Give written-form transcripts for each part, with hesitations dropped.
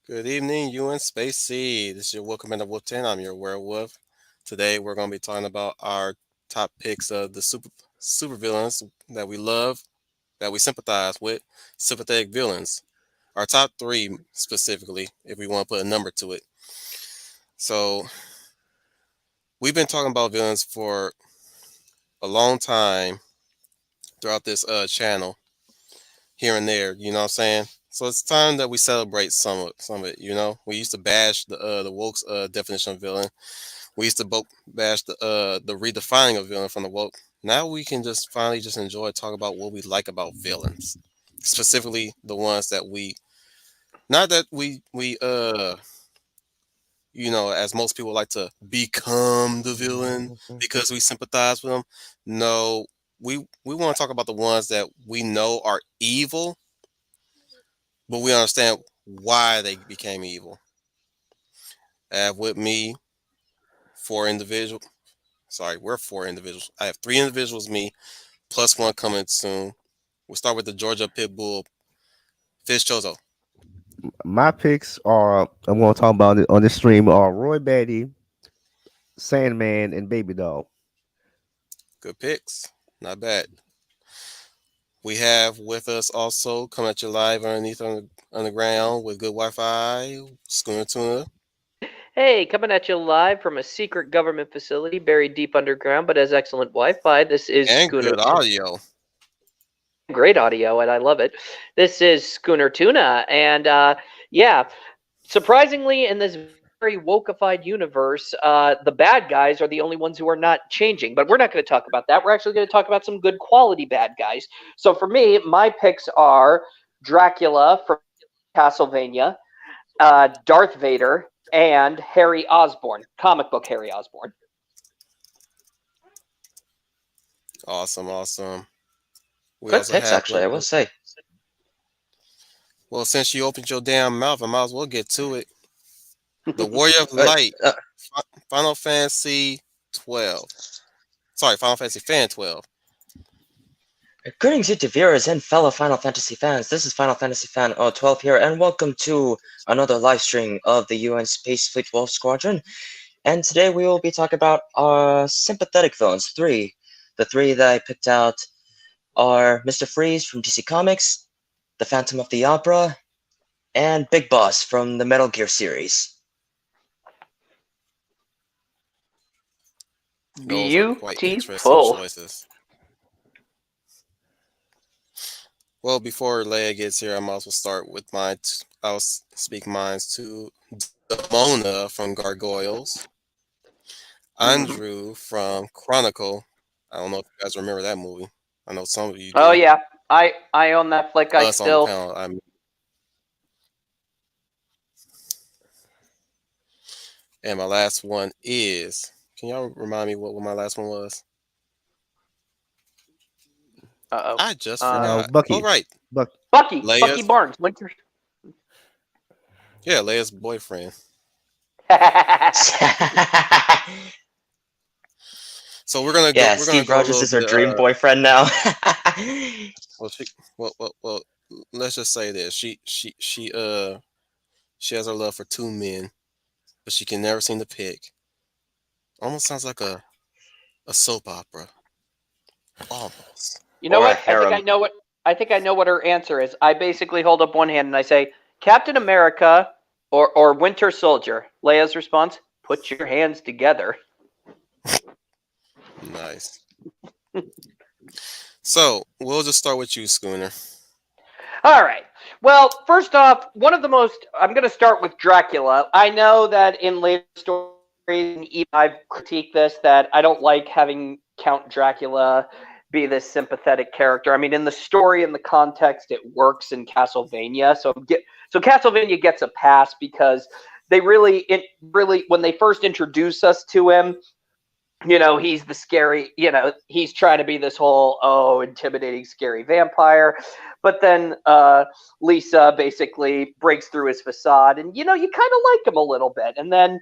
Good evening, you and Spacey. This is your Welcome in the Wolf 10. I'm your werewolf. Today we're going to be talking about our top picks of the super villains that we love, that we sympathize with, sympathetic villains. Our top three specifically, if we want to put a number to it. So we've been talking about villains for a long time throughout this channel, here and there. You know what I'm saying? So it's time that we celebrate some of it. We used to bash the woke's definition of villain. We used to bash the redefining of villain from the woke. Now we can just finally just enjoy talk about what we like about villains, specifically the ones that we not that we as most people like to become the villain because we sympathize with them. No, we want to talk about the ones that we know are evil, but we understand why they became evil. I have with me four individuals. Sorry, we're four individuals. I have three individuals, me, plus one coming soon. We'll start with the Georgia Pit Bull, Fish Chozo. My picks are I'm going to talk about it on this stream are Roy Batty, Sandman, and Baby Doll. Good picks. Not bad. We have with us also coming at you live underneath on the ground with good Wi-Fi, Schooner Tuna. Hey, coming at you live from a secret government facility buried deep underground, but has excellent Wi-Fi. This is And Schooner. good audio. Great audio, and I love it. This is Schooner Tuna, and yeah, surprisingly, in this very wokeified universe, the bad guys are the only ones who are not changing. But we're not going to talk about that. We're actually going to talk about some good quality bad guys. So for me, my picks are Dracula from Castlevania, Darth Vader, and Harry Osborn, comic book Harry Osborn. Awesome, awesome. We Good also picks, have actually, I will say. Well, since you opened your damn mouth, I might as well get to it. The Warrior of But, Light, Final Fantasy 12. Sorry, Final Fantasy Fan 12. greetings, YouTube viewers and fellow Final Fantasy fans. This is Final Fantasy Fan 12 here, and welcome to another live stream of the UN Space Fleet Wolf Squadron. And today we will be talking about our sympathetic villains, three. The three that I picked out are Mr. Freeze from DC Comics, the Phantom of the Opera, and Big Boss from the Metal Gear series. Those are quite interesting Beautiful. choices. Well, before Leia gets here, I might as well start with mine. I'll speak mines to Demona from Gargoyles, Andrew from Chronicle. I don't know if you guys remember that movie. I know some of you do. Oh yeah, I own that flick. I Us on still. the panel. And my last one is. Can y'all remind me what my last one was? Uh-oh. I just forgot. Bucky. Oh, right. Bucky Leia's- Barnes. Winter. Yeah, Leia's boyfriend. So we're gonna go. Yeah, We're gonna Steve go a Rogers little is her bit, dream boyfriend now. well. Let's just say this. She has her love for two men, but she can never seem to pick. Almost sounds like a soap opera. Almost. You know Or a what? I think I know what her answer is. I basically hold up one hand and I say, Captain America or Winter Soldier. Leia's response: put your hands together. Nice. So we'll just start with you, Schooner. All right. Well, first off, I'm going to start with Dracula. I know that in later stories, I've critiqued this, that I don't like having Count Dracula be this sympathetic character. I mean, in the story, in the context, it works in Castlevania. So Castlevania gets a pass because they really, when they first introduce us to him, he's the scary, he's trying to be this whole, intimidating, scary vampire. But then Lisa basically breaks through his facade and, you kind of like him a little bit. And then,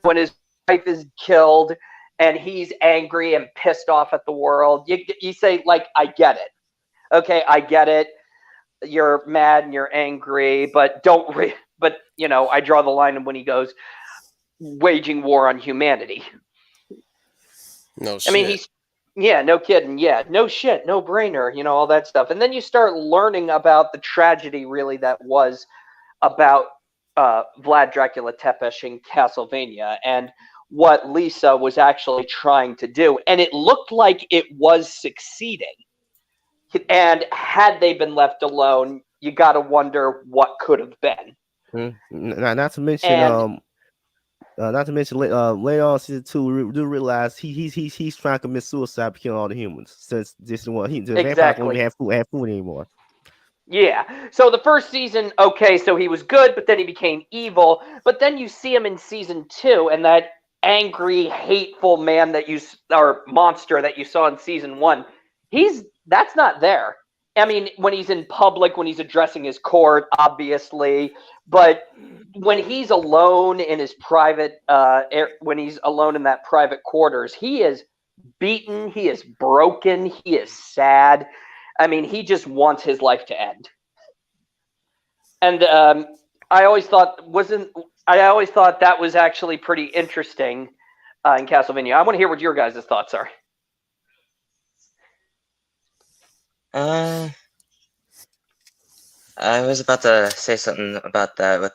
when his wife is killed and he's angry and pissed off at the world, you say, like, I get it. Okay, I get it. You're mad and you're angry, but don't But I draw the line when he goes waging war on humanity. No I mean, shit. no kidding. Yeah, no shit, no brainer, all that stuff. And then you start learning about the tragedy really that was about Vlad Dracula Tepesh in Castlevania and what Lisa was actually trying to do. And it looked like it was succeeding. And had they been left alone, you got to wonder what could have been. Not to mention, And later on season 2, we do realize he's trying to commit suicide by killing all the humans since the vampires won't even have food anymore. Yeah. So the first season, okay, so he was good, but then he became evil. But then you see him in season 2, and that angry, hateful man or monster that you saw in season 1, that's not there. I mean, when he's in public, when he's addressing his court, obviously, but when he's alone in his private, when he's alone in that private quarters, he is beaten, he is broken, he is sad. I mean, he just wants his life to end. And I always thought that was actually pretty interesting in Castlevania. I want to hear what your guys' thoughts are. I was about to say something about that with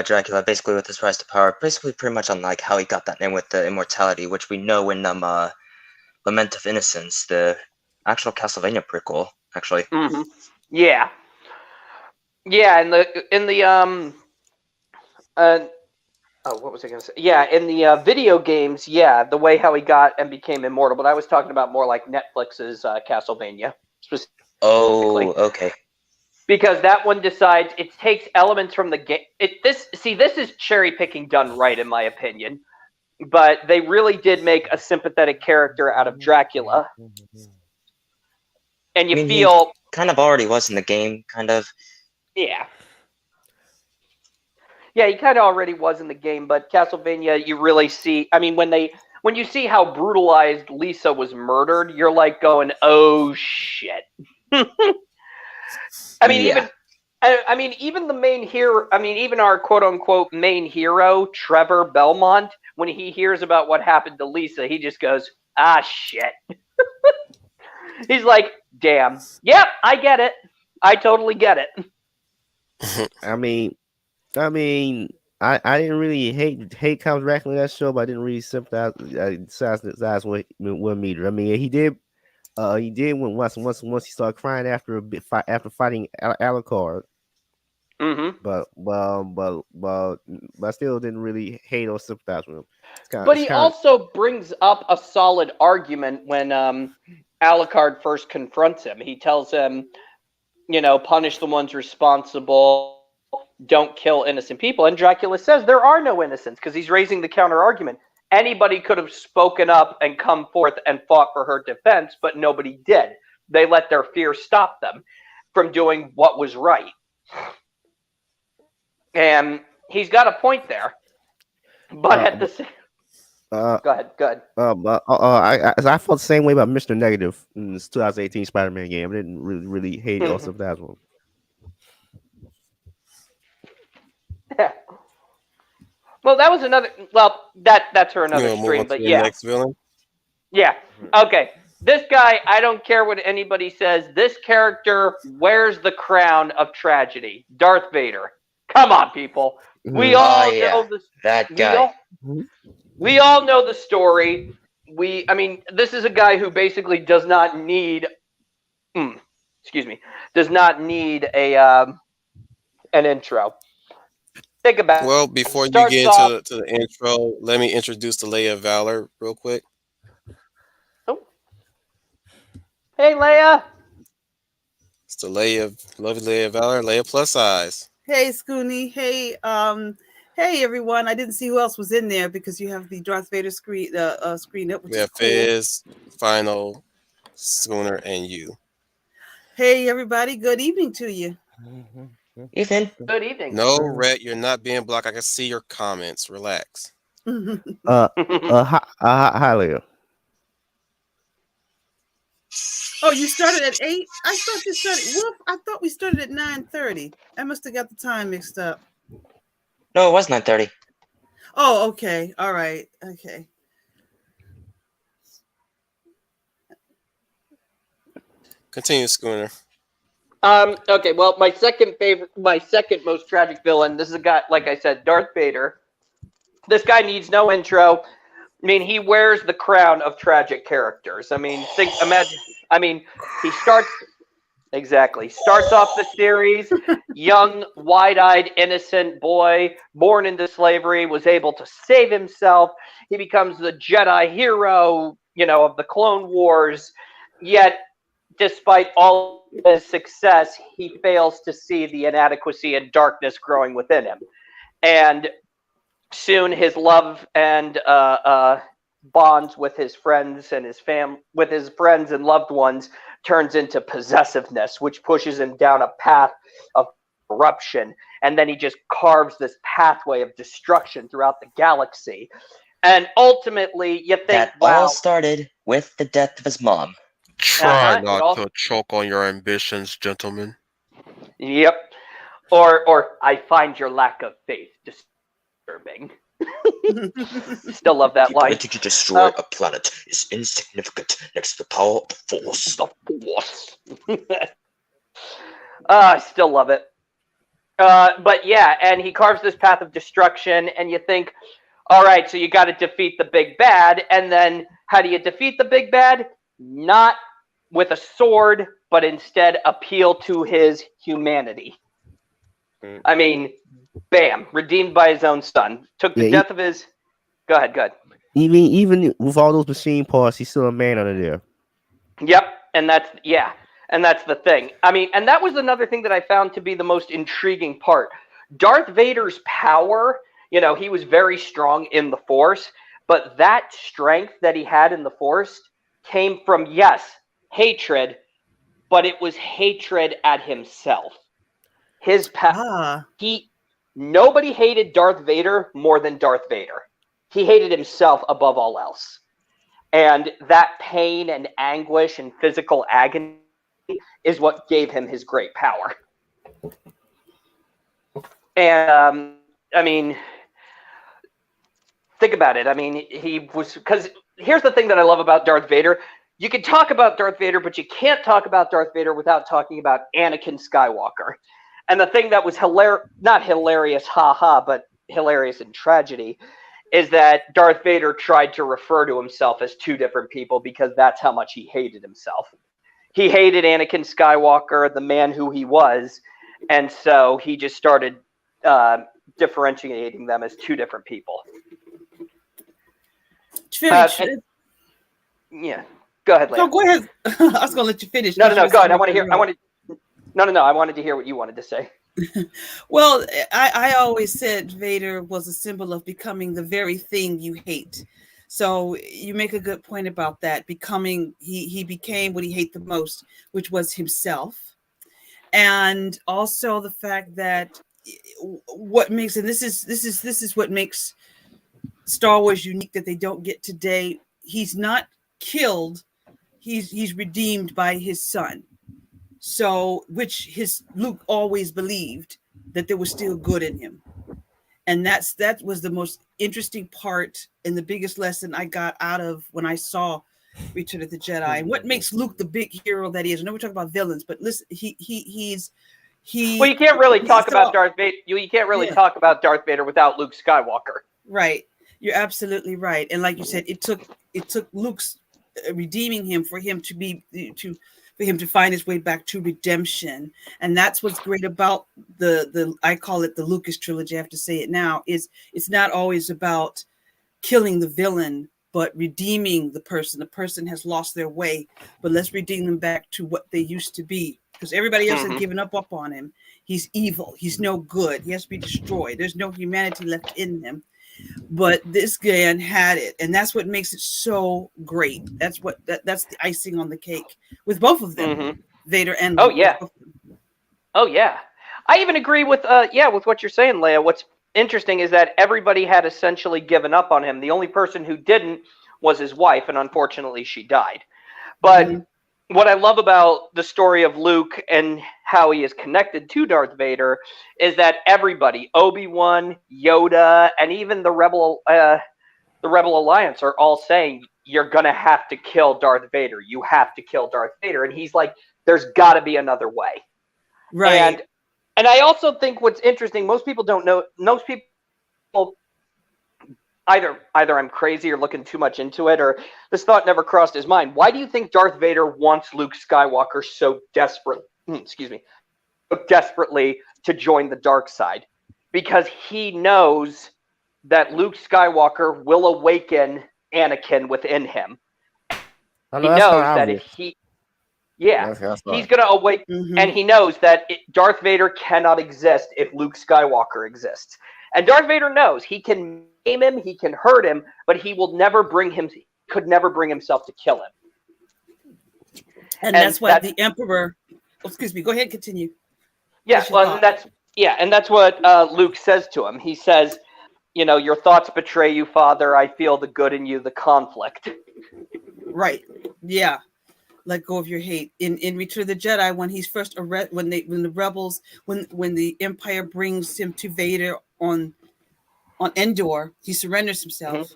Dracula, basically with his rise to power, basically pretty much on like how he got that name with the immortality, which we know in Lament of Innocence, the actual Castlevania prequel, actually. Mm-hmm. Yeah. Yeah, what was I going to say? Yeah, in the video games, the way how he got and became immortal. But I was talking about more like Netflix's Castlevania specifically. Oh, okay. Because that one decides it takes elements from the game. This is cherry picking done right, in my opinion. But they really did make a sympathetic character out of Dracula, and you feel he kind of already was in the game, kind of. Yeah. Yeah, he kind of already was in the game, but Castlevania, you really see. I mean, when you see how brutalized Lisa was murdered, you're like going, "Oh shit." Even the main hero. I mean, even our quote unquote main hero, Trevor Belmont, when he hears about what happened to Lisa, he just goes, "Ah, shit." He's like, "Damn, yep, I get it. I totally get it." I didn't really hate Count Dracula in that show, but I didn't really sympathize with Meter. I mean, he did when once he started crying after after fighting Alucard. Mm-hmm. But I still didn't really hate or sympathize with him. But he also brings up a solid argument when Alucard first confronts him. He tells him, punish the ones responsible, don't kill innocent people. And Dracula says there are no innocents because he's raising the counter argument. Anybody could have spoken up and come forth and fought for her defense, but nobody did. They let their fear stop them from doing what was right. And he's got a point there. But at the same go ahead. I felt the same way about Mr. Negative in this 2018 Spider-Man game. I didn't really hate it or sympathize with him. Yeah. Well, that was another. Well, that's for another stream. But yeah. Next villain. Yeah. Okay. This guy, I don't care what anybody says. This character wears the crown of tragedy. Darth Vader. Come on, people. We all know this. That guy. We all know the story. This is a guy who basically does not need. Does not need an intro. Think about. Well, before you get into the intro, let me introduce the Leia of Valor real quick. Oh. Hey, Leia. It's the lovely Leia of Valor, Leia plus size. Hey, Scooney. Hey, everyone. I didn't see who else was in there because you have the Darth Vader screen up. We have Fizz, Final, Schooner, and you. Hey, everybody. Good evening to you. Ethan. Good evening. No, Rhett, you're not being blocked. I can see your comments. Relax. Hi, Leia. Oh, you started at 8? I thought you started. Whoop! I thought we started at 9:30. I must have got the time mixed up. No, it was 9:30. Oh, okay. All right. Okay. Continue, Schooner. Okay, well, my second most tragic villain. This is a guy, like I said, Darth Vader. This guy needs no intro. I mean, he wears the crown of tragic characters. I mean, imagine. I mean, he starts off the series, young, wide-eyed, innocent boy, born into slavery, was able to save himself. He becomes the Jedi hero, of the Clone Wars. Yet, despite all his success, he fails to see the inadequacy and darkness growing within him. And soon his love and bonds with his friends and with his friends and loved ones turns into possessiveness, which pushes him down a path of corruption. And then he just carves this pathway of destruction throughout the galaxy. And ultimately, you think, That all started with the death of his mom. Try not to choke on your ambitions, gentlemen. Yep. Or I find your lack of faith disturbing. Still love that The line. ability to destroy a planet is insignificant next to the power of the Force. The Force. I still love it. But yeah, and he carves this path of destruction, and you think, all right, so you got to defeat the big bad, and then how do you defeat the big bad? Not with a sword, but instead appeal to his humanity. I mean, bam, redeemed by his own son. Took the death of his... Go ahead. Even with all those machine parts, he's still a man under there. Yep, and that's the thing. I mean, and that was another thing that I found to be the most intriguing part. Darth Vader's power, he was very strong in the Force, but that strength that he had in the Force came from, yes, hatred, but it was hatred at himself. His nobody hated Darth Vader more than Darth Vader. He hated himself above all else. And that pain and anguish and physical agony is what gave him his great power. And, I mean, think about it. I mean, because here's the thing that I love about Darth Vader. You can talk about Darth Vader, but you can't talk about Darth Vader without talking about Anakin Skywalker. And the thing that was not hilarious, but hilarious in tragedy, is that Darth Vader tried to refer to himself as two different people because that's how much he hated himself. He hated Anakin Skywalker, the man who he was, and so he just started differentiating them as two different people. Yeah, go ahead, Leia. No, go ahead. I was going to let you finish. No, go ahead. I wanted to hear what you wanted to say. Well, I always said Vader was a symbol of becoming the very thing you hate. So you make a good point about that. He became what he hated the most, which was himself. And also the fact that what makes, and this is what makes Star Wars unique that they don't get today. He's not killed. He's redeemed by his son. So, which Luke always believed that there was still good in him. And that was the most interesting part and the biggest lesson I got out of when I saw Return of the Jedi. And what makes Luke the big hero that he is. I know we're talking about villains, but listen, he's well, you can't really talk about Darth Vader. You can't really talk about Darth Vader without Luke Skywalker. Right. You're absolutely right. And like you said, it took Luke's redeeming him for him to find his way back to redemption. And that's what's great about the I call it the Lucas trilogy. I have to say it now. It's not always about killing the villain, but redeeming the person. The person has lost their way, but let's redeem them back to what they used to be. Because everybody else has given up on him. He's evil. He's no good. He has to be destroyed. There's no humanity left in him. But this man had it, and that's what makes it so great. That's the icing on the cake with both of them, Vader and Luke. Oh yeah. I even agree with what you're saying, Leia. What's interesting is that everybody had essentially given up on him. The only person who didn't was his wife, and unfortunately, she died. But what I love about the story of Luke and how he is connected to Darth Vader is that everybody, Obi-Wan, Yoda, and even the Rebel Alliance are all saying, you're going to have to kill Darth Vader. You have to kill Darth Vader. And he's like, there's got to be another way. Right. And I also think what's interesting, most people don't know, most people either I'm crazy or looking too much into it, or this thought never crossed his mind. Why do you think Darth Vader wants Luke Skywalker so desperately to join the dark side? Because he knows that Luke Skywalker will awaken Anakin within him. I He know that's knows not that obvious. if he, yeah, That's he's not. going to awake, Mhm. and he knows that Darth Vader cannot exist if Luke Skywalker exists. And Darth Vader knows he can maim him, he can hurt him, but he will never could never bring himself to kill him. And that's why the Emperor. Oh, excuse me. Go ahead. Continue. Yeah, Finish your well, thought. and that's what Luke says to him. He says, your thoughts betray you, Father. I feel the good in you, the conflict. Right. Yeah. Let go of your hate. In Return of the Jedi, when he's first when the rebels, when the Empire brings him to Vader on Endor, he surrenders himself. Mm-hmm.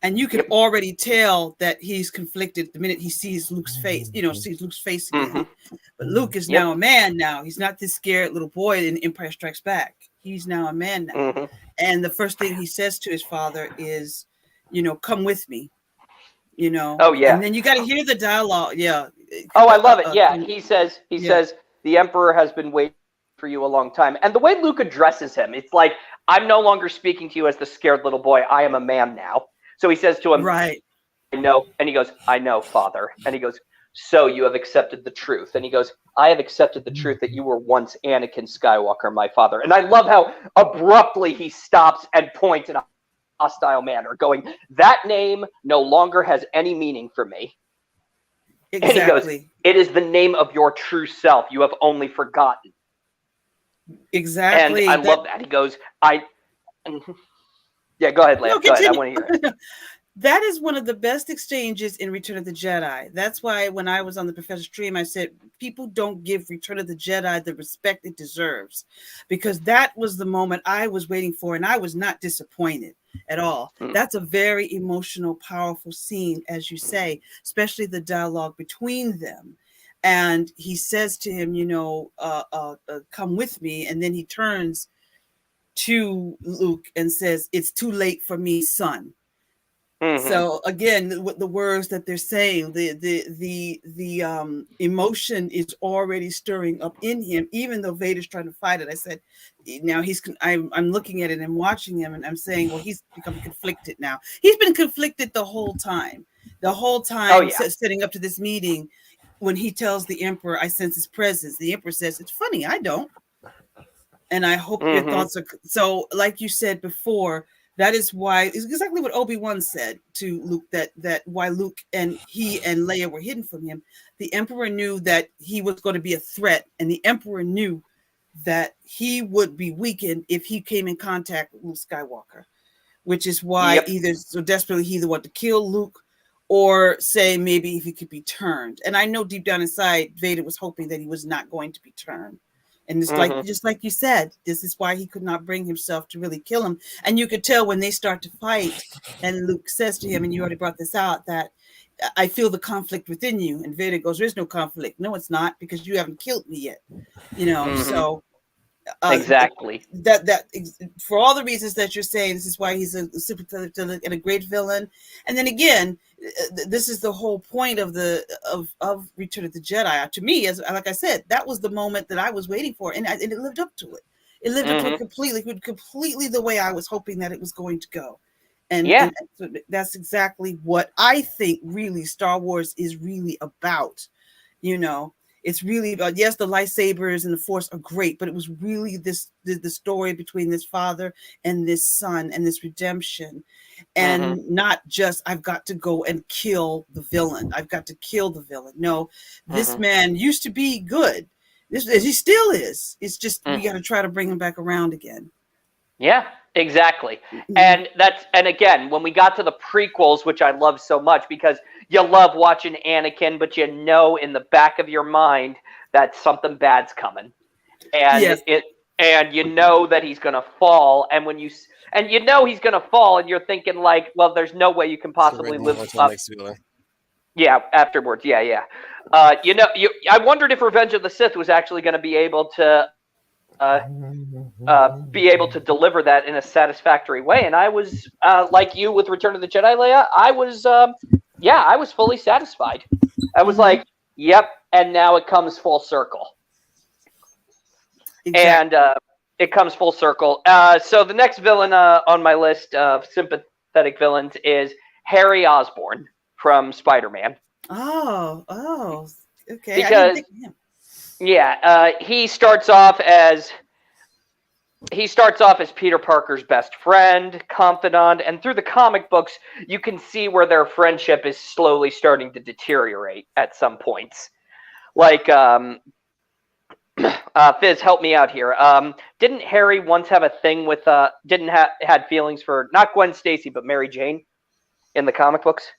And you can already tell that he's conflicted the minute he sees Luke's face, sees Luke's face again. Mm-hmm. But Luke is now a man now. He's not this scared little boy in Empire Strikes Back. He's now a man now. Mm-hmm. And the first thing he says to his father is, come with me. Oh, yeah. And then you got to hear the dialogue. Yeah. Oh, I love it. Yeah. He says, the Emperor has been waiting for you a long time. And the way Luke addresses him, it's like, I'm no longer speaking to you as the scared little boy. I am a man now. So he says to him, right. I know. And he goes, I know, Father. And he goes, so you have accepted the truth. And he goes, I have accepted the truth that you were once Anakin Skywalker, my father. And I love how abruptly he stops and points in a hostile manner, going, that name no longer has any meaning for me. Exactly. And he goes, it is the name of your true self. You have only forgotten. Exactly. And I love that. He goes, yeah, go ahead, Lance. Go ahead. I want to hear it. That is one of the best exchanges in Return of the Jedi. That's why when I was on the Professor Stream, I said, people don't give Return of the Jedi the respect it deserves, because that was the moment I was waiting for, and I was not disappointed at all. That's a very emotional, powerful scene, as you say, especially the dialogue between them. And he says to him, come with me. And then he turns to Luke and says, it's too late for me, son. Mm-hmm. So again, with the words that they're saying, the emotion is already stirring up in him, even though Vader's trying to fight it. I said, now I'm looking at it and watching him, and I'm saying, well, he's become conflicted now. He's been conflicted the whole time, setting up to this meeting. When he tells the Emperor, I sense his presence, the Emperor says, it's funny, I don't. And I hope your thoughts are so, like you said before. That is why it's exactly what Obi-Wan said to Luke, that why Luke and he and Leia were hidden from him. The Emperor knew that he was going to be a threat, and the Emperor knew that he would be weakened if he came in contact with Luke Skywalker, which is why either so desperately he either wanted to kill Luke or say maybe if he could be turned. And I know deep down inside, Vader was hoping that he was not going to be turned. And it's just like you said, this is why he could not bring himself to really kill him. And you could tell when they start to fight, and Luke says to him, and you already brought this out, that I feel the conflict within you. And Vader goes, there's no conflict. No, it's not, because you haven't killed me yet. So exactly. That for all the reasons that you're saying, this is why he's a sympathetic villain and a great villain. And then again, this is the whole point of Return of the Jedi. To me, as like I said, that was the moment that I was waiting for, and it lived up to it. It lived up to it completely the way I was hoping that it was going to go. And so that's exactly what I think really Star Wars is really about. It's really about, yes, the lightsabers and the Force are great, but it was really the story between this father and this son and this redemption, and not just I've got to go and kill the villain. I've got to kill the villain. No, this man used to be good. He still is. It's just we got to try to bring him back around again. Yeah, exactly. And again, when we got to the prequels, which I love so much, because you love watching Anakin, but you know in the back of your mind that something bad's coming, and Yes. and you know that he's gonna fall, and you know he's gonna fall, and you're thinking like, well, there's no way you can So possibly ready to live move on to the up. next villain. Yeah, afterwards, yeah. I wondered if Revenge of the Sith was actually going to be able to deliver that in a satisfactory way, and I was like you with Return of the Jedi, Leia. I was fully satisfied. I was like, yep, and now it comes full circle, Exactly. and it comes full circle. So the next villain on my list of sympathetic villains is Harry Osborn from Spider-Man. Oh, okay. I didn't Because think of him. yeah, he starts off as Peter Parker's best friend, confidant, and through the comic books, you can see where their friendship is slowly starting to deteriorate at some points. Like, Fizz, help me out here. Didn't Harry once have a thing with had feelings for not Gwen Stacy but Mary Jane in the comic books?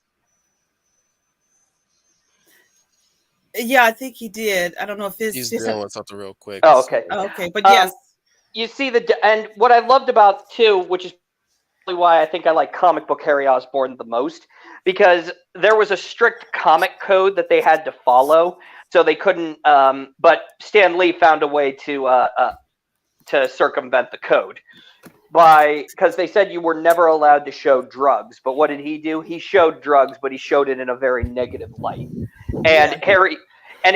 Yeah, I think he did. I don't know if He's his. dealing with something real quick. Oh, okay. Okay, but yes. You see and what I loved about too, which is probably why I think I like comic book Harry Osborn the most, because there was a strict comic code that they had to follow, so they couldn't. But Stan Lee found a way to circumvent the code because they said you were never allowed to show drugs. But what did he do? He showed drugs, but he showed it in a very negative light. And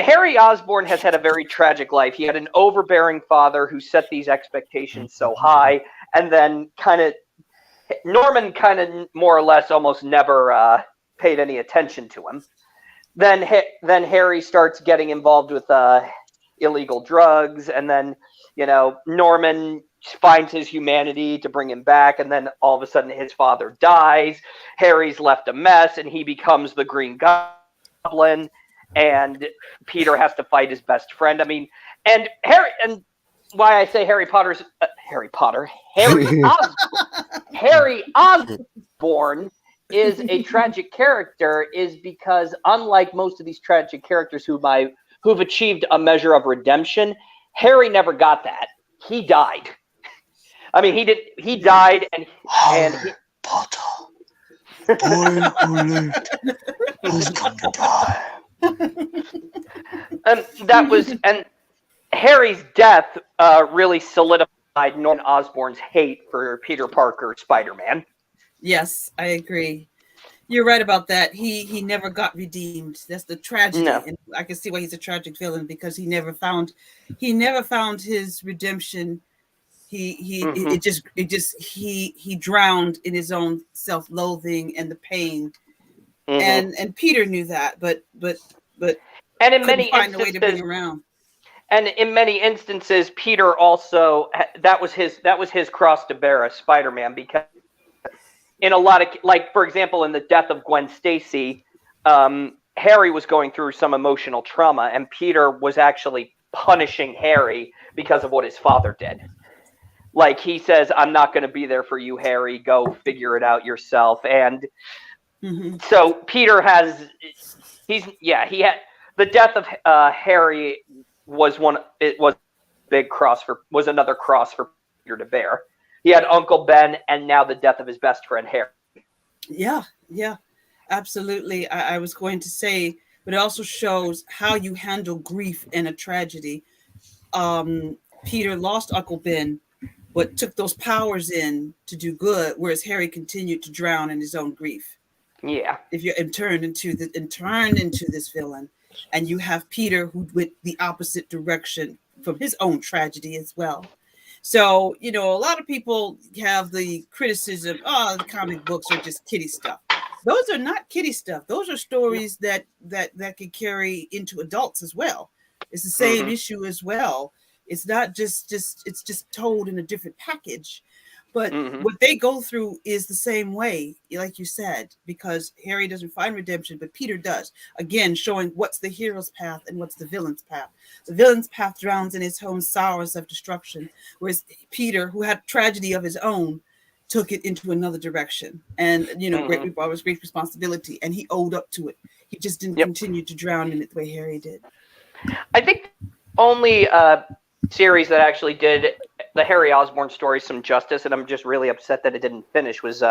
Harry Osborn has had a very tragic life. He had an overbearing father who set these expectations so high, and then Norman more or less almost never paid any attention to him. Then Harry starts getting involved with illegal drugs, and then Norman finds his humanity to bring him back, and then all of a sudden his father dies. Harry's left a mess, and he becomes the Green Goblin. And Peter has to fight his best friend. I mean, and why I say Harry Osborn is a tragic character is because unlike most of these tragic characters who've achieved a measure of redemption, Harry never got that. He died. I mean, he died and Potter, boy who lived has come to die. And Harry's death really solidified Norman Osborn's hate for Peter Parker, Spider-Man. Yes, I agree. You're right about that. He never got redeemed. That's the tragedy. No. And I can see why he's a tragic villain, because he never found his redemption. He drowned in his own self-loathing and the pain. And Peter knew that, but and in couldn't many find a way to bring instances, around. and in many instances, Peter also that was his cross to bear as Spider-Man, because in a lot of, like, for example, in the death of Gwen Stacy, Harry was going through some emotional trauma, and Peter was actually punishing Harry because of what his father did. Like, he says, "I'm not going to be there for you, Harry. Go figure it out yourself." And so Peter he had the death of Harry was another cross for Peter to bear. He had Uncle Ben, and now the death of his best friend Harry. Yeah, absolutely. I was going to say, but it also shows how you handle grief in a tragedy. Peter lost Uncle Ben, but took those powers in to do good, whereas Harry continued to drown in his own grief. Yeah. If you're turned into this villain, and you have Peter who went the opposite direction from his own tragedy as well. So, a lot of people have the criticism, the comic books are just kiddie stuff. Those are not kiddie stuff. Those are stories that can carry into adults as well. It's the same issue as well. It's not just it's just told in a different package. But what they go through is the same way, like you said, because Harry doesn't find redemption, but Peter does. Again, showing what's the hero's path and what's the villain's path. The villain's path drowns in his own sorrows of destruction, whereas Peter, who had tragedy of his own, took it into another direction, and great was great responsibility, and he owed up to it. He just didn't continue to drown in it the way Harry did. I think only series that actually did the Harry Osborn story some justice, and I'm just really upset that it didn't finish, was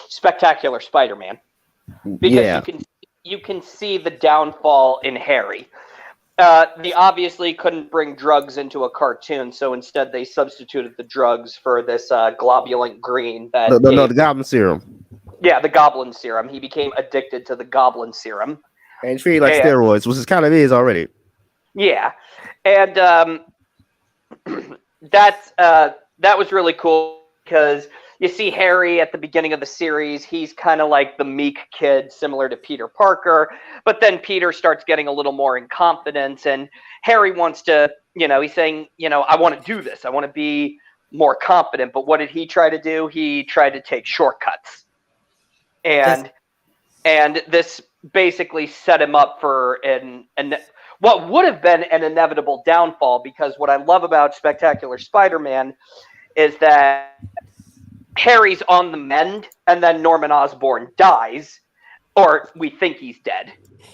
Spectacular Spider-Man, because you can see the downfall in Harry. They obviously couldn't bring drugs into a cartoon, so instead they substituted the drugs for this globulent green that the goblin serum. Yeah, the goblin serum. He became addicted to the goblin serum. And treated like steroids, which is kind of is already. Yeah. And that was really cool, because you see Harry at the beginning of the series. He's kind of like the meek kid, similar to Peter Parker. But then Peter starts getting a little more in confidence, and Harry wants to, he's saying, I want to do this. I want to be more confident. But what did he try to do? He tried to take shortcuts. And this basically set him up for what would have been an inevitable downfall, because what I love about Spectacular Spider-Man is that Harry's on the mend, and then Norman Osborn dies, or we think he's dead.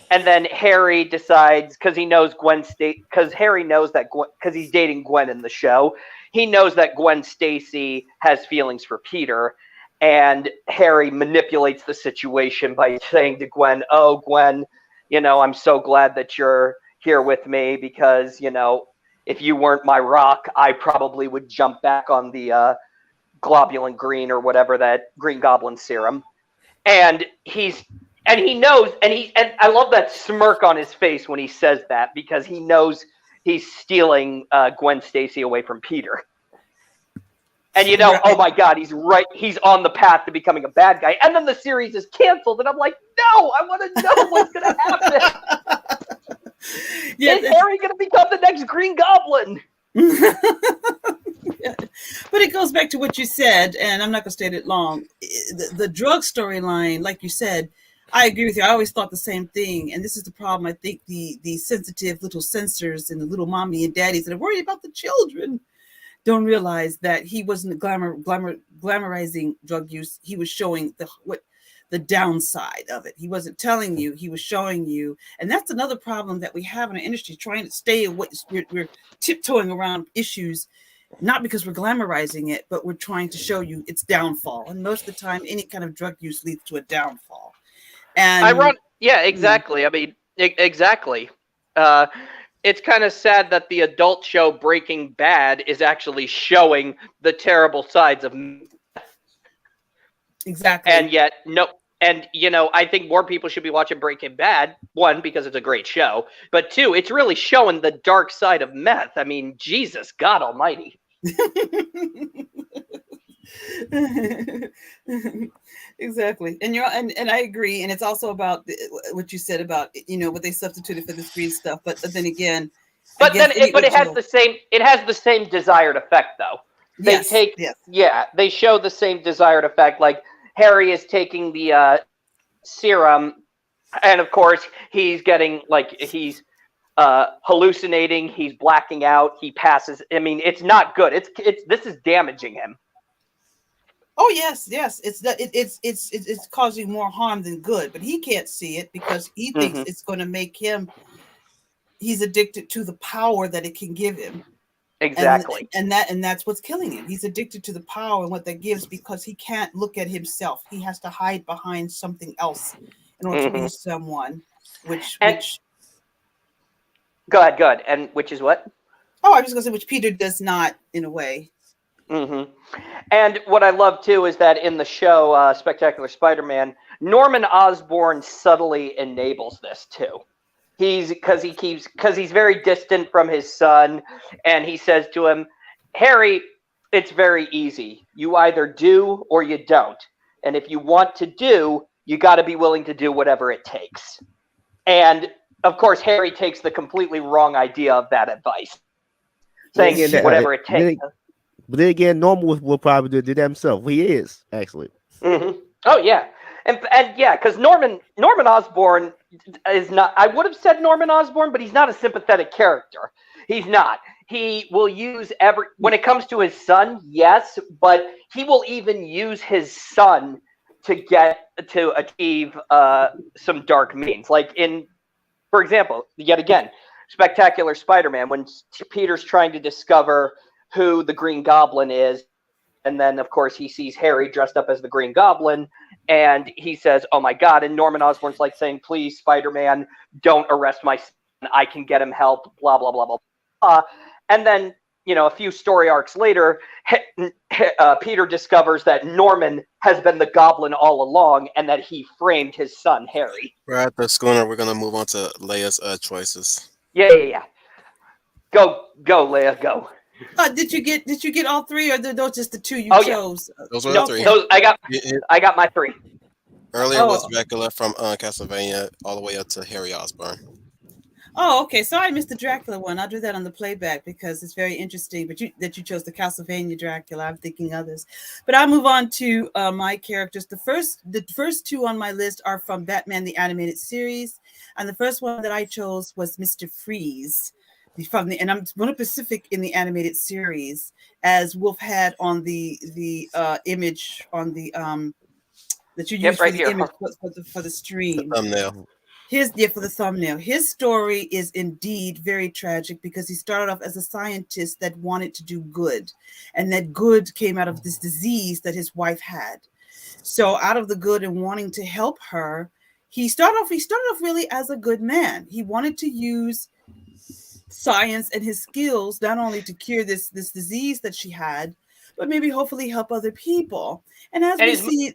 And then Harry decides, because he knows because Harry knows that because he's dating Gwen in the show, he knows that Gwen Stacy has feelings for Peter, and Harry manipulates the situation by saying to Gwen, "Oh, Gwen, I'm so glad that you're here with me, because if you weren't my rock, I probably would jump back on the globulin green or whatever, that Green Goblin serum." And he knows, and I love that smirk on his face when he says that, because he knows he's stealing Gwen Stacy away from Peter. And oh my God, he's right. He's on the path to becoming a bad guy. And then the series is canceled, and I'm like, no, I want to know what's going to happen. Is Harry going to become the next Green Goblin? But it goes back to what you said, and I'm not going to stay it long. The drug storyline, like you said, I agree with you. I always thought the same thing. And this is the problem. I think the sensitive little censors and the little mommy and daddies that are worried about the children don't realize that he wasn't glamorizing drug use. He was showing the downside of it. He wasn't telling you, he was showing you. And that's another problem that we have in our industry, trying to stay away. We're tiptoeing around issues, not because we're glamorizing it, but we're trying to show you its downfall. And most of the time, any kind of drug use leads to a downfall. And exactly. I mean, exactly. It's kind of sad that the adult show Breaking Bad is actually showing the terrible sides of exactly. And yet, no. And, I think more people should be watching Breaking Bad. One, because it's a great show. But two, it's really showing the dark side of meth. I mean, Jesus, God almighty. Exactly. And and I agree. And it's also about what you said about, what they substituted for the green stuff. But then again, it has the same desired effect, though. They show the same desired effect. Like, Harry is taking the serum, and of course he's getting he's hallucinating, he's blacking out, he passes. I mean, it's not good. This is damaging him. Oh yes. It's causing more harm than good, but he can't see it because he thinks it's going to make him. He's addicted to the power that it can give him. Exactly. And that's what's killing him. He's addicted to the power and what that gives, because he can't look at himself. He has to hide behind something else in order to be someone. Which Go ahead. And which is what? Oh, I was going to say which Peter does not, in a way. And what I love too is that in the show Spectacular Spider-Man, Norman Osborn subtly enables this too. He's very distant from his son, and he says to him, "Harry, it's very easy. You either do or you don't. And if you want to do, you got to be willing to do whatever it takes." And of course, Harry takes the completely wrong idea of that advice, saying whatever it takes. But then again, Norman will probably do that himself. He is actually. Oh yeah, and yeah, because Norman Osborn is not. I would have said Norman Osborn, but he's not a sympathetic character. He's not. he will use when it comes to his son, yes, but he will even use his son to achieve some dark means. Like for example, yet again, Spectacular Spider-Man, when Peter's trying to discover who the Green Goblin is, and then of course he sees Harry dressed up as the Green Goblin, and he says, "Oh my God!" And Norman Osborn's like saying, "Please, Spider-Man, don't arrest my son. I can get him help." Blah blah blah blah blah. And then a few story arcs later, Peter discovers that Norman has been the Goblin all along, and that he framed his son Harry. We're at the schooner. We're gonna move on to Leia's choices. Yeah. Go, Leia, go. Did you get all three, or those just the two you chose? Those were the three. I got my three. Earlier was Dracula from Castlevania, all the way up to Harry Osborn. Oh, okay. So I missed the Dracula one. I'll do that on the playback because it's very interesting. But you chose the Castlevania Dracula. I'm thinking others, but I'll move on to my characters. The first two on my list are from Batman the Animated Series, and the first one that I chose was Mr. Freeze. And I'm one of Pacific in the animated series, as Wolf had on the image on the that you used for the image for the stream. The thumbnail. For the thumbnail. His story is indeed very tragic because he started off as a scientist that wanted to do good, and that good came out of this disease that his wife had. So out of the good and wanting to help her, he started off really as a good man. He wanted to use science and his skills not only to cure this disease that she had, but maybe hopefully help other people. And we see,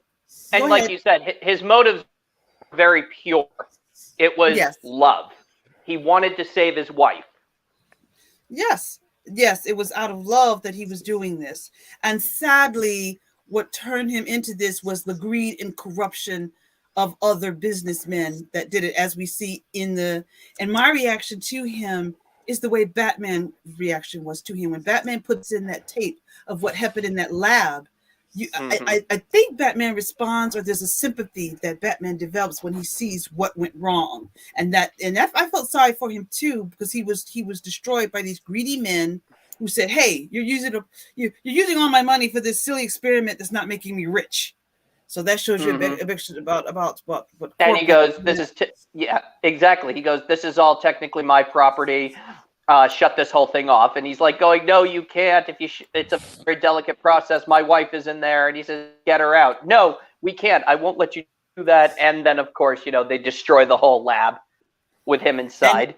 and like you said, his motives were very pure. It was love. He wanted to save his wife. Yes, it was out of love that he was doing this. And sadly, what turned him into this was the greed and corruption of other businessmen that did it, as we see and my reaction to him is the way Batman's reaction was to him. When Batman puts in that tape of what happened in that lab, I think Batman responds, or there's a sympathy that Batman develops when he sees what went wrong, and that I felt sorry for him too, because he was destroyed by these greedy men who said, "Hey, you're using all my money for this silly experiment that's not making me rich." So that shows you a bit about what. And he goes, exactly. He goes, "This is all technically my property. Shut this whole thing off." And he's like going, "No, you can't. It's a very delicate process. My wife is in there." And he says, "Get her out." "No, we can't. I won't let you do that." And then, of course, they destroy the whole lab with him inside.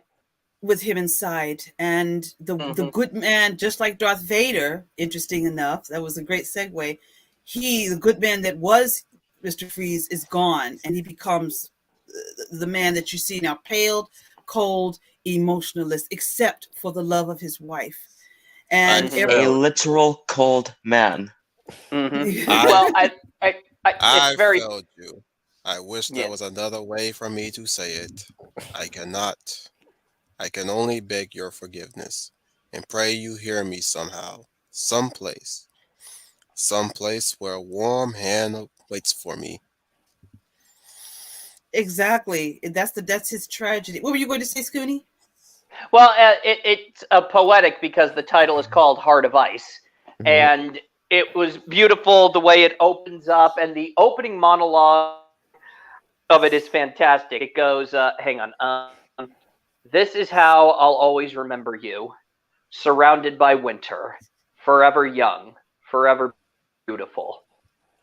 And the good man, just like Darth Vader, interesting enough, that was a great segue. The good man that was Mr. Freeze is gone, and he becomes the man that you see now, pale, cold, emotionless, except for the love of his wife. And a literal cold man. Mm-hmm. Well, it's very. Failed you. I wish there was another way for me to say it. I cannot. I can only beg your forgiveness and pray you hear me somehow, someplace where a warm hand waits for me. Exactly. That's his tragedy. What were you going to say, Scooney? Well, it's poetic because the title is called Heart of Ice. Mm-hmm. And it was beautiful the way it opens up, and the opening monologue of it is fantastic. It goes, hang on. "This is how I'll always remember you, surrounded by winter, forever young, forever beautiful.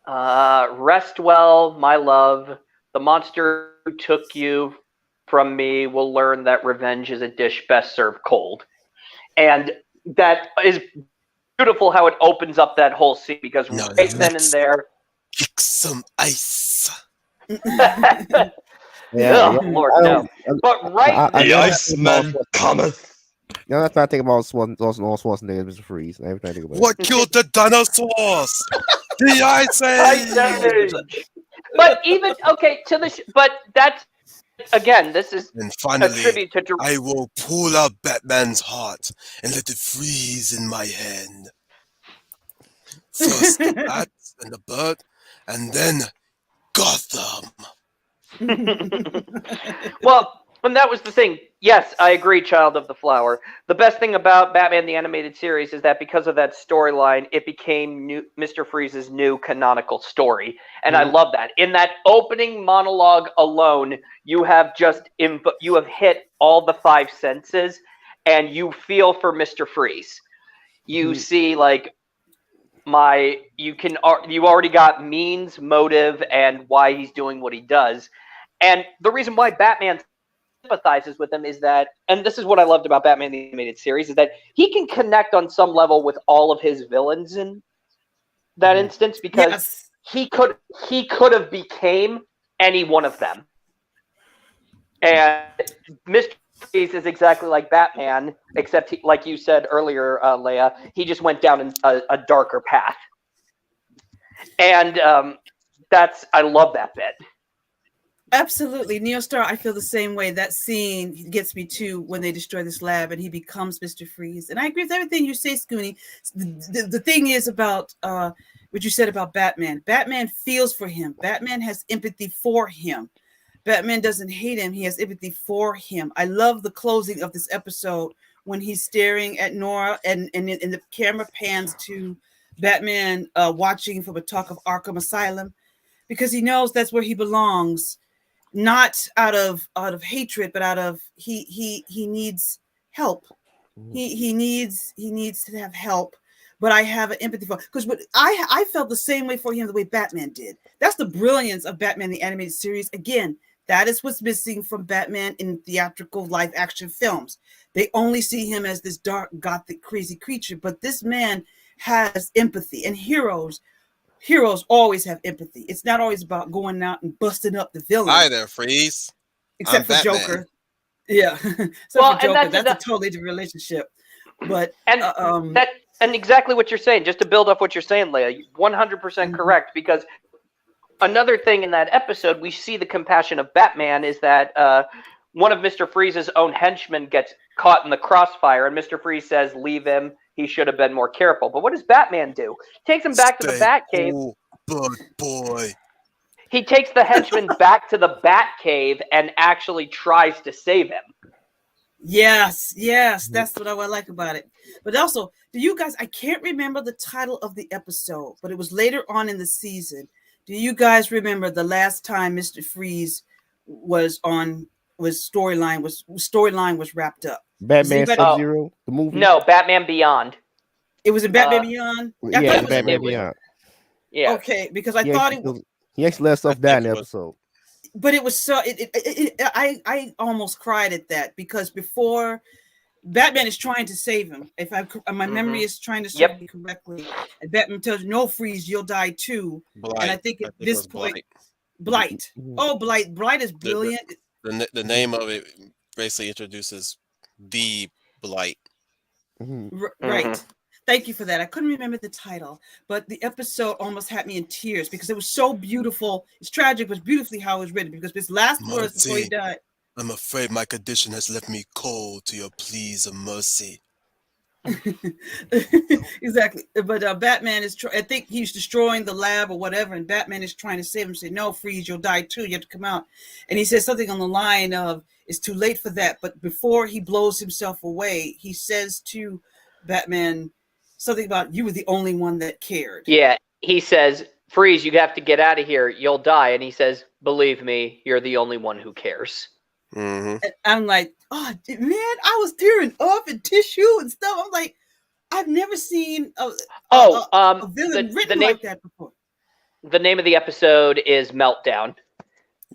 Rest well, my love. The monster who took you from me will learn that revenge is a dish best served cold." And that is beautiful how it opens up that whole scene, because right then and there, kick some ice. Lord, no. But the Iceman cometh. Now that's what I think about Schwarzenegger, Mr. Freeze. Everything I think about. What killed the dinosaurs? The Ice Age. But even but that's again. This is and finally, a tribute to. I will pull out Batman's heart and let it freeze in my hand. First the bat and the bird, and then Gotham. Well, And that was the thing. Yes, I agree, Child of the Flower. The best thing about Batman the Animated Series is that because of that storyline, it became Mr. Freeze's new canonical story. And I love that. In that opening monologue alone, you have hit all the five senses, and you feel for Mr. Freeze. You see, like, you already got means, motive, and why he's doing what he does. And the reason why Batman sympathizes with him is that, and this is what I loved about Batman the Animated Series, is that he can connect on some level with all of his villains in that instance, because he could have became any one of them. And Mr. Freeze is exactly like Batman, except like you said earlier, Leia, he just went down a darker path. And I love that bit. Absolutely. Neostar, I feel the same way. That scene gets me too when they destroy this lab and he becomes Mr. Freeze. And I agree with everything you say, Scooney. The thing is about what you said about Batman. Batman feels for him. Batman has empathy for him. Batman doesn't hate him. He has empathy for him. I love the closing of this episode when he's staring at Nora and the camera pans to Batman watching from a talk of Arkham Asylum, because he knows that's where he belongs. Not out of hatred, but out of he needs help. He needs to have help. But I have an empathy for, because I felt the same way for him the way Batman did. That's the brilliance of Batman the Animated Series. Again, that is what's missing from Batman in theatrical live action films. They only see him as this dark, gothic, crazy creature. But this man has empathy, and heroes always have empathy. It's not always about going out and busting up the villain. Hi there, Freeze. Except for Batman. Joker. Yeah. For Joker, that's a totally different relationship. But and exactly what you're saying, just to build off what you're saying, Leia, 100% correct, because another thing in that episode, we see the compassion of Batman is that one of Mr. Freeze's own henchmen gets caught in the crossfire, and Mr. Freeze says, leave him. He should have been more careful. But what does Batman do? He takes him back to the Batcave. Oh, bug boy. He takes the henchman back to the Batcave and actually tries to save him. Yes, that's what I like about it. But also, do you guys, I can't remember the title of the episode, but it was later on in the season. Do you guys remember the last time Mr. Freeze storyline was wrapped up? Batman Sub-Zero, the movie? No, Batman Beyond. It was in Batman Beyond? Yeah, Batman Beyond. Yeah. Okay, because I thought he actually let stuff down in the episode. But it was so I almost cried at that, because before Batman is trying to save him, if my memory is trying to serve me correctly, and Batman tells you, no, Freeze, you'll die too. Blight. And I think at this point, Blight. Oh, Blight is brilliant. The name of it basically introduces the Blight. Right. Thank you for that. I couldn't remember the title, but the episode almost had me in tears because it was so beautiful. It's tragic, but beautifully how it was written, because his last words before he died. I'm afraid my condition has left me cold to your pleas of mercy. Exactly. But Batman is, I think he's destroying the lab or whatever, and Batman is trying to save him, say, no, Freeze, you'll die too. You have to come out. And he says something on the line of, it's too late for that. But before he blows himself away, he says to Batman something about, you were the only one that cared. Yeah, he says, Freeze, you have to get out of here. You'll die. And he says, believe me, you're the only one who cares. And I'm like, oh, man, I was tearing up and tissue and stuff. I'm like, I've never seen a villain written like that before. The name of the episode is Meltdown.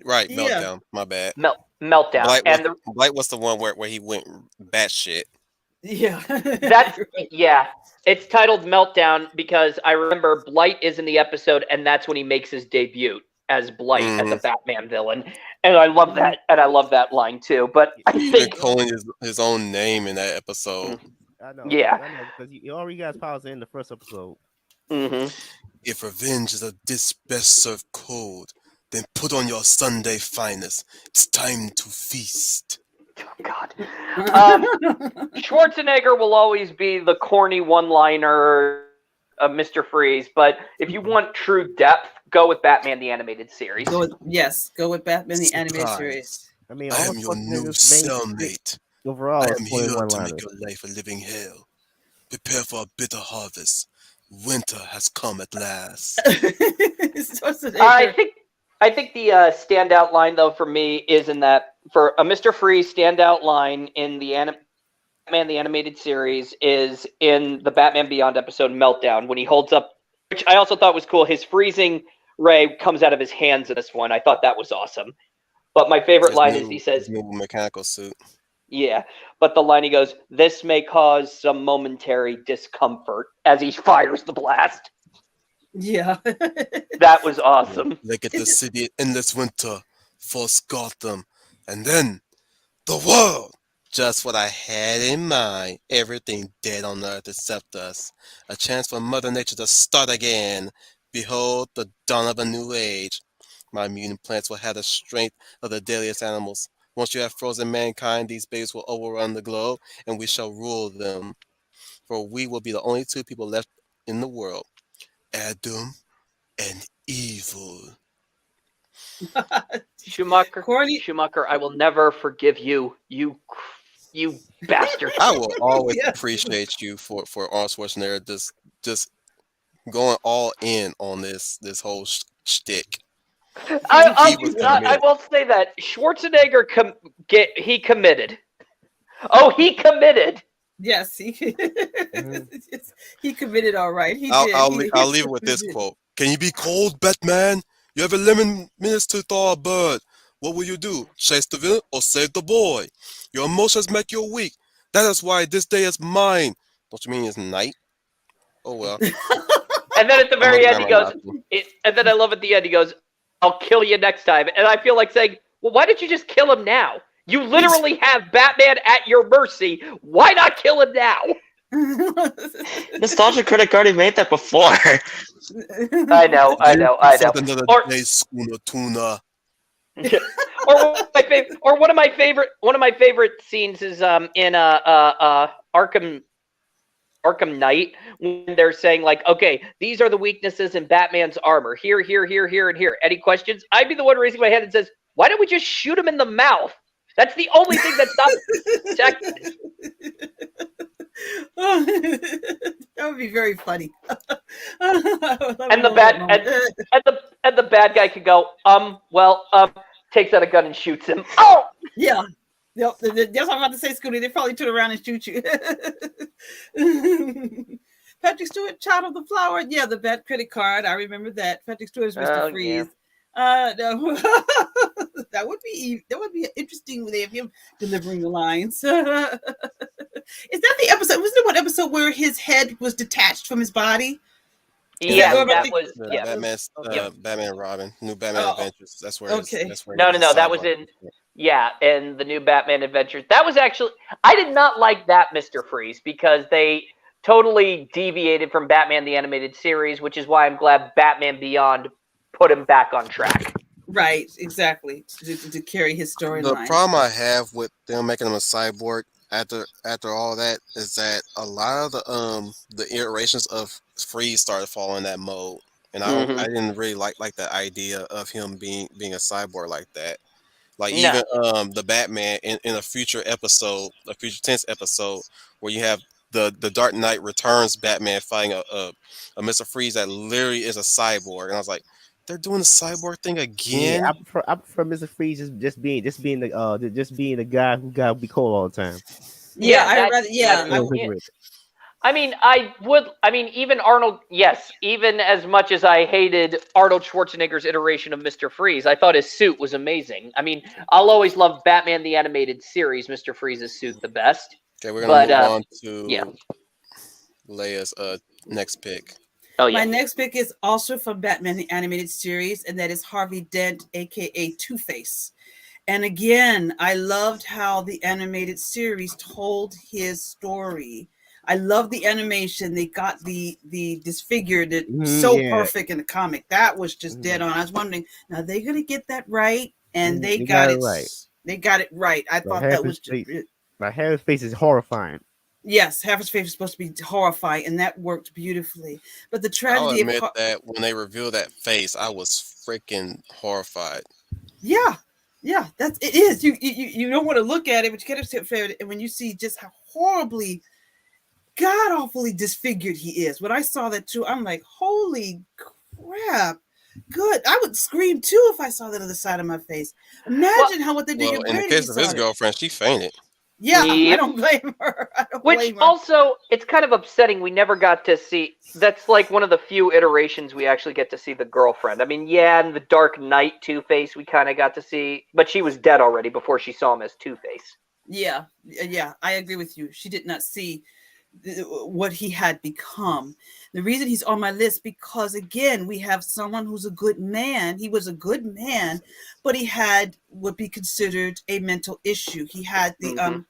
Right, Meltdown. My bad. Meltdown. Blight was the one where he went batshit. Yeah. It's titled Meltdown because I remember Blight is in the episode, and that's when he makes his debut as Blight, as a Batman villain. And I love that. And I love that line too. But I think calling his own name in that episode. I know. Yeah. I know, because you already got powers in the first episode. If revenge is a dish best served cold, then put on your Sunday finest. It's time to feast. Oh, God. Schwarzenegger will always be the corny one-liner of Mr. Freeze, but if you want true depth, go with Batman the Animated Series. Go with Batman the Animated Series. I mean, I all am your new Schwarzenegger's main shtick cellmate. I overall is am pulling here one to make liners. your life a living hell. Prepare for a bitter harvest. Winter has come at last. I think the standout line though for me is in that for a Mr. Freeze standout line in the Batman the Animated Series is in the Batman Beyond episode Meltdown when he holds up, which I also thought was cool. His freezing ray comes out of his hands in this one. I thought that was awesome. But my favorite line is he His says, new mechanical suit. "Yeah," but the line he goes, "This may cause some momentary discomfort," as he fires the blast. Yeah. That was awesome. Look at the city in endless winter. First Gotham. And then the world. Just what I had in mind. Everything dead on Earth except us. A chance for Mother Nature to start again. Behold the dawn of a new age. My mutant plants will have the strength of the deadliest animals. Once you have frozen mankind, these babies will overrun the globe, and we shall rule them. For we will be the only two people left in the world. Adam and evil. Schumacher, Corny. Schumacher, I will never forgive you, you bastard. I will always Yes. appreciate you for Arnold Schwarzenegger just going all in on this whole shtick. He was I committed. will say that Schwarzenegger he committed. Oh, he committed. Yes, he Mhm. he committed all right. He I'll did. I'll, He, le- he I'll leave it with this did. quote. Can you be cold, Batman? You have 11 minutes to thaw a bird. What will you do? Chase the villain or save the boy? Your emotions make you weak. That is why this day is mine. Don't you mean it's night? Oh well. And then at the I'm a very end, he grammar goes, Nazi. and then I love at the end, he goes, "I'll kill you next time." And I feel like saying, well, why did you just kill him now? You literally have Batman at your mercy. Why not kill him now? Nostalgia Critic already made that before. I know. Set another Or day, schooner tuna. or one of my favorite scenes is in Arkham Knight when they're saying like, okay, these are the weaknesses in Batman's armor. Here, and here. Any questions? I'd be the one raising my hand and says, why don't we just shoot him in the mouth? That's the only thing that stops protected. That would be very funny. And the bad guy could go, takes out a gun and shoots him. Oh, Yeah. Yep. That's what I'm about to say, Scooty. They probably turn around and shoot you. Patrick Stewart, Child of the Flower. Yeah, the bad credit card. I remember that. Patrick Stewart is Mr. Oh, Freeze. No. that would be interesting when they have him delivering the lines. Is that the episode? Wasn't there one episode where his head was detached from his body? yeah, that that was yeah. Batman and Robin, New Batman Adventures. That's where. Okay. That's where. No, he was a that was cyborg. in the new Batman Adventures. That was actually I did not like that Mr. Freeze because they totally deviated from Batman the Animated Series, which is why I'm glad Batman Beyond put him back on track. Right, exactly. To carry his The storyline. problem I have with them making him a cyborg after all that is that a lot of the iterations of Freeze started falling in that mode, and Mhm. I didn't really like the idea of him being a cyborg like that. Like No. even the Batman in a future episode, a future tense episode, where you have the Dark Knight Returns Batman fighting a Mr. Freeze that literally is a cyborg, and I was like, they're doing the cyborg thing again. Yeah, I prefer Mr. Freeze just being the guy who got to be cold all the time. Yeah, I mean, even Arnold, yes, even as much as I hated Arnold Schwarzenegger's iteration of Mr. Freeze, I thought his suit was amazing. I mean, I'll always love Batman the Animated Series, Mr. Freeze's suit the best. Okay, we're gonna move on yeah. to Leia's next pick. Oh yeah. My next pick is also from Batman the Animated Series, and that is Harvey Dent, aka Two-Face. And again, I loved how the animated series told his story. I love the animation. They got the disfigured it so perfect in the comic. That was just dead on. I was wondering, now they're gonna get that right, and they got it right. They got it right. I thought that was just Harry's face is horrifying. Yes, half his face was supposed to be horrifying, and that worked beautifully. But the tragedy I'll admit that when they revealed that face, I was freaking horrified. Yeah, Yeah, that's it is. You don't want to look at it, but you get upset. And when you see just how horribly, god awfully disfigured he is. When I saw that too, I'm like, holy crap. Good. I would scream too if I saw that on the side of my face. Imagine what they did Well, your in the brain if case you of saw his it. girlfriend, she fainted. Yeah, I Yep. don't blame her. I don't Which blame her. also, it's kind of upsetting. We never got to see. That's like one of the few iterations we actually get to see the girlfriend. I mean, yeah, in the Dark Knight Two-Face, we kind of got to see, but she was dead already before she saw him as Two-Face. Yeah, I agree with you. She did not see what he had become. The reason he's on my list because again, we have someone who's a good man. He was a good man, but he had would be considered a mental issue. He had the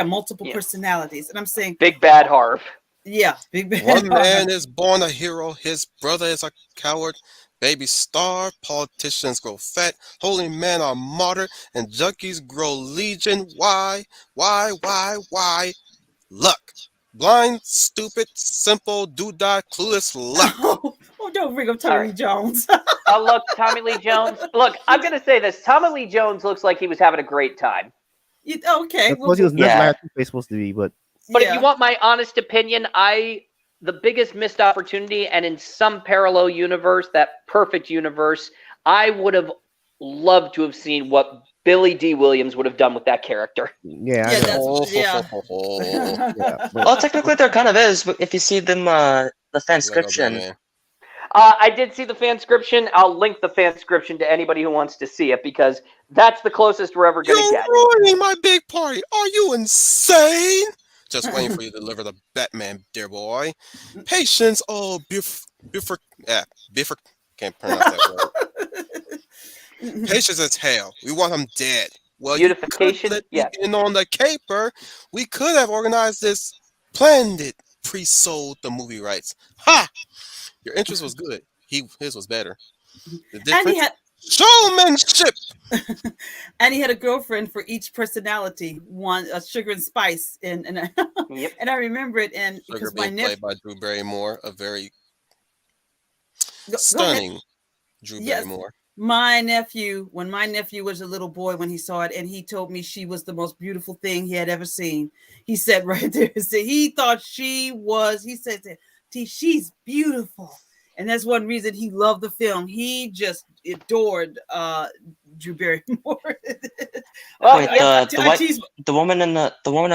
multiple personalities, and I'm saying Big Bad Harv. Yeah, big bad. One man is born a hero, his brother is a coward. Babies starve, politicians grow fat, holy men are martyred, and junkies grow legion. Why? Luck. Blind, stupid, simple, doodah, clueless luck. Oh, don't bring up Tommy Lee Jones. Look, Tommy Lee Jones. Look, I'm going to say this. Tommy Lee Jones looks like he was having a great time. Okay. Of course, he was nothing like Two-Face supposed to be, but if you want my honest opinion, the biggest missed opportunity, and in some parallel universe, that perfect universe, I would have loved to have seen what Billy D. Williams would have done with that character. Well, technically there kind of is, but if you see them, the fanscription. I did see the fanscription. I'll link the fanscription to anybody who wants to see it because that's the closest we're ever going to get. You're ruining my big party. Are you insane? Just waiting for you to deliver the Batman, dear boy. Patience, Buford, can't pronounce that word. Patience is hell. We want him dead. Well, Beautification, in on the caper. We could have organized this, planned it, pre-sold the movie rights. Ha! Your interest was good. His was better. The difference, and he had showmanship. And he had a girlfriend for each personality. One, Sugar and Spice, and I remember it. And Sugar being played by Drew Barrymore, a very stunning Drew Barrymore. When my nephew was a little boy, when he saw it, and he told me she was the most beautiful thing he had ever seen. He said right there, he thought she was. He said, "She's beautiful." And that's one reason he loved the film. He just adored Drew Barrymore. The woman in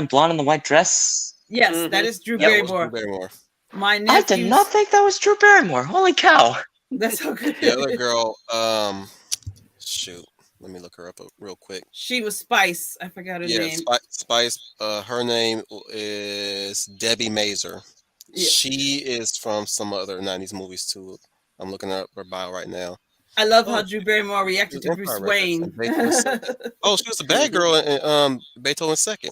blonde in the white dress. Yes, that is Drew Barrymore. My nephew. I did not think that was Drew Barrymore. Holy cow! That's so good. The other girl, shoot, let me look her up real quick. She was Spice. I forgot her name. Spice. Her name is Debbie Mazur. Yeah. She is from some other 90s movies too. I'm looking up her bio right now. I love how Drew Barrymore reacted to Bruce Wayne. She was a bad girl in Beethoven's Second.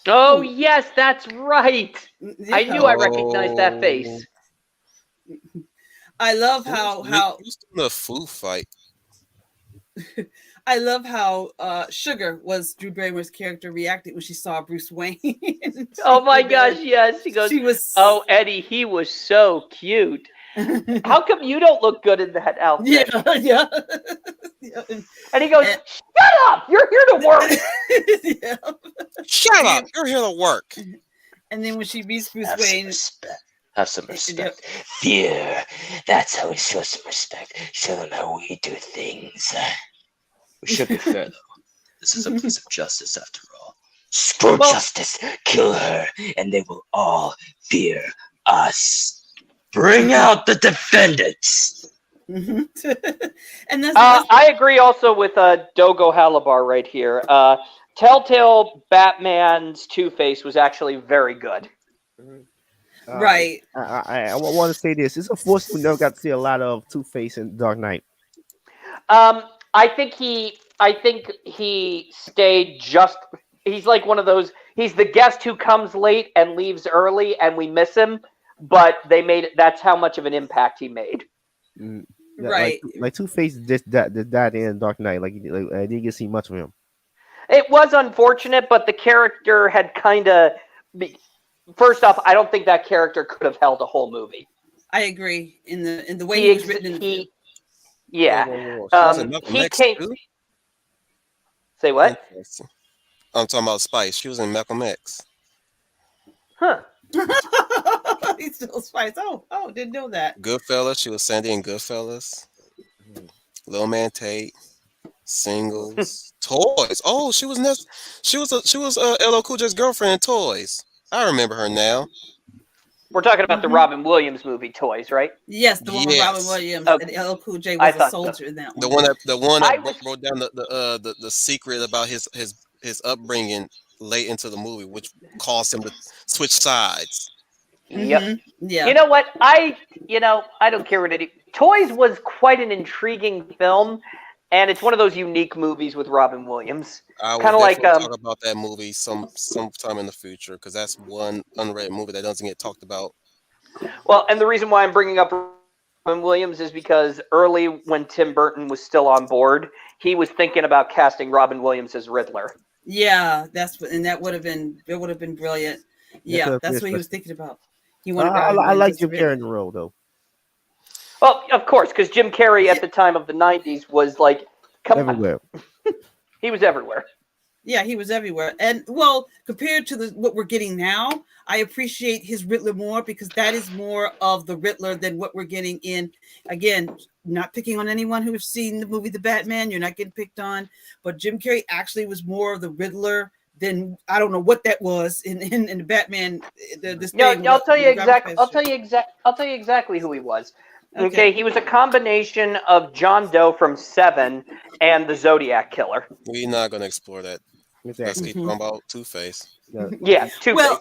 Oh, yes, that's right. Yeah. I knew I recognized that face. I love how the Foo fight. I love how Sugar was Drew Barrymore's character reacted when she saw Bruce Wayne. Oh my gosh, yes. She was oh, Eddie, he was so cute. How come you don't look good in that outfit? Yeah. And he goes, shut up! You're here to work. Shut up! You're here to work. And then when she meets Bruce Wayne, have some respect. Fear. That's how we show some respect. Show them how we do things. We should be fair, though. This is a place of justice, after all. Screw justice. Kill her, and they will all fear us. Bring out the defendants. And that's I agree also with Dogo Halabar right here. Telltale Batman's Two-Face was actually very good. Right. I want to say this. It's unfortunate we never got to see a lot of Two-Face in Dark Knight. I think he stayed just. He's like one of those. He's the guest who comes late and leaves early, and we miss him. But they made it. That's how much of an impact he made. Right. Like Two-Face just died in Dark Knight. Like I didn't get to see much of him. It was unfortunate, but the character had kind of. First off, I don't think that character could have held a whole movie. I agree in the way he was written in the film. Yeah. Whoa. She was in Malcolm He X came. too. Say what? Interesting. I'm talking about Spice. She was in Malcolm X. Huh. He's still Spice. Didn't know that. Goodfellas. She was Sandy in Goodfellas. Lil Man Tate. Singles. Toys. Oh, she was LL Cool J's girlfriend in Toys. I remember her now. We're talking about the Mhm. Robin Williams movie, Toys, right? Yes, the one with Robin Yes. Williams Okay. and LL Cool J I was a thought so. soldier in that The one. one I that was. wrote down the secret about his upbringing late into the movie, which caused him to switch sides. Yep. Mhm. Yeah. You know what? I don't care what it. Toys was quite an intriguing film, and it's one of those unique movies with Robin Williams. I will Kind of like definitely talk about that movie sometime in the future because that's one unrated movie that doesn't get talked about. Well, and the reason why I'm bringing up Robin Williams is because early when Tim Burton was still on board, he was thinking about casting Robin Williams as Riddler. Yeah, that would have been brilliant. Yeah, could be that's what he was interesting. thinking about. He I, wanted I, Robin I Williams like as Jim Riddler. Carrey in the role though. Well, of course, because Jim Carrey at the time of the '90s was like, come on, Everywhere. he was everywhere. Yeah, he was everywhere. And well, compared to what we're getting now, I appreciate his Riddler more because that is more of the Riddler than what we're getting in. Again, not picking on anyone who's seen the movie The Batman. You're not getting picked on, but Jim Carrey actually was more of the Riddler than I don't know what that was in the Batman. This No, thing. I'll tell you exactly. I'll tell you exactly who he was. Okay, he was a combination of John Doe from Seven and the Zodiac Killer. We're not gonna explore that. Let's Exactly. keep talking about Two-Face. Yeah, Two-Face.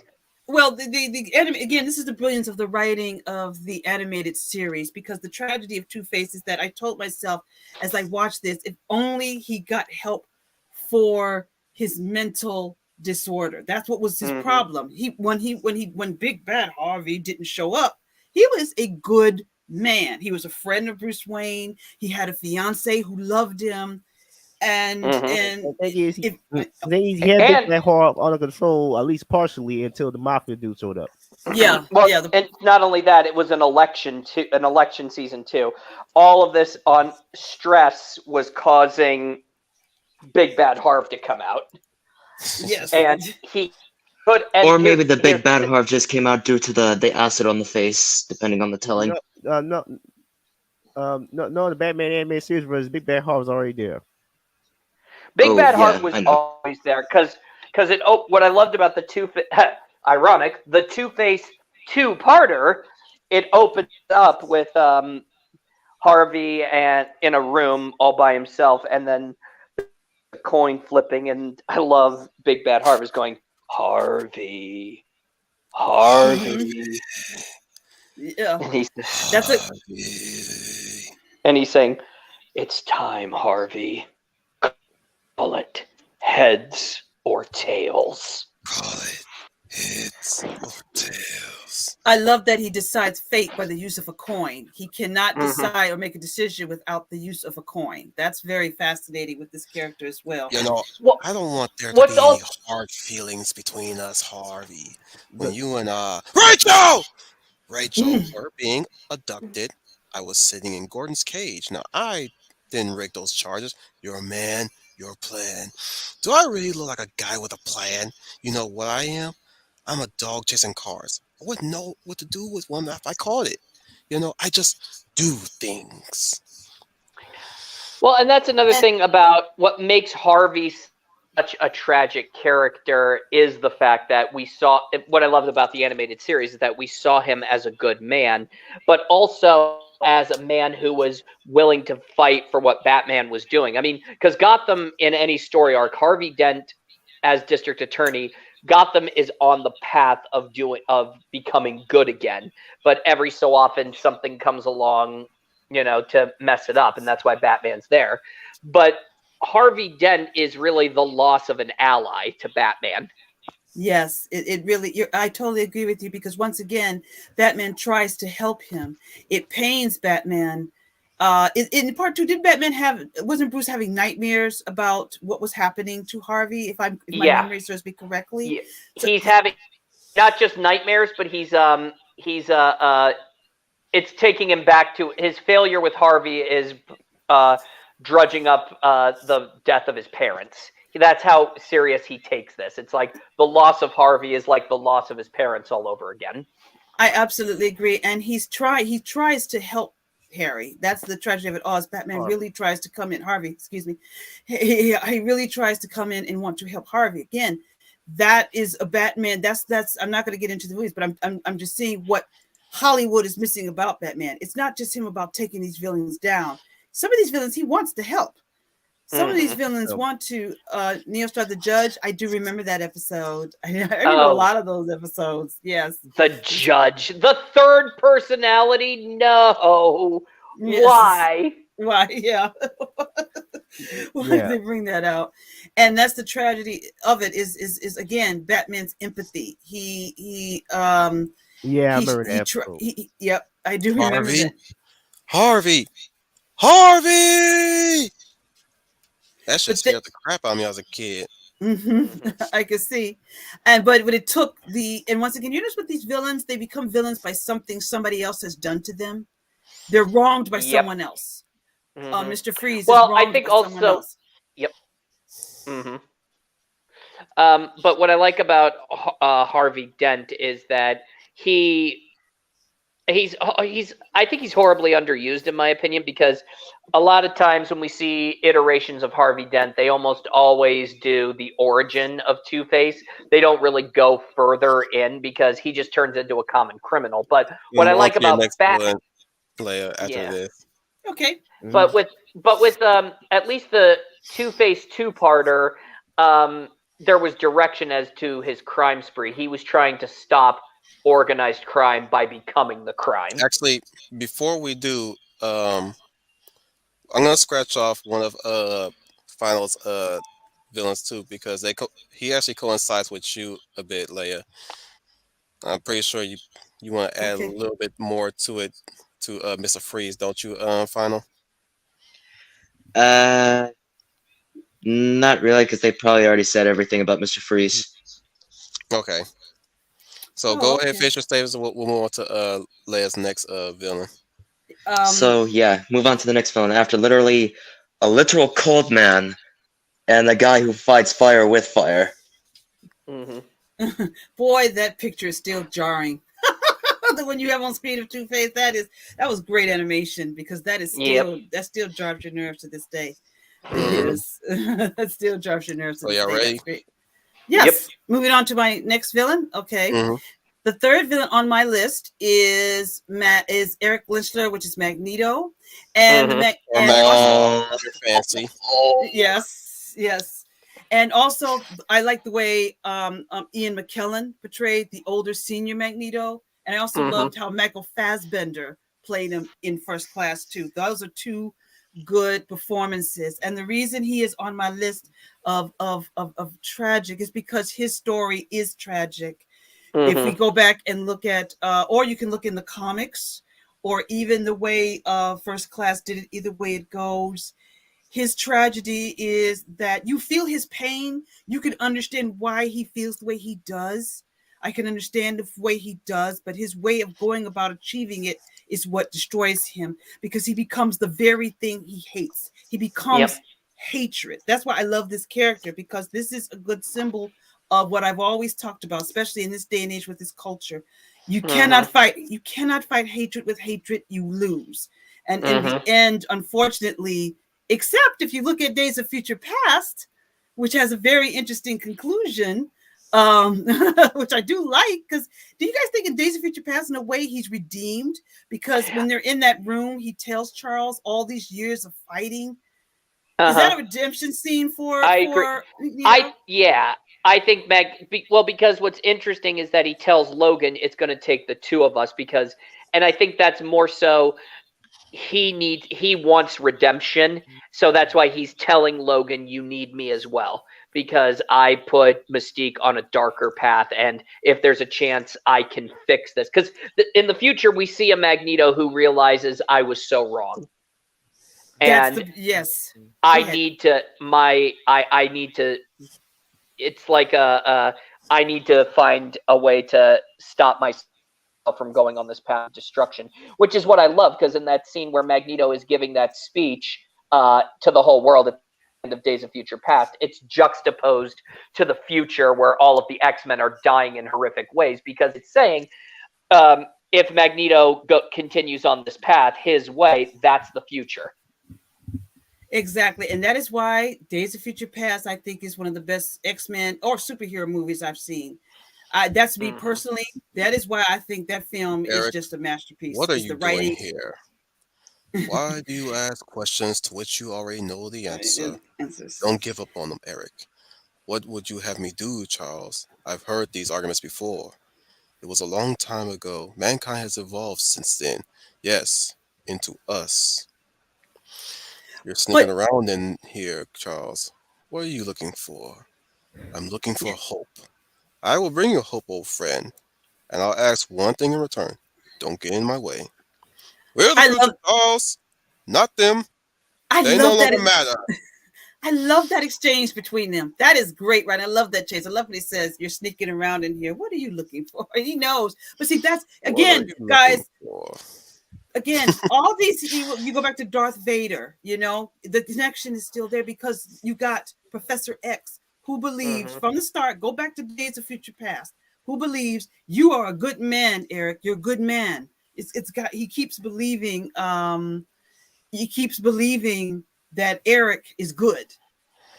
Well, the anime again. This is the brilliance of the writing of the animated series because the tragedy of Two-Face is that I told myself as I watched this, if only he got help for his mental disorder. That's what was his problem. When Big Bad Harvey didn't show up, he was a good man. He was a friend of Bruce Wayne. He had a fiance who loved him. And The thing is, he had And- that horror under control, at least partially, until the mafia dude showed up. yeah, Well, yeah, and not only that, it was an election season too. All of this on stress was causing Big Bad Harv to come out, yes, and he could. And Or maybe the here's big bad Harv just came out due to the acid on the face, depending on the telling. No, the Batman animated series was Big Bad Horror was already there. Big Oh, Bad yeah, Harv was I know. always there because it. Oh, what I loved about the ironic, the Two-Face two-parter, it opened up with Harvey and in a room all by himself, and then coin flipping, and I love Big Bad Harv is going Harvey. yeah. And he's That's saying, "It's time, Harvey. Call it heads or tails." Call it heads or tails. I love that he decides fate by the use of a coin. He cannot Mhm. decide or make a decision without the use of a coin. That's very fascinating with this character as well. You know, Well, I don't want there to what's be any all- hard feelings between us, Harvey. When you and Rachel were being abducted, I was sitting in Gordon's cage. Now I didn't rig those charges. You're a man, your plan. Do I really look like a guy with a plan? You know what I am? I'm a dog chasing cars. I wouldn't know what to do with one if I caught it. You know, I just do things. Well, and that's another thing about what makes Harvey such a tragic character is the fact that we saw what I loved about the animated series is that we saw him as a good man, but also as a man who was willing to fight for what Batman was doing. I mean, because Gotham in any story arc, Harvey Dent as district attorney, Gotham is on the path of becoming good again, but every so often something comes along, to mess it up, and that's why Batman's there. But Harvey Dent is really the loss of an ally to Batman. Yes, it really, I totally agree with you because once again, Batman tries to help him. It pains Batman. In part two, wasn't Bruce having nightmares about what was happening to Harvey? If my memory serves me correctly. Yeah. He's having not just nightmares, but it's taking him back to his failure with Harvey is drudging up the death of his parents. That's how serious he takes this. It's like the loss of Harvey is like the loss of his parents all over again. I absolutely agree, and he tries to help Harry. That's the tragedy of it all. Is Batman really tries to come in? Harvey, excuse me. He really tries to come in and want to help Harvey again. That is a Batman. That's. I'm not going to get into the movies, but I'm just seeing what Hollywood is missing about Batman. It's not just him about taking these villains down. Some of these villains he wants to help. Some of these villains want to. Neo Star the Judge. I do remember that episode. I remember a lot of those episodes. Yes. The Judge, the third personality. No. Yes. Why? Why? Yeah. Why did they bring that out? And that's the tragedy of it. Is again Batman's empathy. I remember that. Yep, I do remember that. Harvey. That shit scared the crap out of me as a kid. I could see, but it took and once again, you notice with these villains, they become villains by something somebody else has done to them. They're wronged by someone else. Mr. Freeze. Well, I think also. Yep. But what I like about Harvey Dent is that he's I think he's horribly underused in my opinion, because a lot of times when we see iterations of Harvey Dent, they almost always do the origin of Two-Face. They don't really go further in because he just turns into a common criminal. But what I like about Batman, after this. Okay. But with at least the Two-Face two-parter, there was direction as to his crime spree. He was trying to stop organized crime by becoming the crime. Actually, before we do, I'm gonna scratch off one of Final's villains too, because he actually coincides with you a bit, Leia. I'm pretty sure you want to add a little bit more to it to Mr. Freeze, don't you, Final? Not really, because they probably already said everything about Mr. Freeze. Okay. So go ahead, finish your statements, and we'll move on to Leia's next villain. So yeah, move on to the next villain. After literally a literal cold man and a guy who fights fire with fire. Boy, that picture is still jarring. The one you have on screen of Two-Face, that was great animation, because that is still that still drives your nerves to this day. It is. That still drives your nerves to this day. So y'all ready? Yes. Yep. Moving on to my next villain. Okay. The third villain on my list is Eric Lynchler, which is Magneto, and fancy. Yes. And also, I like the way Ian McKellen portrayed the older senior Magneto, and I also loved how Michael Fassbender played him in First Class too. Those are two good performances, and the reason he is on my list of tragic is because his story is tragic. If we go back and look at or you can look in the comics, or even the way First Class did it, either way it goes, his tragedy is that you feel his pain. You can understand why he feels the way he does. I can understand the way he does, but his way of going about achieving it is what destroys him, because he becomes the very thing he hates. He becomes hatred. That's why I love this character, because this is a good symbol of what I've always talked about, especially in this day and age with this culture. You cannot fight. You cannot fight hatred with hatred. You lose. And in the end, unfortunately, except if you look at Days of Future Past, which has a very interesting conclusion, which I do like, because do you guys think in Days of Future Past, in a way, he's redeemed? Because when they're in that room, he tells Charles all these years of fighting. Is that a redemption scene for? I agree. I think because what's interesting is that he tells Logan it's going to take the two of us, and I think that's more so he wants redemption, so that's why he's telling Logan, you need me as well, because I put Mystique on a darker path, and if there's a chance I can fix this, because in the future we see a Magneto who realizes I was so wrong. And I need to it's like I need to find a way to stop myself from going on this path of destruction, which is what I love, because in that scene where Magneto is giving that speech, to the whole world at the end of Days of Future Past. It's juxtaposed to the future where all of the X-Men are dying in horrific ways, because it's saying if Magneto continues on this path his way, that's the future. Exactly. And that is why Days of Future Past, I think, is one of the best X-Men or superhero movies I've seen. That's me personally. That is why I think that film is Eric, just a masterpiece. what are It's you the doing writing. here? Why do you ask questions to which you already know the answer? Answers. Don't give up on them, Eric. What would you have me do, Charles? I've heard these arguments before. It was a long time ago. Mankind has evolved since then. Yes, into us. You're sneaking around in here, Charles. What are you looking for? I'm looking for hope. I will bring you hope, old friend. And I'll ask one thing in return. Don't get in my way. We're the future, Charles. Not them. They no longer matter. I love that exchange between them. That is great, right? I love that chase. I love when he says, "You're sneaking around in here. What are you looking for?" And he knows. But see, that's again, guys. Again, all these, you go back to Darth Vader, the connection is still there because you got Professor X, who believes from the start, go back to Days of Future Past, who believes you are a good man, Eric. You're a good man. He keeps believing, that Eric is good.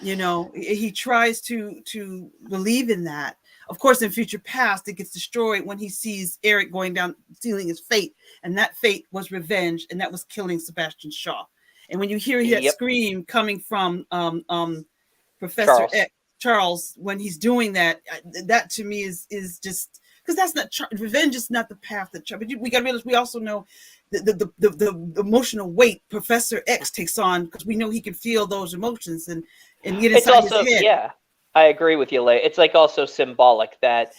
He tries to believe in that. Of course, in Future Past, it gets destroyed when he sees Eric going down, sealing his fate. And that fate was revenge, and that was killing Sebastian Shaw. And when you hear that scream coming from Professor Charles, when he's doing that, that to me is just, because that's not, revenge is not the path that, but we got to realize, we also know the emotional weight Professor X takes on, because we know he can feel those emotions and get inside his head. Yeah. I agree with you, Leigh. It's like also symbolic that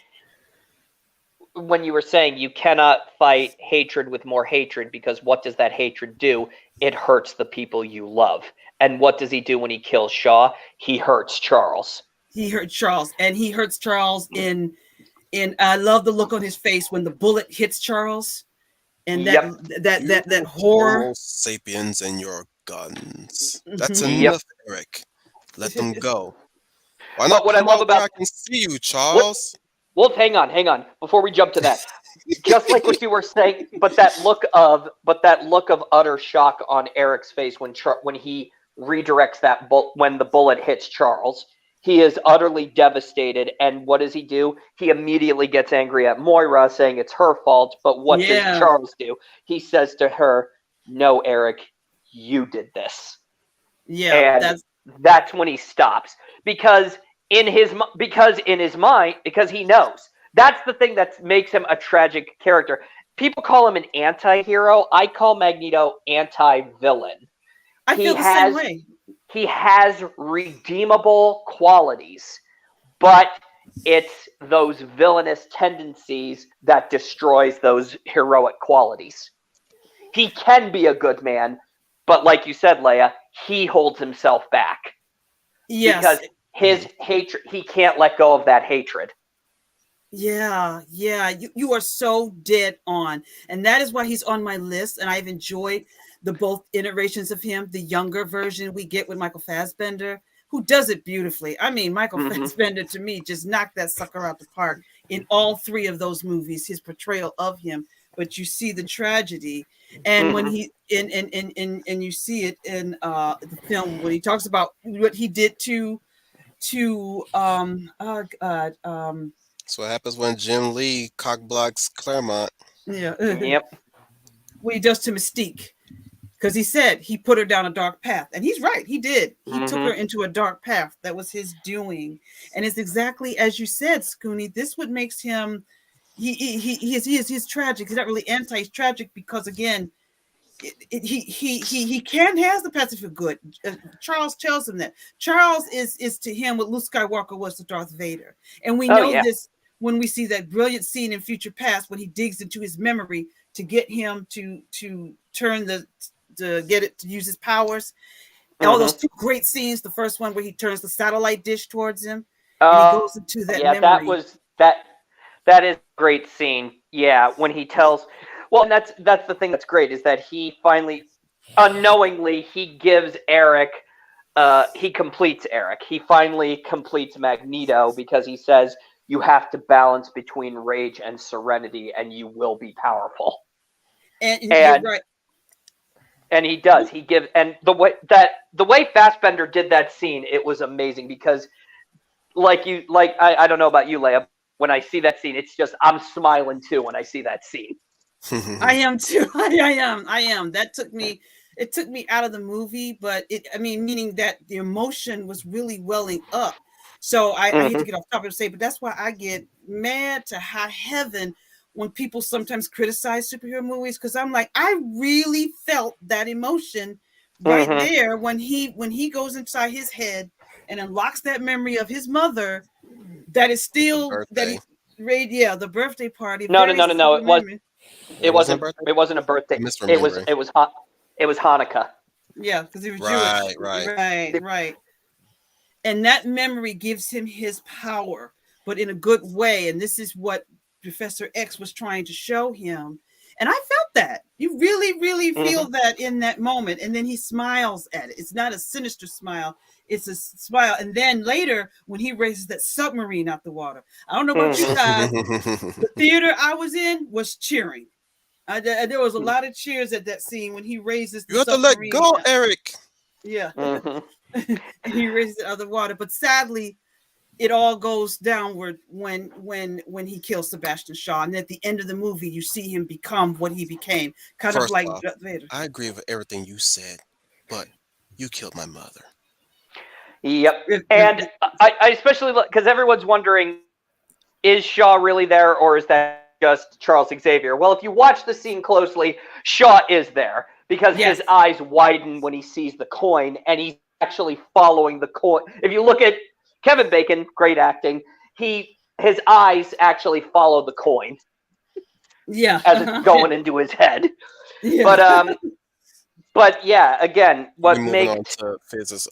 when you were saying you cannot fight hatred with more hatred, because what does that hatred do? It hurts the people you love. And what does he do when he kills Shaw? He hurts Charles. He hurts Charles, and he hurts Charles in I love the look on his face when the bullet hits Charles, and that horror. Homo sapiens and your guns. That's enough, Eric. Let them go. Why not come out where I can see you, Charles? Well, hang on. Before we jump to that, just like what you were saying, but that look of utter shock on Eric's face when he redirects that when the bullet hits Charles, he is utterly devastated. And what does he do? He immediately gets angry at Moira, saying it's her fault. But what does Charles do? He says to her, "No, Eric, you did this." Yeah, and that's when he stops, because in his mind, because he knows. That's the thing that makes him a tragic character. People call him an anti-hero. I call Magneto anti-villain. I feel the same way. He has redeemable qualities, but it's those villainous tendencies that destroys those heroic qualities. He can be a good man, but like you said, Leia, he holds himself back. Yes. Because his hatred, he can't let go of that hatred. Yeah. You are so dead on. And that is why he's on my list. And I've enjoyed the both iterations of him. The younger version we get with Michael Fassbender, who does it beautifully. I mean, Michael Fassbender, to me, just knocked that sucker out the park in all three of those movies, his portrayal of him. But you see the tragedy. And when he and you see it in the film when he talks about what he did to That's what happens when Jim Lee cockblocks Claremont. Yeah. Yep. What he does to Mystique. Because he said he put her down a dark path. And he's right. He did. He took her into a dark path. That was his doing. And it's exactly as you said, Scooney. This what makes him he's tragic. He's not really anti, he's tragic because again, he can has the capacity for good. Charles tells him that. Charles is to him what Luke Skywalker was to Darth Vader. And we know this when we see that brilliant scene in Future Past when he digs into his memory to get him to turn to get it to use his powers. All those two great scenes. The first one where he turns the satellite dish towards him and he goes into that memory. That is a great scene. Yeah, when he tells, well, and that's the thing that's great is that he finally, unknowingly he gives Eric. He completes Eric. He finally completes Magneto because he says you have to balance between rage and serenity, and you will be powerful. And you're right. And he does. He gives, and the way Fassbender did that scene, it was amazing because, I don't know about you, Leia. When I see that scene, it's just I'm smiling too when I see that scene. I am too. I am. That took me. It took me out of the movie, but meaning that the emotion was really welling up. So I hate to get off topic and say, but that's why I get mad to high heaven when people sometimes criticize superhero movies, because I'm like, I really felt that emotion right there when he goes inside his head and unlocks that memory of his mother. That is still the birthday party. No. It wasn't a birthday. It was Hanukkah. Yeah, because he was Jewish. Right. And that memory gives him his power, but in a good way. And this is what Professor X was trying to show him. And I felt that. You really, really feel that in that moment. And then he smiles at it. It's not a sinister smile. It's a smile. And then later, when he raises that submarine out the water, I don't know about you guys. The theater I was in was cheering. There was a lot of cheers at that scene when he raises the submarine. You have to let go, Eric. Yeah. And he raises it out of the water. But sadly, it all goes downward when he kills Sebastian Shaw. And at the end of the movie, you see him become what he became. Kind of like Darth Vader. I agree with everything you said, but you killed my mother. Yep. And I especially, because everyone's wondering, is Shaw really there, or is that just Charles Xavier? Well, if you watch the scene closely, Shaw is there because his eyes widen when he sees the coin, and he's actually following the coin. If you look at Kevin Bacon, great acting, his eyes actually follow the coin. Yeah. As it's going into his head. Yeah. But yeah, again, what We're makes moving on to Fizz's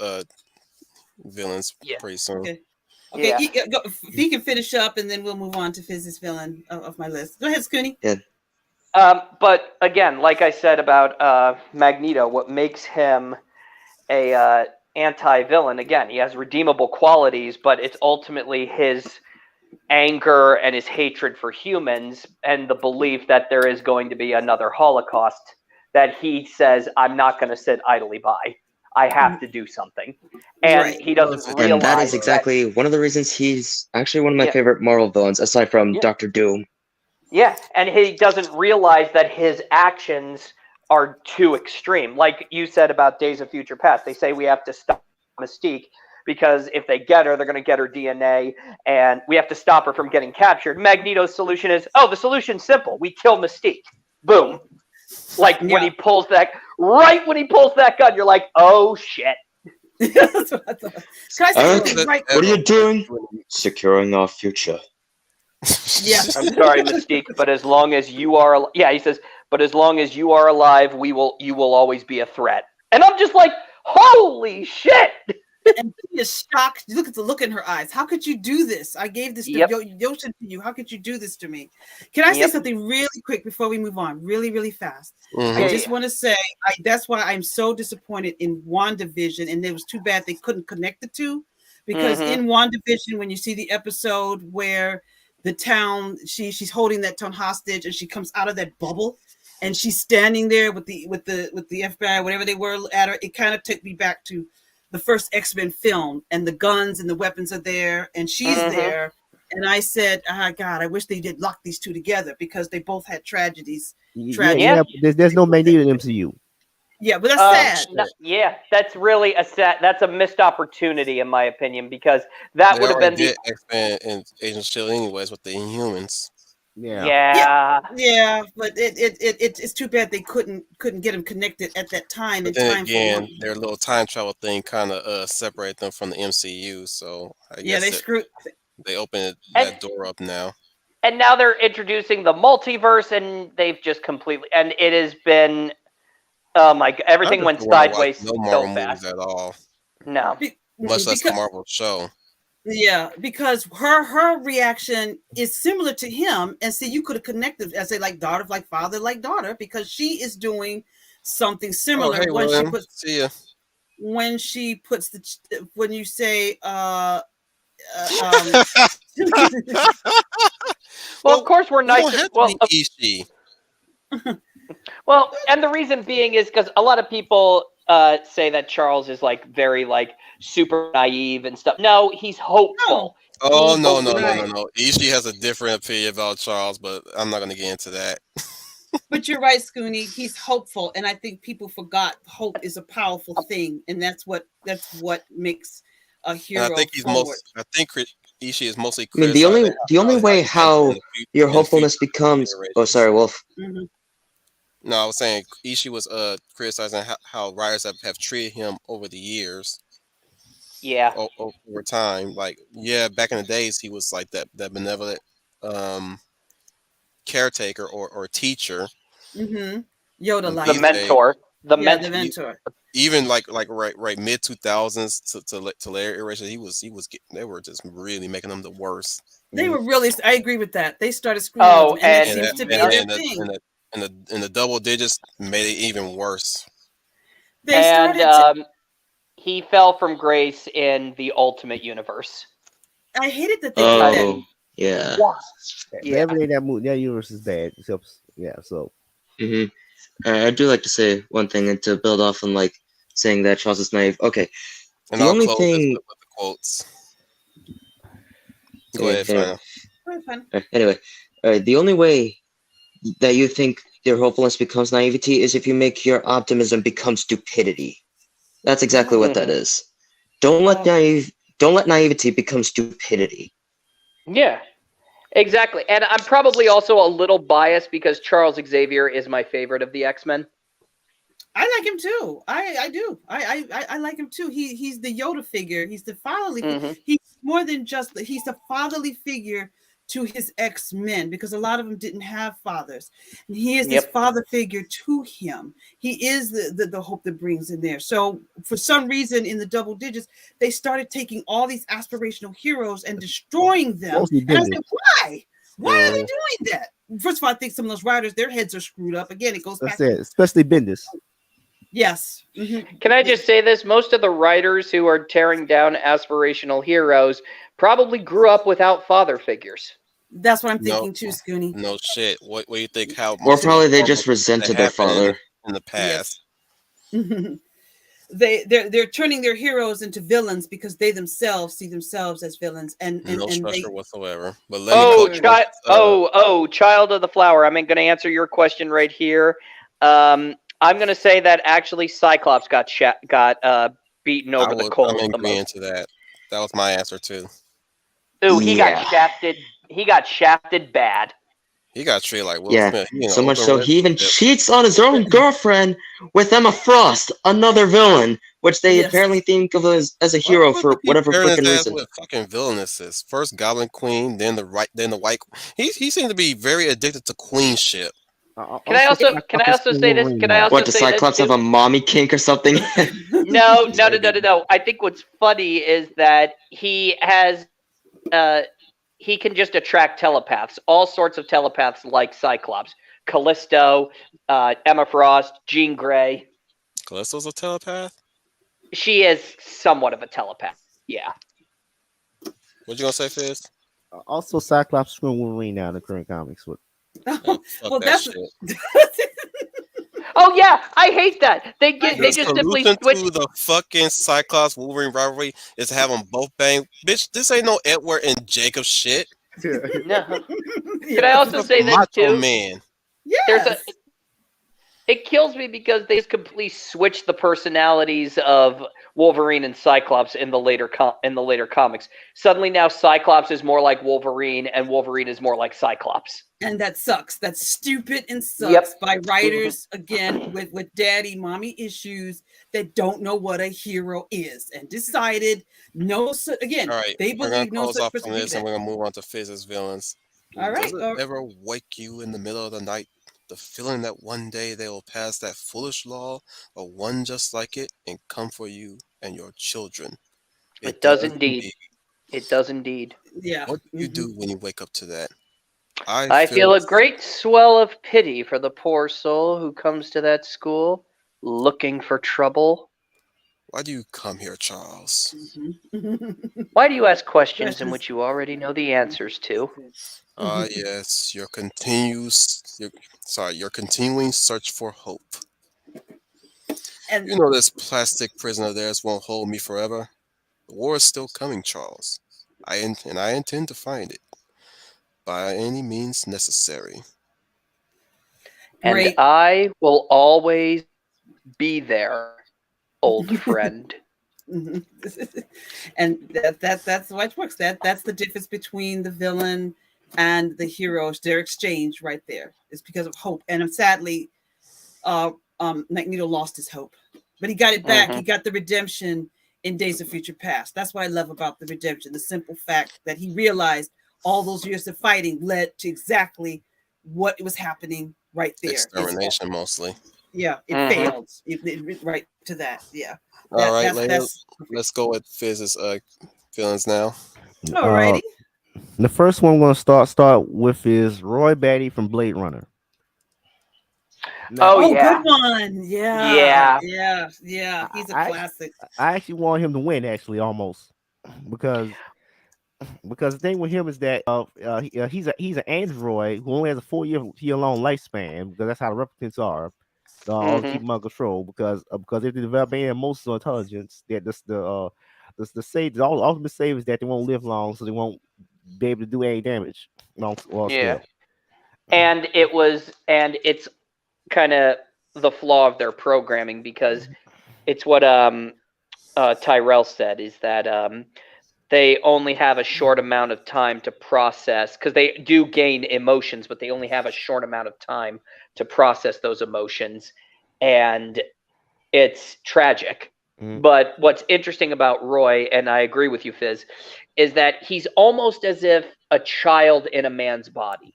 villains pretty soon. Okay, he can finish up, and then we'll move on to Fizz's villain of my list. Go ahead, Scooney. Yeah. But again, like I said about Magneto, what makes him a anti-villain, again, he has redeemable qualities, but it's ultimately his anger and his hatred for humans and the belief that there is going to be another Holocaust that he says, I'm not going to sit idly by. I have to do something. And he doesn't realize. And that is exactly one of the reasons he's actually one of my favorite Marvel villains, aside from Dr. Doom. Yeah, and he doesn't realize that his actions are too extreme. Like you said about Days of Future Past, they say we have to stop Mystique because if they get her, they're going to get her DNA, and we have to stop her from getting captured. Magneto's solution is, the solution's simple. We kill Mystique. Boom. Like when he pulls that gun, you're like, oh shit. That's what I thought. What are you doing? Securing our future. Yeah. I'm sorry, Mystique, but as long as you are, he says, but as long as you are alive, you will always be a threat. And I'm just like, holy shit. And she is shocked. Look at the look in her eyes. How could you do this? I gave this to Yoshin to you. How could you do this to me? Can I say something really quick before we move on? Really, really fast. I just want to say that's why I'm so disappointed in WandaVision, and it was too bad they couldn't connect the two, because in WandaVision, when you see the episode where the town, she's holding that town hostage, and she comes out of that bubble, and she's standing there with the FBI, whatever they were at her. It kind of took me back to the first X-Men film, and the guns and the weapons are there, and she's there. And I said, God, I wish they did lock these two together, because they both had tragedies. There's no Magneto in MCU. Yeah, but that's sad. That's really that's a missed opportunity, in my opinion, because that would have been the X-Men and Agent Shield anyways with the Inhumans. Yeah, but it's too bad they couldn't get them connected at that time. But then again, their little time travel thing kind of separated them from the MCU. So I guess they opened that door up now. And now they're introducing the multiverse, and they've just completely, and it has been, everything went sideways no Marvel so fast. movies at all. No, much less the Marvel show. Yeah, because her reaction is similar to him, and see, you could have connected as like daughter, like father, like daughter, because she is doing something Oh, similar hey, when William. See ya. she puts when you say um Well, of course we're we don't nice. have to Well, be Ishii. well, and the reason being is because a lot of people say that Charles is like very like super naive and stuff. No, he's hopeful. Oh, He no. believes. Ishii has a different opinion about Charles, but I'm not going to get into that. But you're right, Scooney. He's hopeful, and I think people forgot hope is a powerful thing, and that's what makes a And I hero think he's forward. Ishii is mostly I mean, criticizing the only how way he handled how in the your in future hopefulness becomes. Oh, iterations. sorry, Wolf. Mm-hmm. No, I was saying Ishii was criticizing how writers have treated him over the years, Yeah. over time. Like, yeah, back in the days, he was like that benevolent um, caretaker or teacher. Mm-hmm. Yoda And The like. these days, mentor. The Yeah, the mentor. mentor. even like right mid 2000s to later iterations, they were just really making them the worst. They were really. I agree with that. They started screwing Oh, with them, and that and seems to be And their and the, thing. and the, and the and the double digits made it even worse. They started. he fell from grace in the Ultimate Universe. I hated that they did that. Oh, yeah. Yeah. Everything that universe is bad. Except, yeah. So hmm I do like to say one thing, and to build off on like saying that Charles is naive. Okay, And the I'll only close this thing. with the quotes. Go ahead, Anyway, Final. Very fun. anyway, the only way that you think their hopefulness becomes naivety is if you make your optimism become stupidity. That's exactly what that is. Don't let naivety become stupidity. Yeah. Exactly. And I'm probably also a little biased because Charles Xavier is my favorite of the X-Men. I like him too. I do. I like him too. He's the Yoda figure. He's the fatherly. He's more than just. He's a fatherly figure to his X-Men because a lot of them didn't have fathers. And he is this father figure to him. He is the hope that brings in there. So for some reason in the double digits, they started taking all these aspirational heroes and destroying them. And I said, why? Why are they doing that? First of all, I think some of those writers, their heads are screwed up. Again, it goes back. Especially Bendis. Yes. Can I just say this? Most of the writers who are tearing down aspirational heroes probably grew up without father figures. That's what I'm thinking too, Scooney. No shit. What do you think? How? Or probably they just resented their father in the past. Yes. They're turning their heroes into villains because they themselves see themselves as villains and No structure they, whatsoever. But let me child of the flower. I'm going to answer your question right here. I'm going to say that actually Cyclops got beaten over the coals. I'm agreeing to that. That was my answer too. Ooh, he got shafted. He got shafted bad. He got treated like Will Smith. So much so he even cheats on his own girlfriend with Emma Frost, another villain, which they apparently think of as a hero for whatever freaking reason. What fucking villainous is. First Goblin Queen, then the White. He seemed to be very addicted to queenship. Can I also say this? What, does Cyclops have a mommy kink or something? No. I think what's funny is that he has he can just attract telepaths, all sorts of telepaths like Cyclops, Callisto, Emma Frost, Jean Grey. Callisto's a telepath? She is somewhat of a telepath. Yeah. What you gonna say, Fizz? Also, Cyclops screwing Wolverine now in the current comics. Well, that's. Oh yeah, I hate that. They just simply switch to the fucking Cyclops Wolverine rivalry is to have them both bang. Bitch, this ain't no Edward and Jacob shit. No. Can I also say this too? Man. Yes. It kills me because they just completely switched the personalities of Wolverine and Cyclops in the later comics. Suddenly now Cyclops is more like Wolverine and Wolverine is more like Cyclops. And that sucks. That's stupid and sucks by writers, again, with daddy, mommy issues that don't know what a hero is and decided again, all right, they believe no such person. And we're going to move on to Fizz's villains. All right. Does it ever wake you in the middle of the night, the feeling that one day they will pass that foolish law or one just like it and come for you and your children? It does indeed. It does indeed. Yeah. What do you do when you wake up to that? I feel a great swell of pity for the poor soul who comes to that school Looking for trouble? Why do you come here, Charles? Why do you ask questions in which you already know the answers to? Ah, yes, your continuing search for hope. And You know this plastic prison of theirs won't hold me forever. The war is still coming, Charles. And I intend to find it by any means necessary. And great. I will always be there, old friend. And that's why it works. That's the difference between the villain and the heroes. Their exchange right there is because of hope. And sadly, Magneto lost his hope, but he got it back. He got the redemption in Days of Future Past. That's what I love about the redemption. The simple fact that he realized all those years of fighting led to exactly what was happening right there. Extermination, mostly. Yeah, it failed. Right to that. Yeah. All right, let's go with Fizz's feelings now. Alrighty. The first one we're gonna start with is Roy Batty from Blade Runner. Oh, yeah. Good one. Yeah. He's a classic. I actually want him to win, actually, almost, because the thing with him is that he's an android who only has a 4-year long lifespan, because that's how the replicants are. All keep him under control, because if they develop any emotional intelligence, that the ultimate save is that they won't live long, so they won't be able to do any damage. Yeah. And it's kind of the flaw of their programming, because it's what Tyrell said, is that they only have a short amount of time to process, because they do gain emotions, but they only have a short amount of time to process those emotions, and it's tragic. But what's interesting about Roy, and I agree with you, Fizz, is that he's almost as if a child in a man's body.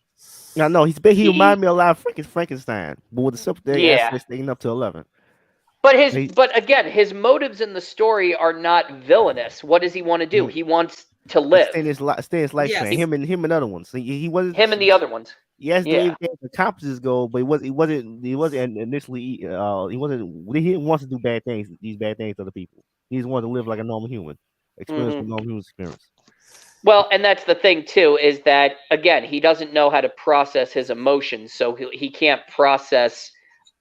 I know he reminded me a lot of Frankenstein, but with the sympathetic aspect staying up to 11. But again, his motives in the story are not villainous. What does he want to do? He wants to live. Stay his lifespan. Yes. Him and other ones. He wasn't him and the other ones. Yes, they accomplished his goal, but he wasn't initially he didn't want to do bad things, these bad things to other people. He just wanted to live like a normal human, experience what normal humans experience. Well, and that's the thing too, is that again, he doesn't know how to process his emotions, so he can't process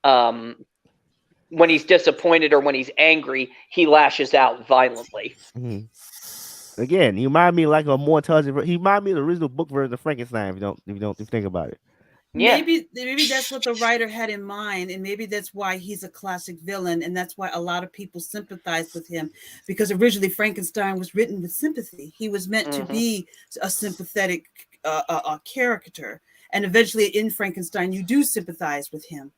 when he's disappointed or when he's angry, he lashes out violently. Again, he reminded me like a more intelligent. He reminded me of the original book version of Frankenstein. If you don't think about it. Yeah. Maybe that's what the writer had in mind, and maybe that's why he's a classic villain, and that's why a lot of people sympathize with him, because originally Frankenstein was written with sympathy. He was meant to be a sympathetic character, and eventually in Frankenstein you do sympathize with him,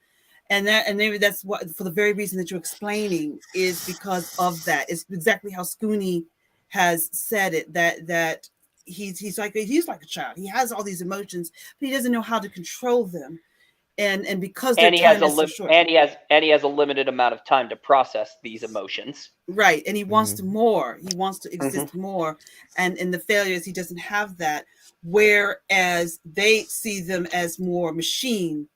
and maybe that's what, for the very reason that you're explaining, is because of that. It's exactly how Scooney has said it, that he's like a child. He has all these emotions, but he doesn't know how to control them, and because he has a limited amount of time to process these emotions. Right, and he wants more. He wants to exist more, and in the failures, he doesn't have that. Whereas they see them as more machine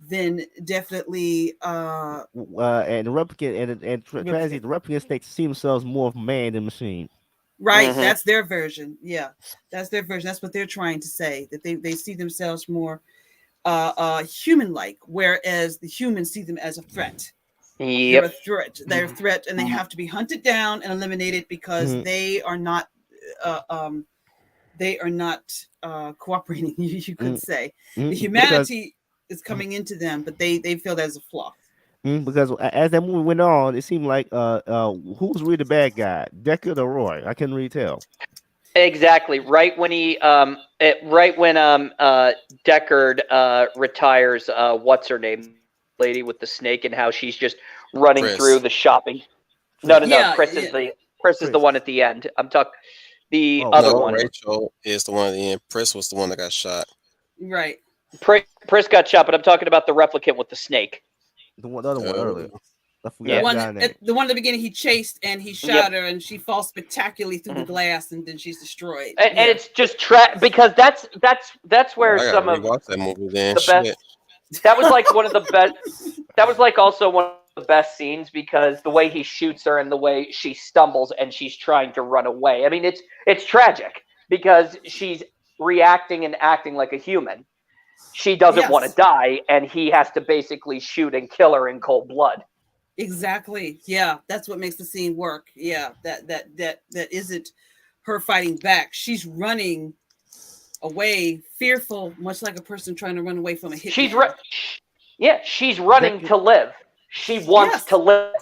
than definitely and the replicant and the replicants see themselves more of man than machine. Right, that's their version. Yeah, that's their version. That's what they're trying to say, that they see themselves more human-like, whereas the humans see them as a threat. They're a threat. They're a threat, and they have to be hunted down and eliminated, because they are not cooperating. You could say the humanity is coming into them, but they feel that as a flaw. Because as that movie went on, it seemed like who was really the bad guy, Deckard or Roy? I couldn't really tell. Exactly. Right when Deckard retires, what's her name, lady with the snake, and how she's just running through the shopping. No. Chris is the one at the end. I'm talking other one. Rachel is the one at the end. Chris was the one that got shot. Right. Chris got shot, but I'm talking about the replicant with the snake. The other one earlier. The one at the beginning, he chased and he shot her, and she falls spectacularly through the glass, and then she's destroyed. And it's just because that's where some of that movie then. the best. That was like one of the best. That was like also one of the best scenes because the way he shoots her and the way she stumbles and she's trying to run away. I mean, it's tragic because she's reacting and acting like a human. She doesn't want to die, and he has to basically shoot and kill her in cold blood. Exactly. Yeah, that's what makes the scene work. Yeah, that isn't her fighting back. She's running away, fearful, much like a person trying to run away from a hit. She's she's running to live. She wants to live.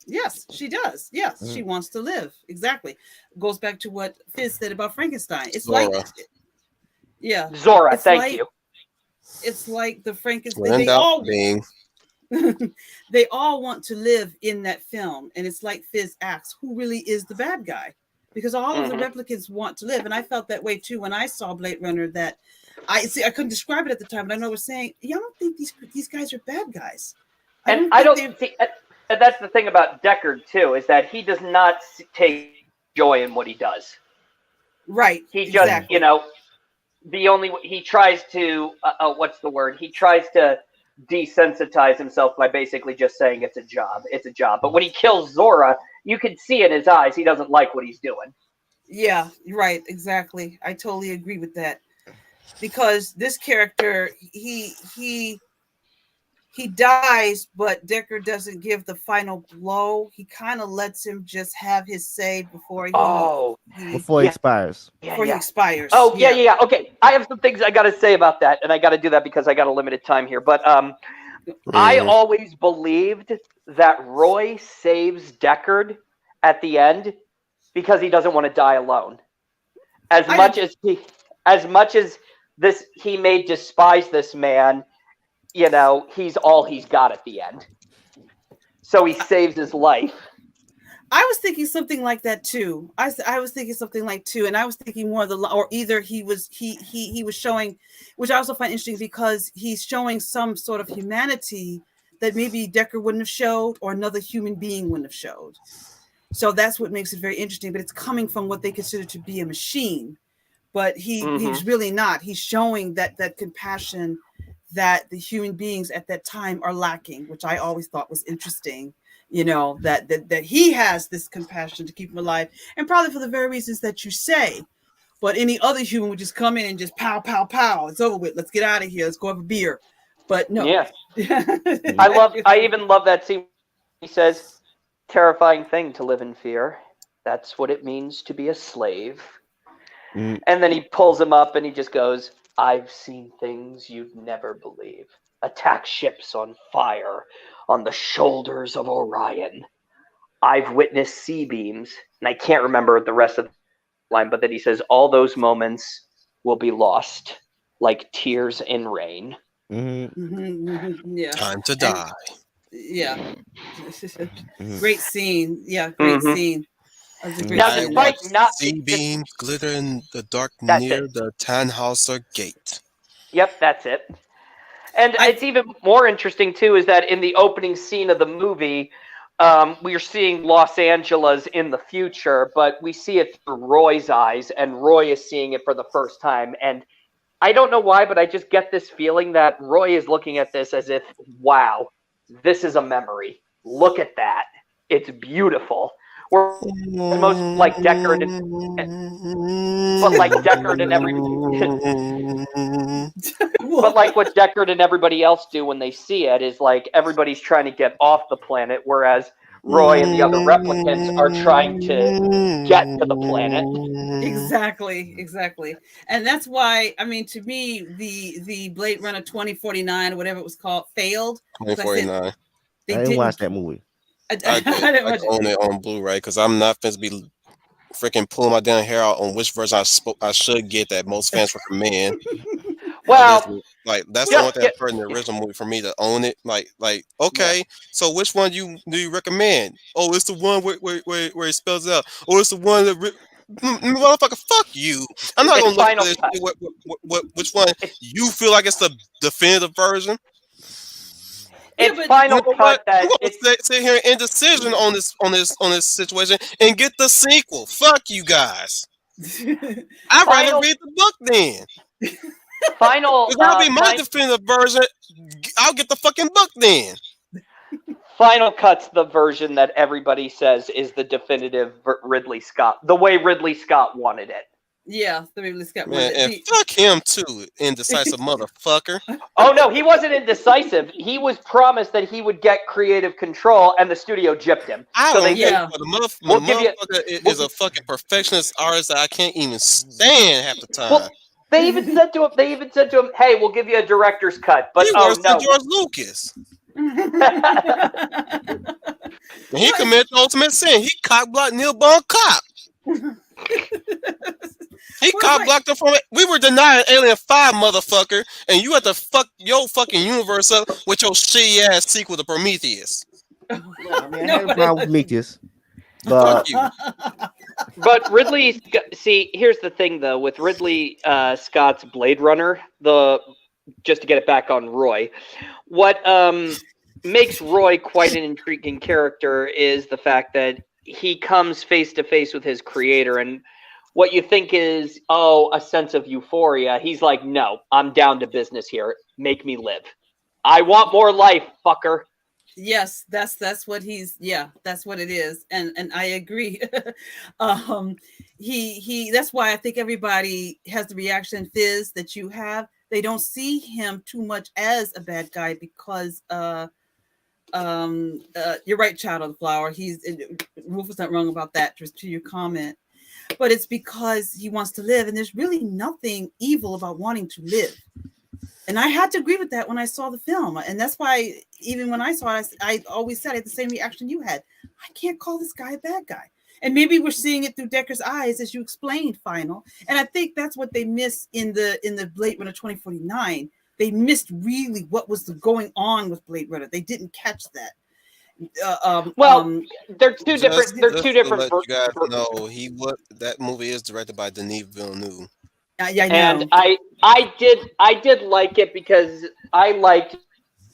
Yes, she does. Yes, she wants to live. Exactly. Goes back to what Fizz said about Frankenstein. It's Zora. like, Zora. Thank you. It's like the Frankenstein. They all want to live in that film, and it's like Fizz asks, who really is the bad guy? Because all of the replicants want to live, and I felt that way too when I saw Blade Runner. That I couldn't describe it at the time, but I know we're saying, I don't think these guys are bad guys. And that's the thing about Deckard too, is that he does not take joy in what he does. Right. He just, he tries to what's the word? He tries to desensitize himself by basically just saying it's a job. It's a job. But when he kills Zora, you can see in his eyes he doesn't like what he's doing. Yeah, right, exactly. I totally agree with that. Because this character, he dies, but Deckard doesn't give the final blow. He kind of lets him just have his say before he expires. He expires. Oh, yeah. Okay, I have some things I got to say about that, and I got to do that because I got a limited time here. But I always believed that Roy saves Deckard at the end because he doesn't want to die alone. As much as he may despise this man, he's all he's got at the end. So he saves his life. I was thinking something like that too. I was thinking something like too, and I was thinking more of or either he was showing, which I also find interesting because he's showing some sort of humanity that maybe Deckard wouldn't have showed or another human being wouldn't have showed. So that's what makes it very interesting. But it's coming from what they consider to be a machine, but he's really not. He's showing that compassion that the human beings at that time are lacking, which I always thought was interesting. That he has this compassion to keep him alive, and probably for the very reasons that you say. But any other human would just come in and just pow, pow, pow. It's over with. Let's get out of here. Let's go have a beer. But no. Yeah. I even love that scene. He says, "Terrifying thing to live in fear. That's what it means to be a slave." And then he pulls him up and he just goes, "I've seen things you'd never believe. Attack ships on fire on the shoulders of Orion. I've witnessed sea beams," and I can't remember the rest of the line, but then he says, "All those moments will be lost like tears in rain." Yeah. Time to die. Yeah. Great scene. Yeah, great scene. Sea beams glitter in the dark near the Tannhauser Gate. Yep, that's it. And it's even more interesting, too, is that in the opening scene of the movie, we are seeing Los Angeles in the future, but we see it through Roy's eyes, and Roy is seeing it for the first time. And I don't know why, but I just get this feeling that Roy is looking at this as if, wow, this is a memory. Look at that. It's beautiful. We're almost like Deckard but like what Deckard and everybody else do when they see it is like everybody's trying to get off the planet, whereas Roy and the other replicants are trying to get to the planet. Exactly. And that's why, I mean, to me, the Blade Runner 2049 or whatever it was called failed. 2049. I didn't watch that movie. I own it on Blu-ray because I'm not going to be freaking pulling my damn hair out on which version I should get that most fans recommend. Well, that's the only thing I've heard in the original movie for me to own it. Okay, so which one do you recommend? Oh, it's the one where it spells out. Oh, it's the one that motherfucker, fuck you. I'm not gonna look at this. Which one you feel like it's the definitive version? It's Final Cut that I'm gonna sit here in indecision on this situation and get the sequel. Fuck you guys. I'd rather read the book then. That'll be my definitive version. I'll get the fucking book then. Final Cut's the version that everybody says is the definitive Ridley Scott, the way Ridley Scott wanted it. Yeah, the Ridley Scott one. Man, and fuck him too, indecisive motherfucker. Oh no, he wasn't indecisive. He was promised that he would get creative control, and the studio gypped him. I So don't they get yeah. it, but the We'll give you- motherfucker is a fucking perfectionist artist that I can't even stand half the time. Well, they even said to him, "Hey, we'll give you a director's cut." But He oh worse no, than George Lucas. And he committed the ultimate sin. He cock-blocked Neil Bone Cop. He cock-blocked him from it. We were denying Alien 5, motherfucker, and you had to fuck your fucking universe up with your shitty ass sequel to Prometheus. I mean, I had a problem with Prometheus, but Fuck you. but Ridley. See, here's the thing though with Ridley Scott's Blade Runner. Just to get it back on Roy, what makes Roy quite an intriguing character is the fact that he comes face to face with his creator, and what you think is, a sense of euphoria, he's like, no, I'm down to business here. Make me live. I want more life, fucker. Yes, that's what that's what it is. And I agree. He that's why I think everybody has the reaction Fizz that you have. They don't see him too much as a bad guy because you're right, Child of the Flower. Wolf was not wrong about that, just to your comment. But it's because he wants to live, and there's really nothing evil about wanting to live. And I had to agree with that when I saw the film. And that's why even when I saw it, I always said I had the same reaction you had. I can't call this guy a bad guy. And maybe we're seeing it through Decker's eyes, as you explained, Final. And I think that's what they missed in the Blade Runner 2049. They missed really what was going on with Blade Runner. They didn't catch that. They're two different. They're two different. To let you guys know, that movie is directed by Denis Villeneuve. Yeah, I know. And I did like it because I liked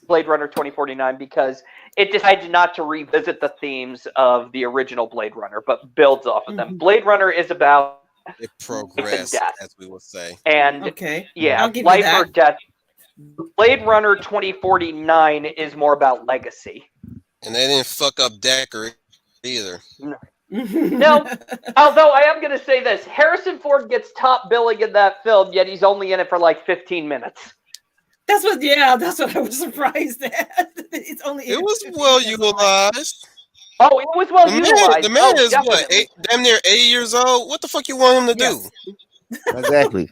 Blade Runner 2049 because it decided not to revisit the themes of the original Blade Runner, but builds off of them. Blade Runner is about it progressed, as we would say. And life or death. Blade Runner 2049 is more about legacy. And they didn't fuck up Decker either. No, although I am going to say this. Harrison Ford gets top billing in that film, yet he's only in it for like 15 minutes. That's what I was surprised at. It was well utilized. Oh, it was well utilized. The man is damn near 80 years old. What the fuck you want him to do? Exactly.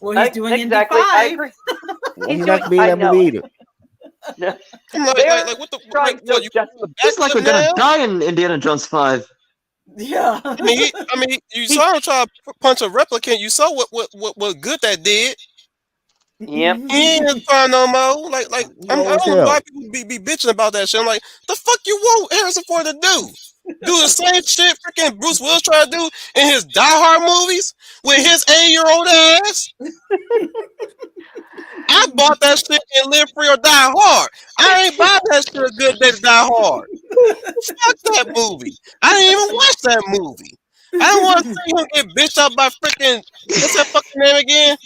Well, he's doing exactly. I agree. He's not to be that movie either. No. Like what the It's like we're gonna die in Indiana Jones 5. Yeah. I mean, you saw him try to punch a replicant. You saw what good that did. Yep. He ain't trying no more. Like I don't know why people be bitching about that shit. I'm like, the fuck you want Harrison Ford to do? Do the same shit freaking Bruce Willis try to do in his Die Hard movies with his 8-year-old ass? I bought that shit in Live Free or Die Hard. I ain't buy that shit A Good Day to Die Hard. Fuck that movie. I didn't even watch that movie. I don't want to see him get bitched up by freaking, what's that fucking name again?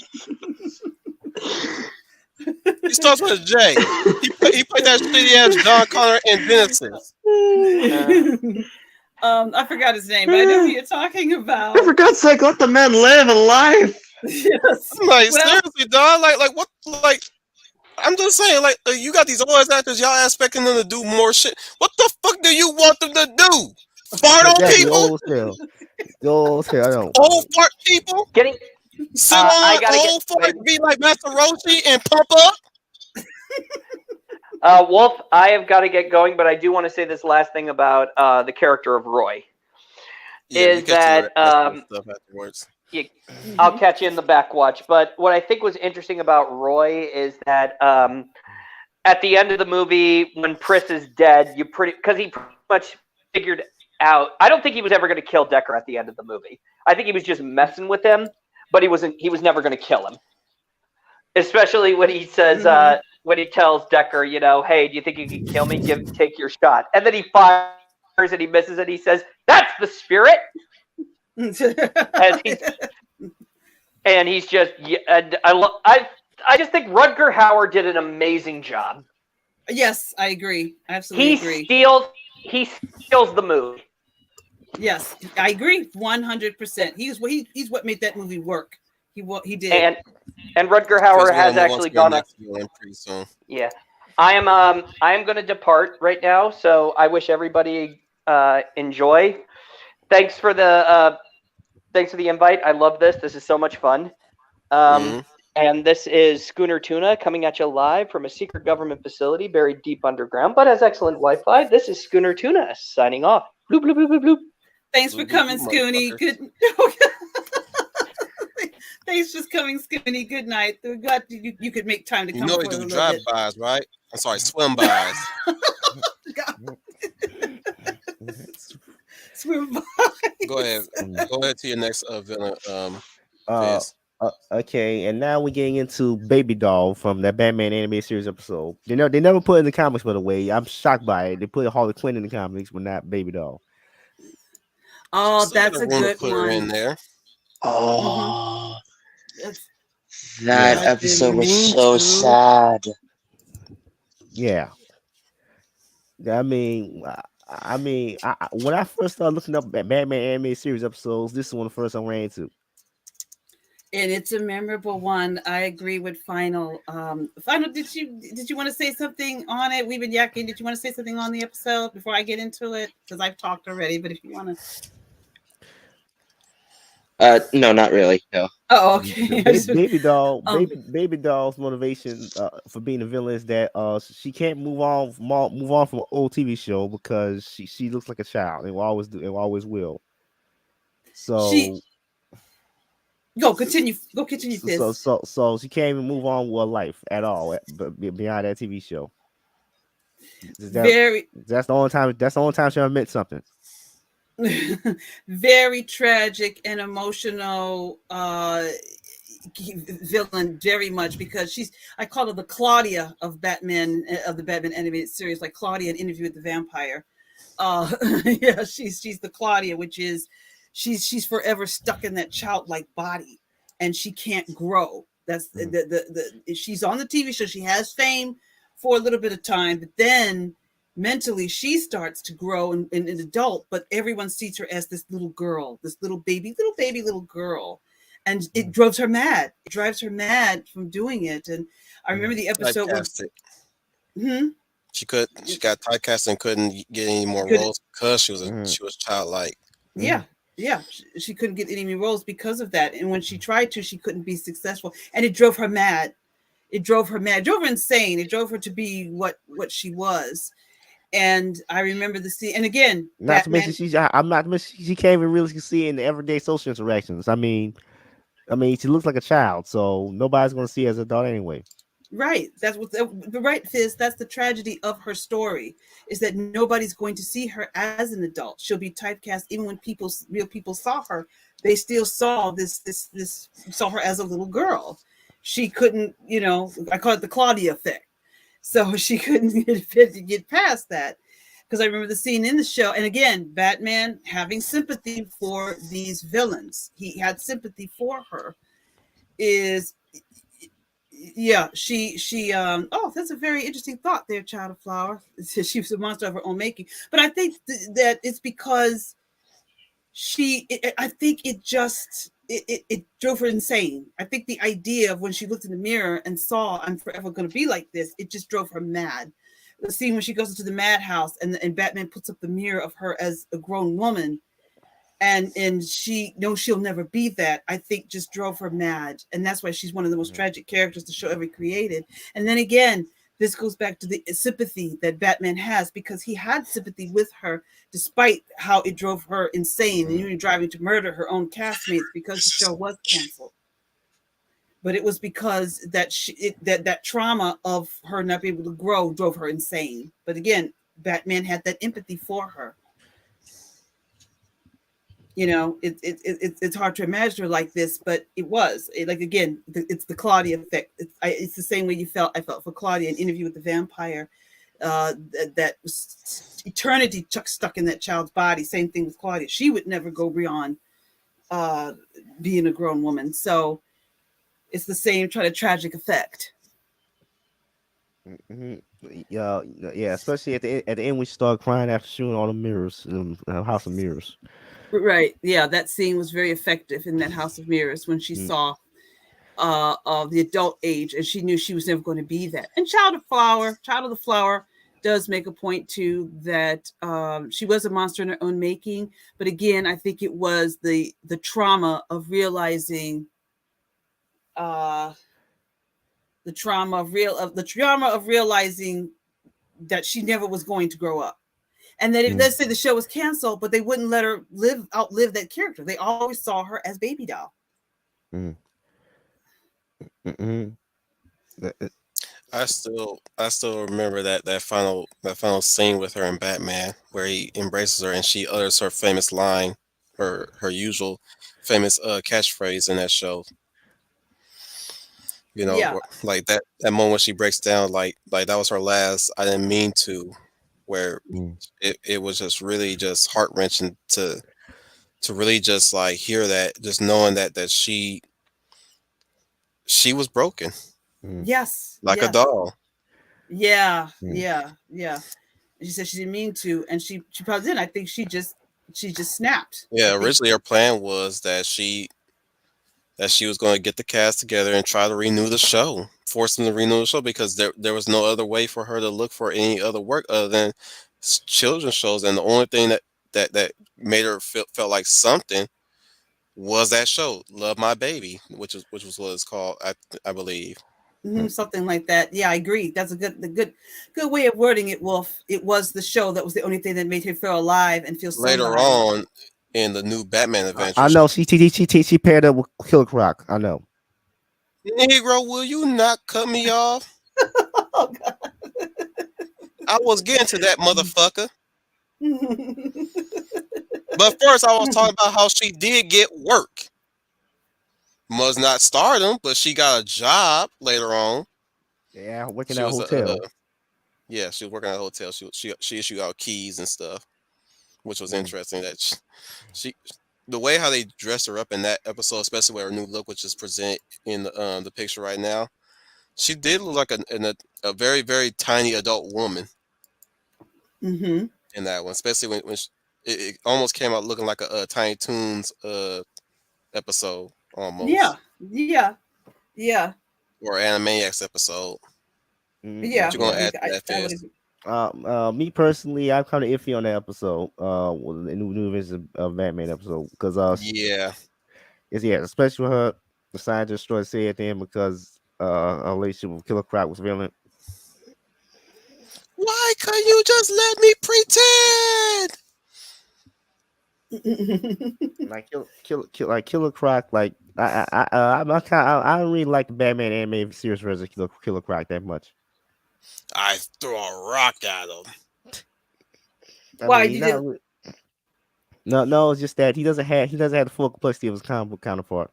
He starts with a J. He played that shitty ass John Connor in Genesis. I forgot his name, but I know who you're talking about. For God's sake, let the man live a life. Yes. I'm like, seriously, dog. Like what? Like, I'm just saying, like, you got these old ass actors, y'all expecting them to do more shit. What the fuck do you want them to do? Fart on people? Old hell, I don't. Old fart people? Sit on old fart, be like Master Roshi and pump up? Wolf, I have got to get going, but I do want to say this last thing about the character of Roy. Is that stuff afterwards. I'll catch you in the back watch. But what I think was interesting about Roy is that at the end of the movie, when Pris is dead, because he pretty much figured out. I don't think he was ever going to kill Decker at the end of the movie. I think he was just messing with him, but he was never going to kill him. Especially when he says, when he tells Decker, hey, do you think you can kill me? Take your shot. And then he fires and he misses and he says, that's the spirit. And he's just, I just think Rutger Hauer did an amazing job. Yes, I agree. I absolutely agree. He steals the movie. Yes, I agree 100%. He's what made that movie work. He did. And Rutger Because Hauer we'll has move on to actually your gone on. next villain pretty soon. Yeah, I am going to depart right now. So I wish everybody enjoy. Thanks for the invite. I love this. This is so much fun. Hmm. And this is Schooner Tuna coming at you live from a secret government facility buried deep underground, but has excellent Wi-Fi. This is Schooner Tuna signing off. Bloop bloop bloop bloop bloop. Thanks for Blue, blue, coming, blue, Scooney. motherfuckers. Good. Thanks for coming, Scooney. Good night. God, you could make time to You come know they for a do little bit. drive-bys, right? I'm sorry, swim-bys. Swim by. Go ahead. Go ahead to your next villain, Uh, Fizz. okay, and now we're getting into Baby Doll from that Batman animated series episode. They never put it in the comics, by the way. I'm shocked by it. They put Harley Quinn in the comics, but not Baby Doll. Oh, Still that's got a room to good put her in one. there. Oh, That's, that I've been episode was meaning so to. sad. Yeah, when I first started looking up at Batman animated series episodes, this is one of the first I ran into. And it's a memorable one. I agree with Final. Final, did you want to say something on it? We've been yakking. Did you want to say something on the episode before I get into it? Because I've talked already. But if you want to, No, not really. No. oh, okay. Baby Doll's motivation for being a villain is that she can't move on from an old TV show because she looks like a child and will always do and always will. She So go continue. Go continue this. so she can't even move on with her life at all beyond that TV show. Very That's the only time. That's the only time she ever meant something. very tragic and emotional villain, very much, because I call her the Claudia of Batman, of the Batman animated series, like Claudia in Interview with the Vampire. Yeah, she's the Claudia, which is she's forever stuck in that childlike body and she can't grow. That's the she's on the TV show, she has fame for a little bit of time, but then mentally she starts to grow in an adult, but everyone sees her as this little girl, this little baby little girl, and it drives her mad. It drives her mad from doing it. And I remember the episode where She got typecast and couldn't get any more Couldn't- roles because she was childlike. yeah, she couldn't get any roles because of that, and when she tried to, she couldn't be successful, and it drove her mad. It drove her mad. It drove her insane. It drove her to be what she was. And I remember the scene. And again, Not to Batman, mention I'm not to mention she can't even really see in the everyday social interactions. I mean, she looks like a child, so nobody's gonna see her as an adult anyway. right? That's what the right, Fizz. That's the tragedy of her story, is that nobody's going to see her as an adult. She'll be typecast. Even when real people saw her, they still saw this saw her as a little girl. She couldn't, I call it the Claudia effect. So she couldn't get past that. Because I remember the scene in the show, and again, Batman having sympathy for these villains. He had sympathy for her. Oh, that's a very interesting thought there, Child of Flower. She was a monster of her own making. But I think that it's because I think it drove her insane. I think the idea of when she looked in the mirror and saw, I'm forever going to be like this, it just drove her mad. The scene when she goes into the madhouse and Batman puts up the mirror of her as a grown woman, and she knows she'll never be that, I think just drove her mad. And that's why she's one of the most tragic characters the show ever created. And then again, this goes back to the sympathy that Batman has, because he had sympathy with her despite how it drove her insane and even driving to murder her own castmates because the show was canceled. But it was because that trauma of her not being able to grow drove her insane. But again, Batman had that empathy for her. It's hard to imagine her like this, but it was it's the Claudia effect. It's the same way I felt for Claudia in Interview with the Vampire. That was eternity stuck in that child's body. Same thing with Claudia. She would never go beyond being a grown woman. So it's the same tragic effect. Mm-hmm. Yeah, especially at the end when she started crying after shooting all the mirrors in House of Mirrors. Right. Yeah, that scene was very effective in that House of Mirrors when she Mm. saw the adult age and she knew she was never going to be that. And Child of the Flower does make a point too that she was a monster in her own making. But again, I think it was the trauma of realizing uh the trauma of realizing that she never was going to grow up. And then let's say the show was canceled, but they wouldn't let her outlive that character. They always saw her as baby doll. Mm. Mm-mm. I still remember that final scene with her in Batman where he embraces her and she utters her famous line, her usual famous catchphrase in that show. Yeah. Like that moment when she breaks down, like that was her last. I didn't mean to, where Mm. it was just really just heart wrenching to really just like hear that, just knowing that she was broken Mm. Yes. like a Yes. doll. Yeah. Mm. Yeah. Yeah. She said she didn't mean to, and she probably didn't. I think she just snapped. I Yeah, think. originally her plan was that she was going to get the cast together and try to renew the show, force them to renew the show because there was no other way for her to look for any other work other than children's shows, and the only thing that made her felt like something was that show, Love My Baby, which was what it's called, I believe. Something like that. Yeah, I agree. That's good way of wording it, Wolf. It was the show that was the only thing that made her feel alive and feel Later somebody. on in the new Batman I Adventures, know she paired up with Killer Croc. I know. Negro, will you not cut me off? Oh God. I was getting to that motherfucker. But first, I was talking about how she did get work. Was not stardom, but she got a job later on. Yeah, working She at a was hotel. yeah, she was working at a hotel. She issued out keys and stuff, which was Mm. interesting. That she the way how they dressed her up in that episode, especially with her new look, which is presented in the picture right now, she did look like a very very tiny adult woman Mm-hmm. in that one, especially when it almost came out looking like a Tiny Toons episode Yeah. almost, Yeah. Yeah. or Animaniacs episode. What Yeah. you gonna Yeah. add to that, I would Fizz? agree. Me personally, I'm kind of iffy on that episode. With the new Vision of Batman episode because Yeah. especially with her the scientist destroyed say at the end because her relationship with Killer Croc was violent. Why couldn't you just let me pretend? Like Killer Croc. Like I don't really like the Batman animated series version of Killer Croc that much. I threw a rock at him. I Why mean, he's you not. did? No, it's just that he doesn't have the full complexity of his comic book counterpart.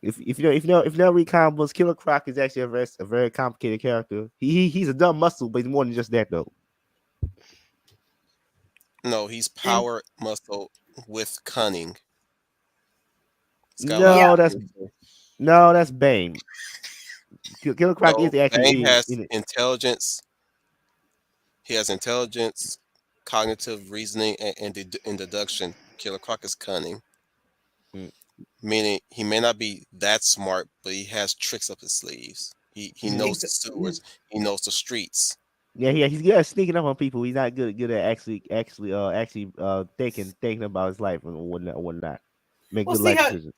If you know read comic books, Killer Croc is actually a very complicated character. He's a dumb muscle, but he's more than just that though. No, he's And power muscle with cunning. It's got a lot No, yeah. of that's no, that's Bane. Killer Croc no. is actually Bane has in it. intelligence. He has intelligence, cognitive reasoning, and deduction. Killer Croc is cunning, Mm. meaning he may not be that smart, but he has tricks up his sleeves. He knows the sewers. He knows the streets. Yeah, he's good at sneaking up on people. He's not good at actually thinking about his life and whatnot. Make Well, good see life how decisions.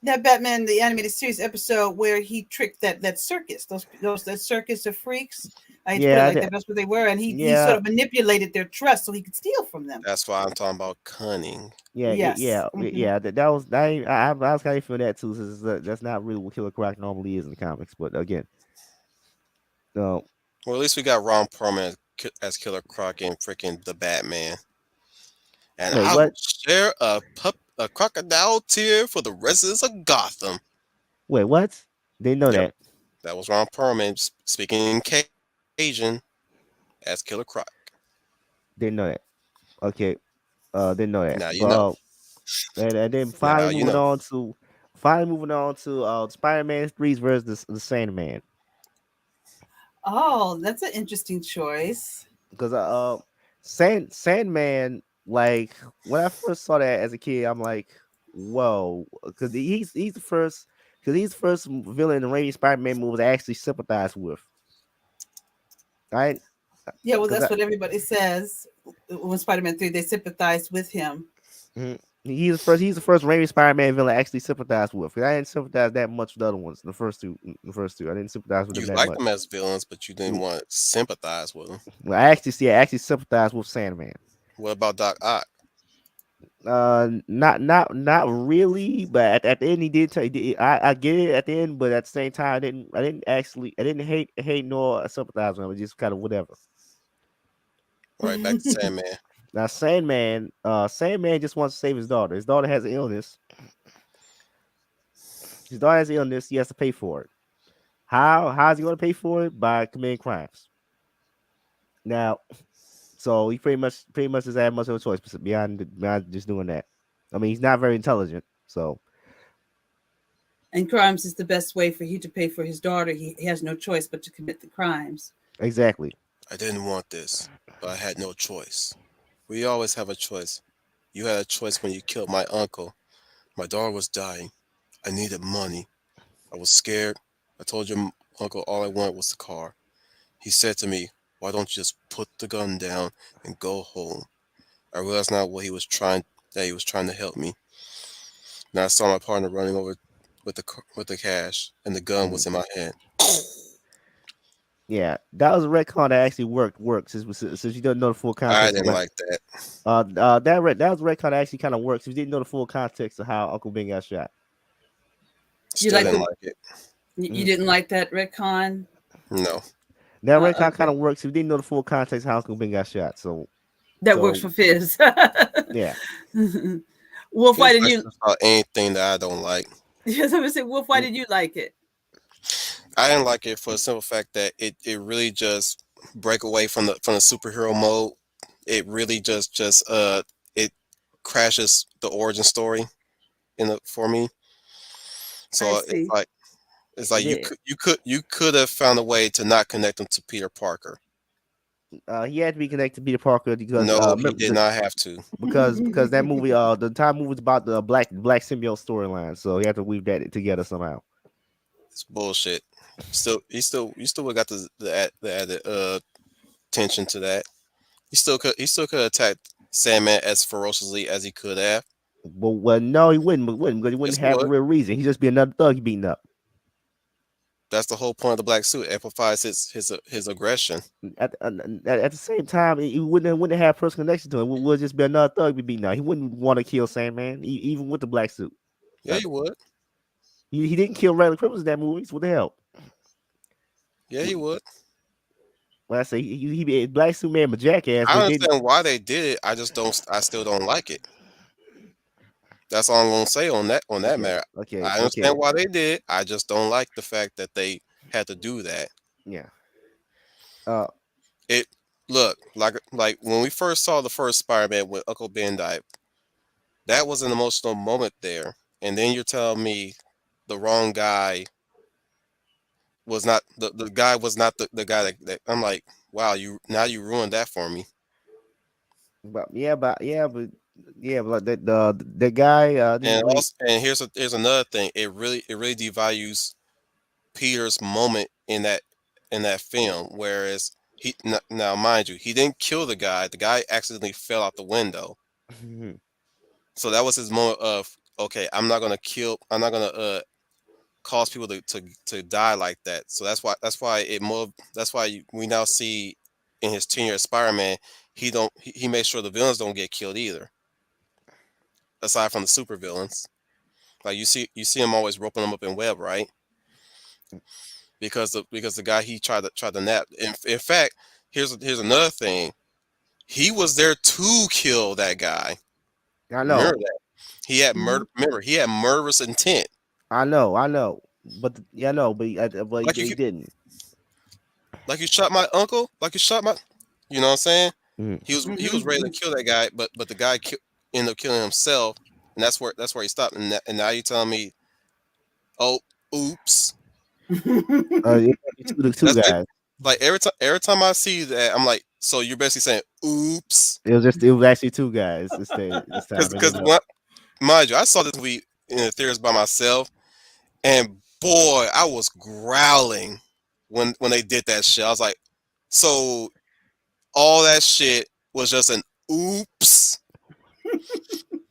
that Batman the animated series episode where he tricked that circus, that circus of freaks. I hate to put it Yeah, like that. That's what they were, and he sort yeah, of manipulated their trust so he could steal from them. That's why I'm talking about cunning. Yes. That was I was kind of feeling that too. Since that's not really what Killer Croc normally is in the comics. But again, no. Well, at least we got Ron Perlman as Killer Croc and freaking the Batman. And Wait, I will what? share a crocodile tear for the residents of Gotham. Wait, what? Didn't know Yep, that. that was Ron Perlman speaking in Cajun as Killer Croc. Didn't know that. Okay, didn't know that. Now you know. But and then Now you know. finally moving on to Spider-Man 3's versus the Sandman. Oh, that's an interesting choice. Because Sandman, like when I first saw that as a kid, I'm like, whoa, because he's the first, because he's the first villain in the Raimi Spider-Man movie I actually sympathize with. Right? Yeah, well, Because that's what everybody says. When Spider-Man 3, they sympathized with him. he's the first Raimi Spider-Man villain I actually sympathized with. 'Cause I didn't sympathize that much with the other ones. The first two, I didn't sympathize with them You that liked them much. as villains, but you didn't want to sympathize with them. Well, I actually sympathize with Sandman. What about Doc Ock? Not really, but at the end he did tell I get it at the end, but at the same time I didn't hate nor sympathize with him. It just kind of whatever. All right, back to Sandman. Now Sandman just wants to save his daughter. His daughter has an illness. His daughter has an illness. He has to pay for it. How's he going to pay for it? By committing crimes. Now, so he pretty much doesn't have much of a choice beyond just doing that. I mean, he's not very intelligent, so. And crimes is the best way for he to pay for his daughter. He has no choice but to commit the crimes. Exactly. I didn't want this, but I had no choice. We always have a choice. You had a choice when you killed my uncle. My daughter was dying. I needed money. I was scared. I told your uncle all I wanted was the car. He said to me, "Why don't you just put the gun down and go home?" I realized now what he was trying to help me. Now I saw my partner running over with the cash, and the gun was in my hand. Yeah, that was a retcon that actually worked since you don't know the full I context. didn't like that. That was a retcon that actually kind of works. If you didn't know the full context of how Uncle Ben got shot. Still like didn't the- like it. You didn't like that retcon? No. That retcon okay. kind of works if you didn't know the full context of how Uncle Ben got shot. So That works for Fizz. yeah. Wolf, why did you? About anything that I don't like. Yes, I would say, Wolf, why did you like it? I didn't like it for the simple fact that it really just break away from the superhero mode. It really just it crashes the origin story for me. So it's like Yeah. you could have found a way to not connect them to Peter Parker. He had to be connected to Peter Parker because No, he did not have to. because that movie the entire movie was about the black symbiote storyline, so he had to weave that together somehow. It's bullshit. You still would got the added attention to that. He still could attack Sandman as ferociously as he could have. Well, no, he wouldn't because he wouldn't Yes, he have a would. real reason. He'd just be another thug he beating up. That's the whole point of the black suit. It amplifies his aggression. At the same time, he wouldn't have personal connection to him. It would just be another thug be beating up. He wouldn't want to kill Sandman, even with the black suit. Yeah, he would. He didn't kill regular criminals in that movie. So what the hell? Yeah, he would. Well, I say he be a black suit man, but jackass. I understand why they did it. I still don't like it. That's all I'm gonna say on that matter. Okay. I understand why they did it. I just don't like the fact that they had to do that. Yeah. It look like when we first saw the first Spider-Man when Uncle Ben died, that was an emotional moment there. And then you're telling me the wrong guy was not the guy was not the guy that I'm like, wow, you ruined that for me. But like the guy. And here's another thing. It really devalues Peter's moment in that film. Whereas now mind you, he didn't kill the guy. The guy accidentally fell out the window. So that was his moment of, okay, I'm not gonna cause people to die like that. So that's why we now see in his tenure as Spider-Man, he makes sure the villains don't get killed either. Aside from the super villains, like you see him always roping them up in web, right? Because the guy he tried to nap. In fact, here's another thing. He was there to kill that guy. I know. Remember that. He had murder. Remember, he had murderous intent. I know. But he didn't. Like you shot my uncle. Like you shot my. You know what I'm saying? Mm-hmm. He was ready to kill that guy, but the guy ended up killing himself, and that's where he stopped. And now you're telling me, oh, oops. The two guys. like every time I see that, I'm like, so you're basically saying, "Oops," It was actually two guys this time. because mind you, I saw this movie in the theaters by myself, and boy, I was growling when they did that shit. I was like, so all that shit was just an oops.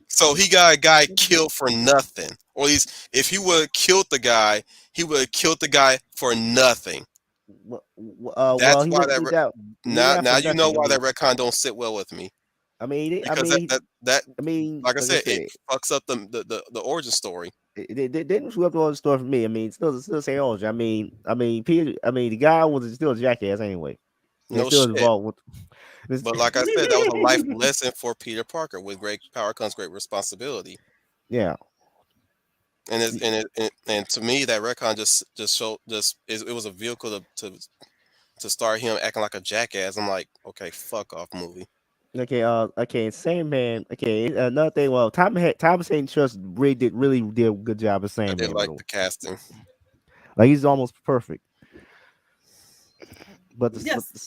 So he got a guy killed for nothing, or at least if he would have killed the guy, he would have killed the guy for nothing. Well, That's he why wouldn't. He didn't now have for you know nothing. why that retcon don't sit well with me, I because mean, that I mean, like I like I said, it said, fucks up the origin story. it didn't screw up the whole story for me. I mean, still say origin. Peter. I mean, the guy was still a jackass anyway. And No still shit. involved with. But like I said, that was a life lesson for Peter Parker. With great power comes great responsibility. Yeah. And to me, that retcon just showed it was a vehicle to start him acting like a jackass. I'm like, okay, fuck off, movie. Okay. Sandman. Okay. Another thing. Well, Thomas Hayden Church really did a good job of I did Sandman. like the casting. Like he's almost perfect. But Yes. the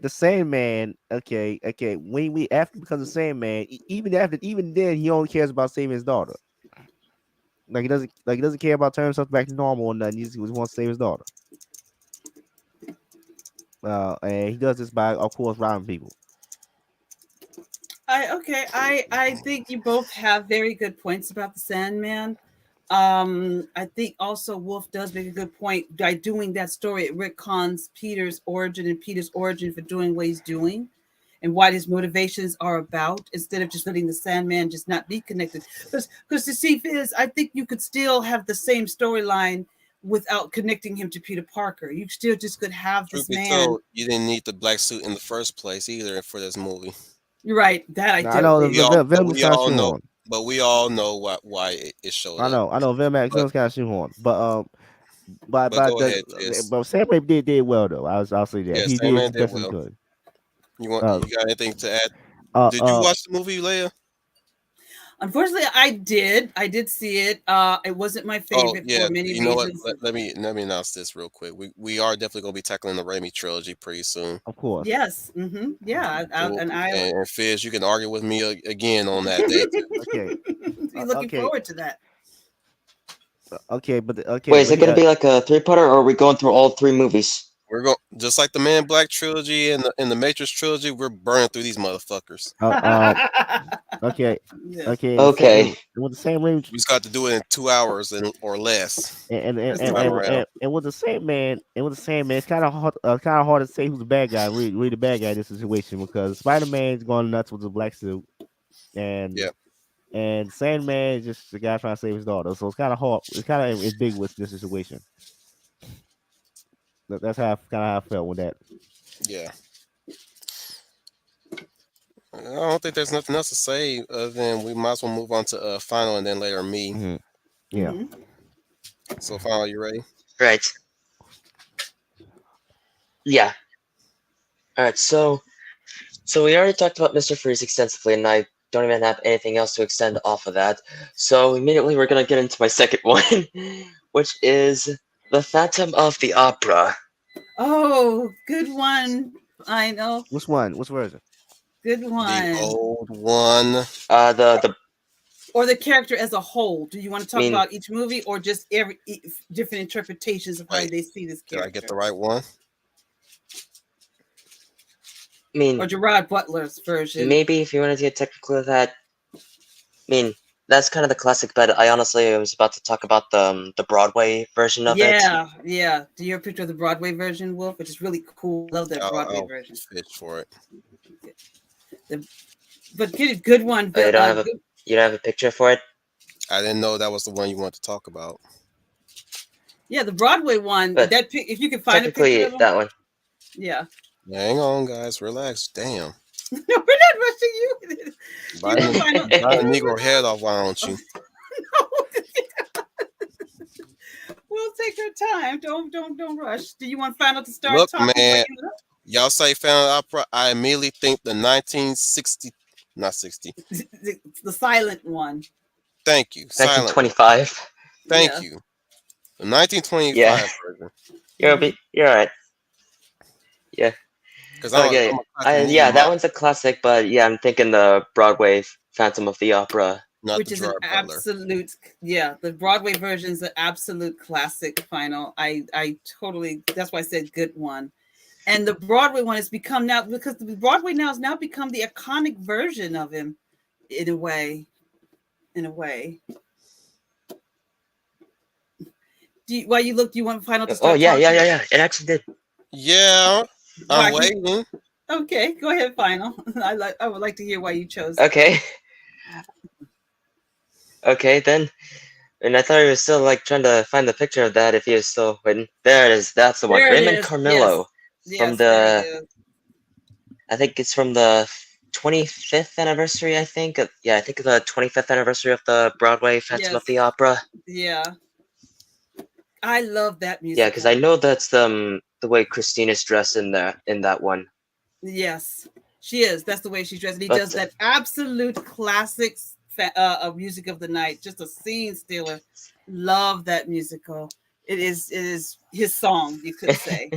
Sandman. Okay. When we after becomes a Sandman, even then he only cares about saving his daughter. Like he doesn't care about turning himself back to normal or nothing. He just wants to save his daughter. And he does this by, of course, robbing people. I think you both have very good points about the Sandman. I think also Wolf does make a good point by doing that story. It retcons Peter's origin and Peter's origin for doing what he's doing and what his motivations are about, instead of just letting the Sandman just not be connected. Because the see is, I think you could still have the same storyline without connecting him to Peter Parker. You still just could have Truth this be man. told, you didn't need the black suit in the first place either for this movie. You're right. That I Now, I know don't. the Venom's kind of shoehorn. But we all know why it showed up. I know Venom's kind of shoehorn. But But go ahead, Jess. but Sandman did well though. I'll say that Yeah, he did Sandman his did best he well. could. You got anything to add? Did you watch the movie, Leia? Unfortunately, I did see it. It wasn't my Oh favorite yeah, for many you know what? reasons. Let me announce this real quick. We are definitely gonna be tackling the Raimi trilogy pretty soon. Of course. Yes. Yeah. And Fizz, you can argue with me again on that day too. Okay. Be looking forward to that. Okay, but Wait, is it going to be like a three-parter, or are we going through all three movies? We're going just like the Man in Black trilogy and the Matrix trilogy. We're burning through these motherfuckers. Okay. Yeah. Okay. With the same range, We just got to do it in 2 hours or less. and with the Sandman, it's kind of hard to say who's the bad guy. Really the bad guy in this situation, because Spider-Man's going nuts with the black suit, and Sandman is just the guy trying to save his daughter. So it's kind of hard. It's kind of ambiguous in this situation. That's how I felt with that. Yeah. I don't think there's nothing else to say other than we might as well move on to Final and then later me. Mm-hmm. Yeah. Mm-hmm. So Final, you ready? Right. Yeah. All right. So we already talked about Mr. Freeze extensively, and I don't even have anything else to extend off of that. So immediately we're gonna get into my second one, which is The Phantom of the Opera. Oh, good one. I know. Which one? Which version? Good one. The old one. The or the character as a whole. Do you want to talk about each movie, or just different interpretations of how they see this character? Did I get the right one? I mean, or Gerard Butler's version. Maybe if you wanted to get technical with that. I mean, that's kind of the classic, but I honestly was about to talk about the Broadway version of it. Yeah. Do you have a picture of the Broadway version, Wolf? Which is really cool. Love that Broadway version. Fish for it. But good one. You don't have a picture for it? I didn't know that was the one you wanted to talk about. Yeah, the Broadway one. But if you can find technically, that one. Yeah. Hang on, guys. Relax. Damn. No, we're not rushing you. Buy the Negro head off, why don't you? We'll take our time. Don't rush. Do you want Final to start? Look, talking? man. Y'all say Phantom Opera. I immediately think the 1960, not 60. The silent one. Thank you. 1925. Thank you. The 1925 version. You're all right. Yeah. Because Okay. I'm a classic movie Yeah, that buff, one's a classic, but yeah, I'm thinking the Broadway Phantom of the Opera. not Which the is an Gerard Butler. absolute, yeah, the Broadway version is an absolute classic. Final, I totally. That's why I said good one. And the Broadway one has become now, because the Broadway now has now become the iconic version of him, in a way. In a way. While you look, do you want Final to Oh start yeah, talking? yeah. It actually did. Yeah, I'm Why? waiting. Okay, go ahead, Final. I would like to hear why you chose. Okay. Okay then. And I thought he was still like trying to find the picture of that if he was still waiting. There it is. That's the one. There it Raymond is. Yes. Carmillo from Yes, there it is. I think it's from the 25th anniversary, I think. Yeah, I think the 25th anniversary of the Broadway Phantom of Yes. the Opera. Yeah. I love that music. Yeah, because I know that's the way Christina's dressed in that one. Yes, she is. That's the way she's dressed. And he But- does that absolute classics of Music of the Night. Just a scene stealer. Love that musical. It is his song, you could say.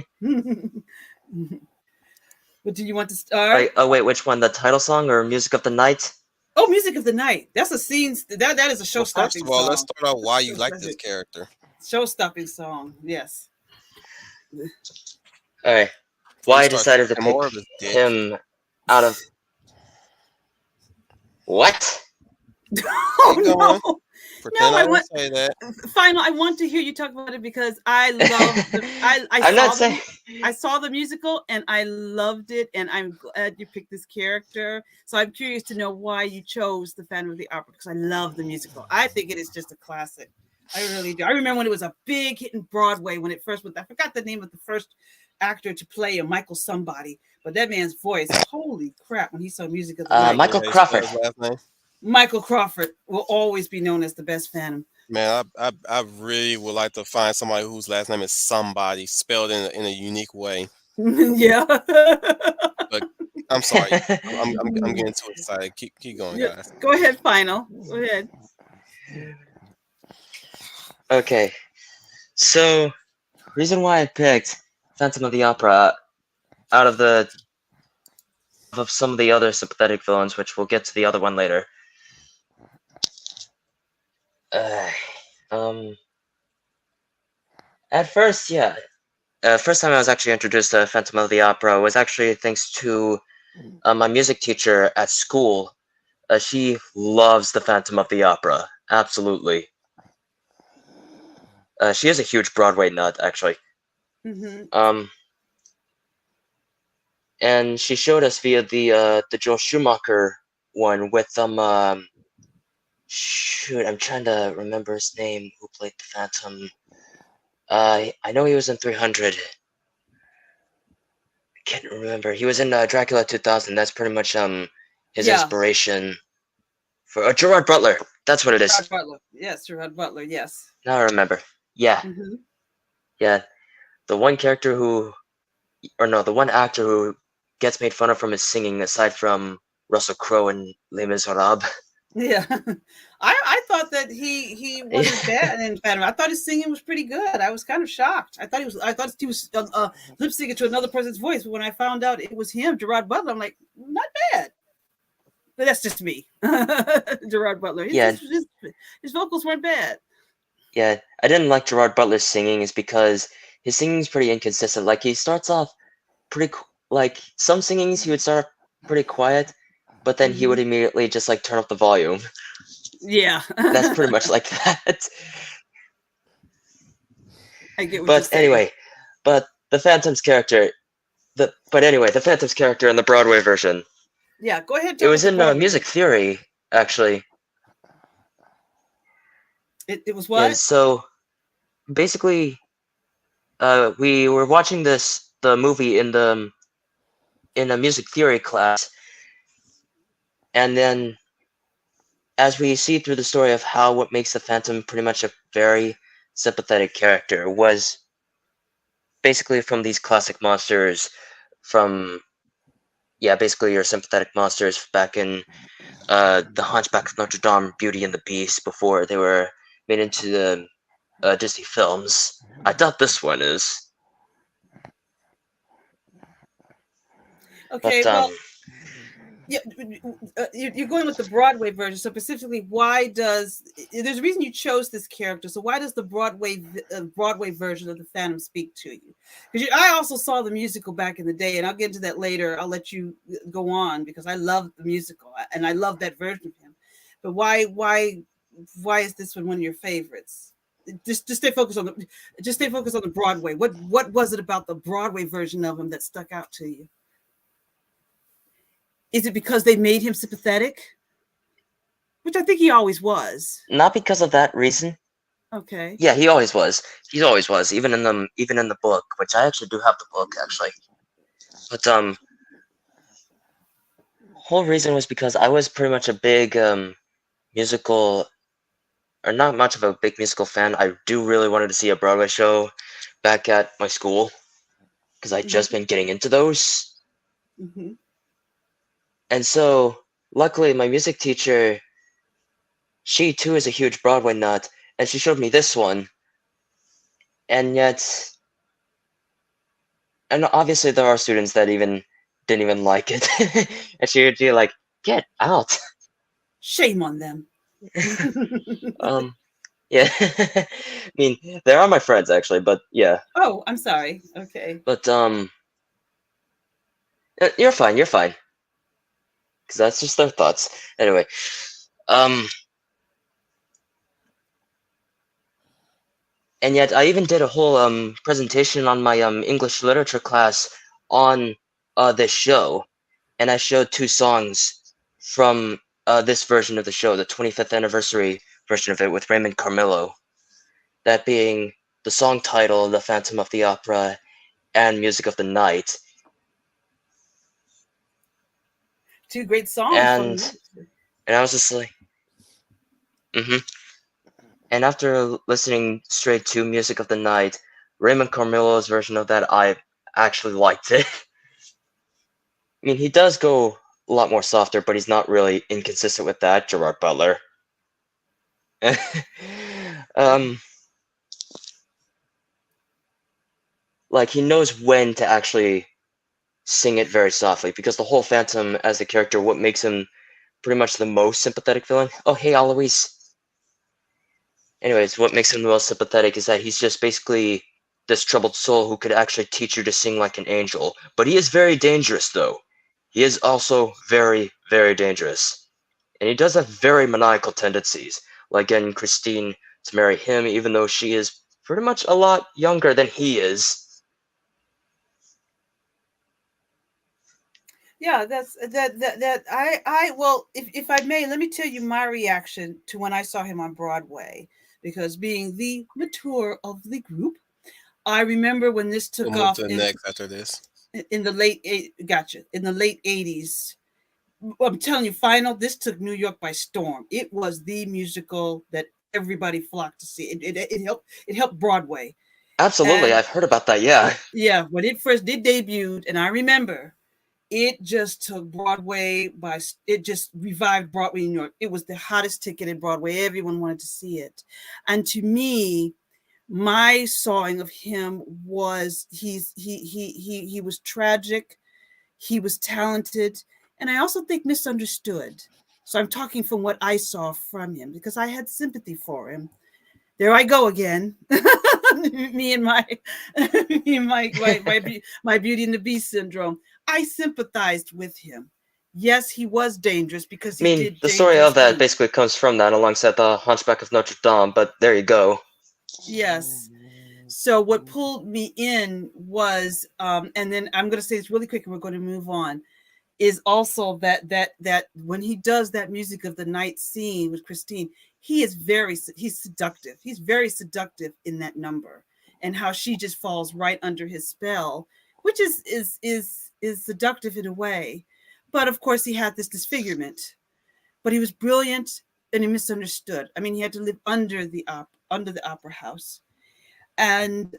But do you want to start? Oh wait, which one? The title song or Music of the Night? Oh, Music of the Night. That's a scene. That is a Well, show-stopping first of all, song. let's start out why you like this character. Show-stopping song. Yes. All right. Why I decided to pick more of his dick. him out of what? Oh Keep going. no! Pretend No, I I didn't want say that. Final. I want to hear you talk about it because I love. I saw the musical and I loved it, and I'm glad you picked this character. So I'm curious to know why you chose the Phantom of the Opera, because I love the musical. I think it is just a classic. I really do. I remember when it was a big hit in Broadway when it first went. I forgot the name of the first actor to play him, Michael somebody, but that man's voice, holy crap! When he saw Music of the Night, Michael Crawford. Last name? Michael Crawford will always be known as the best Phantom. Man, I really would like to find somebody whose last name is somebody spelled in a unique way. Yeah. But I'm sorry, I'm getting too excited. Keep going, guys. Go ahead, Final. Go ahead. Okay, so reason why I picked Phantom of the Opera out of some of the other sympathetic villains, which we'll get to the other one later. At first, yeah. First time I was actually introduced to Phantom of the Opera was actually thanks to my music teacher at school. She loves the Phantom of the Opera. Absolutely. She is a huge Broadway nut, actually. Mm-hmm. And she showed us via the Joel Schumacher one with shoot, I'm trying to remember his name. Who played the Phantom? I know he was in 300. I can't remember. He was in Dracula 2000. That's pretty much his inspiration for Gerard Butler. That's what it is. Gerard Butler. Yes, Gerard Butler. Yes. Now I remember. Yeah. Mm-hmm. Yeah. The one actor who gets made fun of from his singing, aside from Russell Crowe in Les Miserables. Yeah, I thought that he wasn't bad in Phantom. I thought his singing was pretty good. I was kind of shocked. I thought he was lip syncing to another person's voice. But when I found out it was him, Gerard Butler, I'm like, not bad. But that's just me, Gerard Butler. His vocals weren't bad. Yeah, I didn't like Gerard Butler's singing is because his singing is pretty inconsistent. Like he starts off pretty like some singings he would start pretty quiet, but then he would immediately just like turn up the volume. Yeah. That's pretty much like that. I get what but anyway, but the Phantom's character in the Broadway version. Yeah, go ahead. It was in Music Theory, actually. It was what? Yeah, so basically we were watching the movie in a music theory class, and then as we see through the story of what makes the Phantom pretty much a very sympathetic character was basically from these classic monsters from basically your sympathetic monsters back in the Hunchback of Notre Dame, Beauty and the Beast, before they were made into the Disney films. I doubt this one is. Okay, But well, yeah, you're going with the Broadway version. So specifically, why does there's a reason you chose this character? So why does the Broadway version of the Phantom speak to you? Because I also saw the musical back in the day, and I'll get into that later. I'll let you go on because I love the musical and I love that version of him. But why is this one of your favorites? Just stay focused on the Broadway. What was it about the Broadway version of him that stuck out to you? Is it because they made him sympathetic? Which I think he always was. not because of that reason. Okay. Yeah, he always was. He always was, even in the book, which I actually do have the book actually. But whole reason was because I was pretty much a big musical, or not much of a big musical fan. I do really wanted to see a Broadway show back at my school because I'd just been getting into those. Mm-hmm. And so, luckily, my music teacher, she too is a huge Broadway nut, and she showed me this one. And yet, and obviously there are students that didn't even like it, and she would be like, "Get out!" Shame on them. Yeah. I mean, they are my friends actually, but yeah. Oh, I'm sorry. Okay. But you're fine. You're fine. Because that's just their thoughts. Anyway, and yet I even did a whole presentation on my English literature class on this show, and I showed 2 songs from this version of the show, the 25th anniversary version of it with Raymond Carmillo. That being the song title, "The Phantom of the Opera," and "Music of the Night." 2 great songs. And I was just like, And after listening straight to "Music of the Night," Raymond Carmillo's version of that, I actually liked it. I mean, he does go a lot more softer, but he's not really inconsistent with that, Gerard Butler. Like, he knows when to actually sing it very softly, because the whole Phantom as a character, what makes him pretty much the most sympathetic villain. Oh, hey, Alois. Anyways, what makes him the most sympathetic is that he's just basically this troubled soul who could actually teach you to sing like an angel. But he is very dangerous, though. He is also very, very dangerous. And he does have very maniacal tendencies, like getting Christine to marry him, even though she is pretty much a lot younger than he is. Yeah, well, if I may, let me tell you my reaction to when I saw him on Broadway, because being the mature of the group, I remember when this took off next after this in the late in the late 80s. I'm telling you, this took New York by storm. It was the musical that everybody flocked to see. It helped Broadway. Absolutely, I've heard about that. Yeah. Yeah, when it first did debut, and I remember it just took Broadway it just revived Broadway in New York. It was the hottest ticket in Broadway. Everyone wanted to see it. And to me, my sawing of him was he was tragic, he was talented, and I also think misunderstood. So I'm talking from what I saw from him, because I had sympathy for him. There I go again. me and my Beauty and the Beast syndrome. I sympathized with him. Yes, he was dangerous because he did. The story of that basically comes from that, alongside the Hunchback of Notre Dame. But there you go. Yes. So what pulled me in was, and then I'm going to say this really quick, and we're going to move on, is also that when he does that Music of the Night scene with Christine, he's seductive. He's very seductive in that number, and how she just falls right under his spell, which is seductive in a way. But of course, he had this disfigurement. But he was brilliant, and he misunderstood. I mean, he had to live under the opera house. And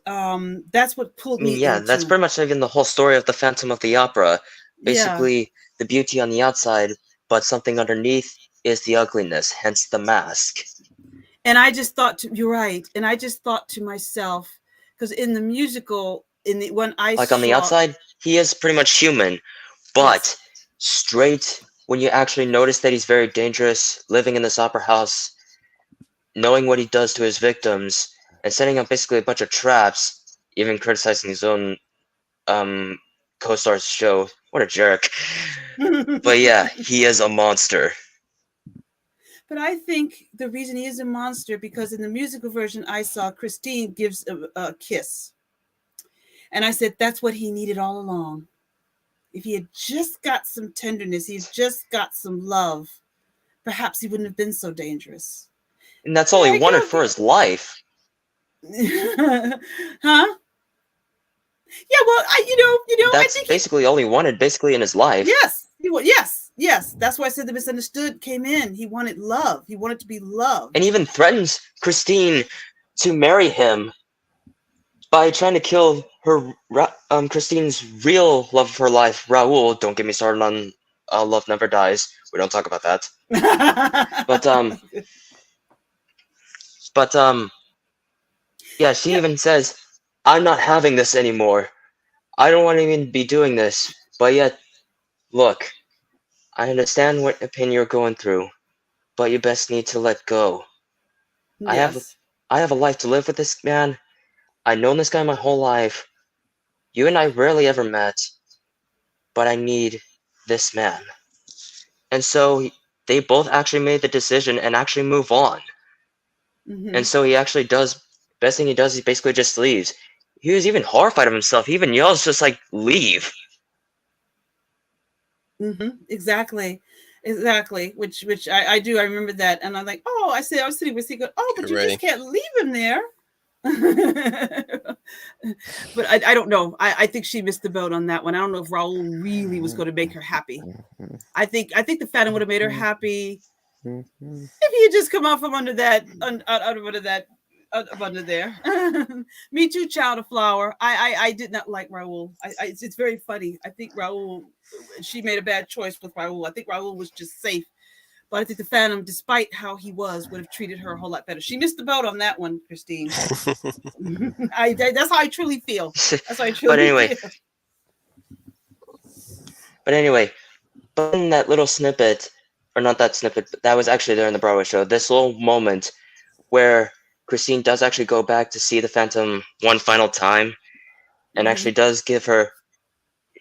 that's what pulled me into. That's pretty much even the whole story of the Phantom of the Opera. Basically, the beauty on the outside, but something underneath is the ugliness, hence the mask. And I just thought, you're right. And I just thought to myself, because in the musical, when I on the outside, he is pretty much human, But straight when you actually notice that he's very dangerous, living in this opera house, knowing what he does to his victims, and setting up basically a bunch of traps, even criticizing his own co-star's show. What a jerk. But yeah, he is a monster. But I think the reason he is a monster because in the musical version I saw, Christine gives a kiss. And I said, that's what he needed all along. If he had just got some tenderness, he had just got some love, perhaps he wouldn't have been so dangerous. And that's all he wanted for his life. Huh? Yeah, well, That's I think basically all he wanted, basically, in his life. Yes. That's why I said the misunderstood came in. He wanted love. He wanted to be loved. And even threatens Christine to marry him by trying to kill her, Christine's real love of her life, Raoul. Don't get me started on Love Never Dies. We don't talk about that. Yeah, she even says, I'm not having this anymore. I don't want to even be doing this. But yet, look, I understand what pain you're going through, but you best need to let go. Yes. I have a life to live with this man. I've known this guy my whole life. You and I rarely ever met, but I need this man. And so they both actually made the decision and actually move on. Mm-hmm. And so he actually does, best thing he does, he basically just leaves. He was even horrified of himself. He even yells just like, leave. Mm-hmm. Exactly. Which I do. I remember that. And I'm like, oh, I was sitting with Seagull. Oh, but you just can't leave him there. But I don't know. I think she missed the boat on that one. I don't know if Raoul really was going to make her happy. I think the Phantom would have made her happy if he had just come out from under that, under there. Me too, child of flower. I did not like Raoul. It's very funny. I think Raoul, she made a bad choice with Raoul. I think Raoul was just safe. But I think the Phantom, despite how he was, would have treated her a whole lot better. She missed the boat on that one, Christine. That's how I truly feel. That's how I truly feel. But anyway, but in that little snippet, or not that snippet, but that was actually there in the Broadway show, this little moment where Christine does actually go back to see the Phantom one final time, and actually does give her,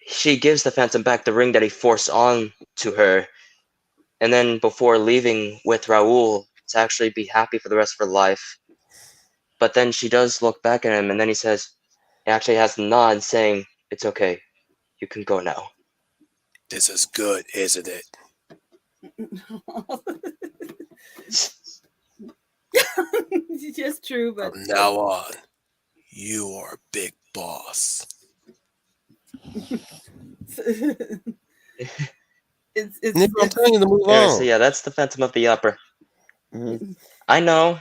she gives the Phantom back the ring that he forced on to her, and then before leaving with Raoul to actually be happy for the rest of her life. But then she does look back at him, and then he says, he actually has a nod saying, it's okay, you can go now. This is good, isn't it? Just true, but from now on, you are a big boss. It's I'm telling you to move Yeah, on. so yeah, that's the Phantom of the Opera. I know.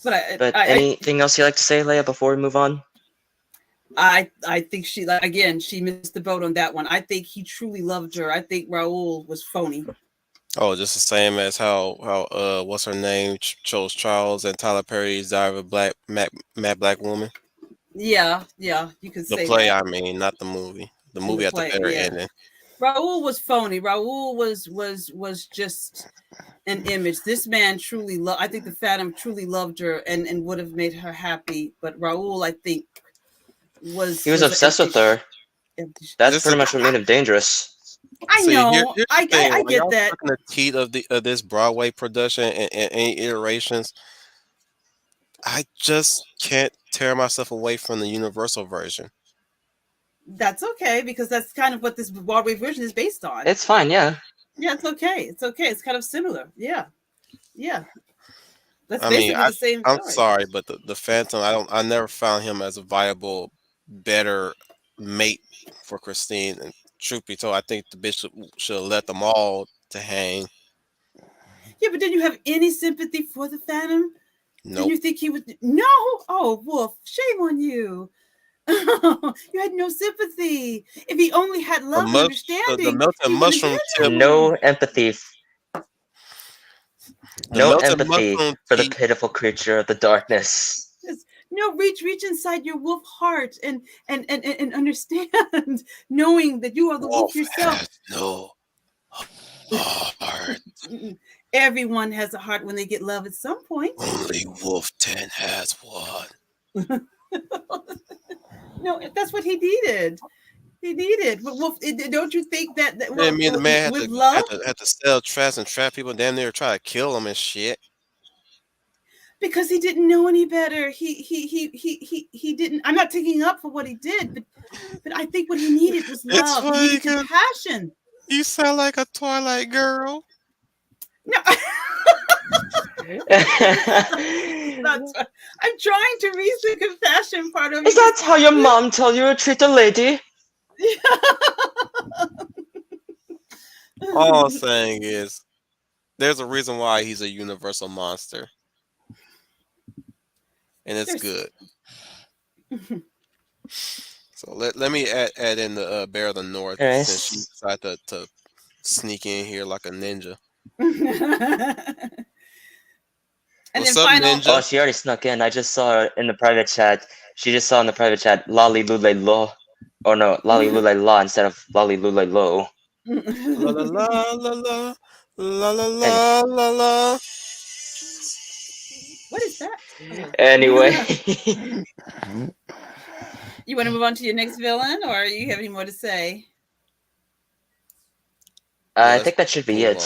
But anything else you'd like to say, Leia, before we move on? I think she, again, she missed the boat on that one. I think he truly loved her. I think Raoul was phony. Oh, just the same as how what's her name chose Charles and Tyler Perry's Diary of a Mad Black Woman. Yeah, you can say the play. that. I mean, not the movie. The movie at the very ending. Raoul was phony. Raoul was just an image. This man truly loved. I think the Phantom truly loved her and would have made her happy. But Raoul, I think, he was obsessed with her. That's pretty much what made him dangerous. I know. I get that. The heat of this Broadway production and any iterations, I just can't tear myself away from the Universal version. That's okay, because that's kind of what this Broadway version is based on. It's fine, yeah. Yeah, it's okay. It's okay. It's kind of similar. Yeah. That's basically the same story. I'm sorry, but the Phantom, I never found him as a viable, better mate for Christine. And truth be told, I think the Bishop should have let them all to hang. Yeah, but did you have any sympathy for the Phantom? No. Did you think he would? No. Oh, Wolf, shame on you. You had no sympathy. If he only had love and understanding, the melted mushroom tip. No empathy. No empathy for the pitiful creature of the darkness. No, reach inside your wolf heart and understand, knowing that you are the wolf yourself. Has no heart. Everyone has a heart when they get love at some point. Only Wolf 10 has one. No, that's what he needed. He needed. But Wolf, don't you think that Yeah, me and the man with love? had to sell traps and trap people, damn near try to kill them and shit. Because he didn't know any better. He didn't. I'm not taking up for what he did, but I think what he needed was love. He needed compassion. You sound like a Twilight girl. No. I'm trying to reach the compassion part of it. Is that how your mom told you to treat a lady? All I'm saying is, there's a reason why he's a universal monster. And it's good. So let me add in the Bear of the North, since she decided to sneak in here like a ninja. And What's then up, ninja? Oh, she already snuck in. I just saw her in the private chat. She just saw in the private chat Lolly Lule Lo. Oh no, Lolly Lule La instead of Lolly Lule Lo. La la la la la la la la la la. What is that? Anyway. You want to move on to your next villain, or you have any more to say? I think that should be it.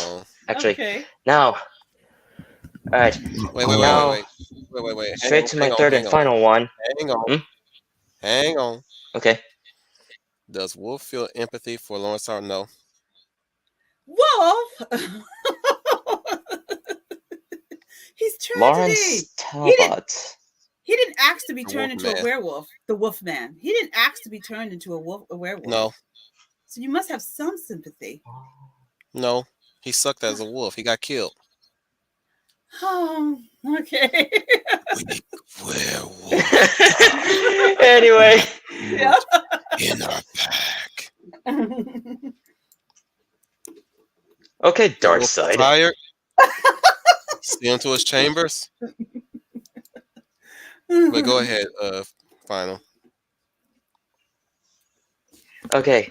Actually, okay. Now. All right. Wait. Straight to my third and final one. Hang on. Hang on. Okay. Does Wolf feel empathy for Lawrence Hart? No. Wolf. He's tragedy. Lawrence Talbot. He didn't ask to be turned into a werewolf. The Wolf Man. He didn't ask to be turned into a werewolf. No. So you must have some sympathy. No. He sucked as a wolf. He got killed. Oh, okay. Werewolf. Anyway. Yeah. In our pack. Okay, Dark Side. Tired. Steal into his chambers. But go ahead, final. Okay.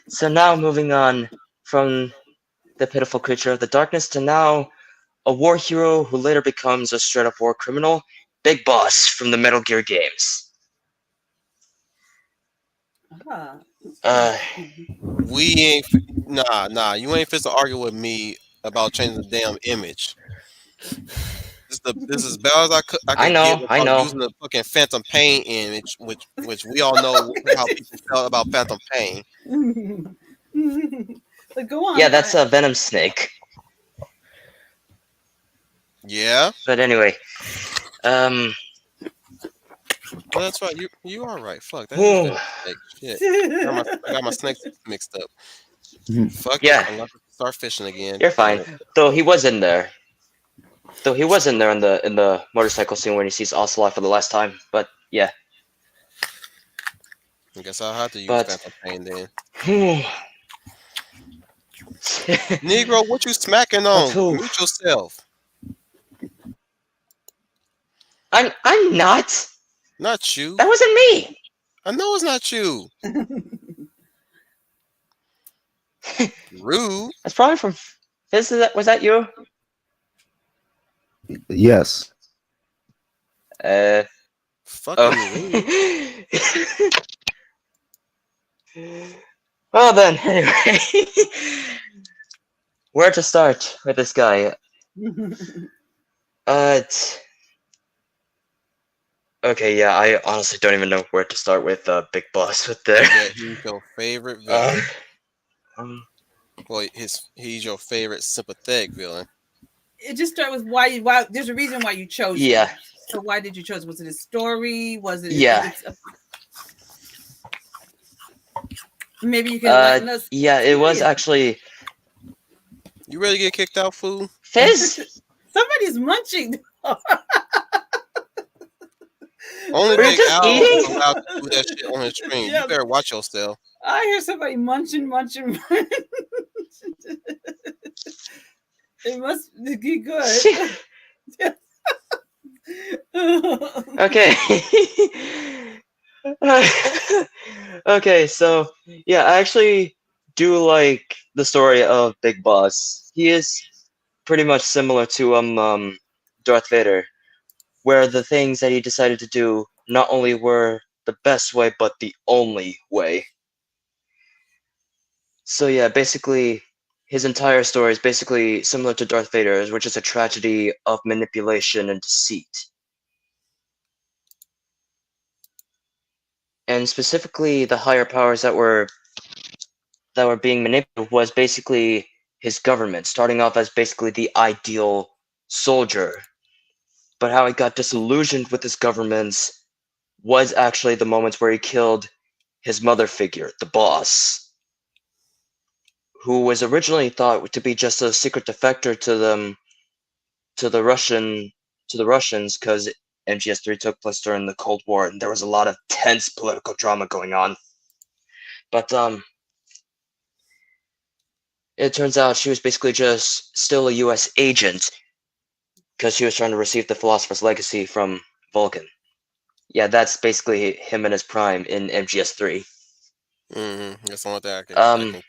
So now moving on from the pitiful creature of the darkness to now a war hero who later becomes a straight-up war criminal, Big Boss from the Metal Gear games. We ain't nah. You ain't fit to argue with me about changing the damn image. This is as bad as I could get without using the fucking Phantom Pain image, which we all know how people felt about Phantom Pain. But go on. Yeah, that's a Venom Snake. Yeah. But anyway, well, that's right. You are right. Fuck that. Is shit. I got my snakes mixed up. Fuck yeah. I'm gonna start fishing again. You're fine. Though he was in there. In the motorcycle scene when he sees Ocelot for the last time. But yeah. I guess I'll have to use Phantom Pain then. Negro, what you smacking on? Mute yourself. I'm not. Not you. That wasn't me. I know it's not you. Rude. That's probably from Fizz. Was that you? Yes. Fucking rude. Well then, anyway. Where to start with this guy? Okay, yeah, I honestly don't even know where to start with Big Boss with there. Yeah, he's your favorite villain. Well, he's your favorite sympathetic villain. It just started with why there's a reason why you chose him. Yeah. So why did you choose? Was it a story? Was it? Yeah. Maybe you can let us. Yeah, it was actually. You ready to get kicked out, fool? Fizz. Somebody's munching. Only Big Al is allowed to do that shit on his screen. Yeah. You better watch yourself. I hear somebody munching. It must be good. Okay. Okay, so yeah, I actually do like the story of Big Boss. He is pretty much similar to Darth Vader, where the things that he decided to do not only were the best way, but the only way. So yeah, basically, his entire story is basically similar to Darth Vader's, which is a tragedy of manipulation and deceit. And specifically, the higher powers that were being manipulated was basically his government, starting off as basically the ideal soldier. But how he got disillusioned with his governments was actually the moments where he killed his mother figure, the boss, who was originally thought to be just a secret defector to them, to the Russians, because MGS3 took place during the Cold War, and there was a lot of tense political drama going on. But it turns out she was basically just still a U.S. agent because she was trying to receive the Philosopher's Legacy from Vulcan. Yeah, that's basically him in his prime in MGS3. That's the only thing I can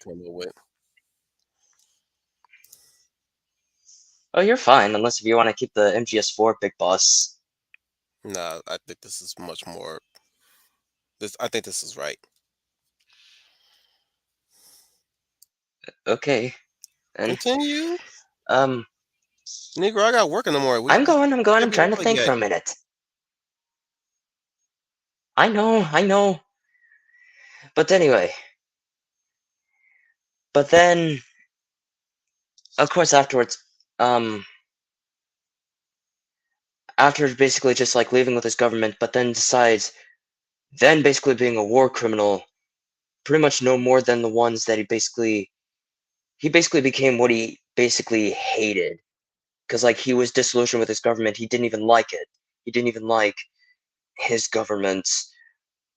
come up with. Oh, you're fine, unless if you want to keep the MGS4 Big Boss. Nah, I think this is much more. I think this is right. Okay. And Continue, um, Negro. I got work in the morning. I'm going. I'm haven't trying to played think yet. for a minute. I know. But anyway. But then, of course, afterwards, after basically just like leaving with his government, but then decides, then basically being a war criminal, pretty much no more than the ones that he basically became what he basically hated. Because like he was disillusioned with his government, he didn't even like it. He didn't even like his government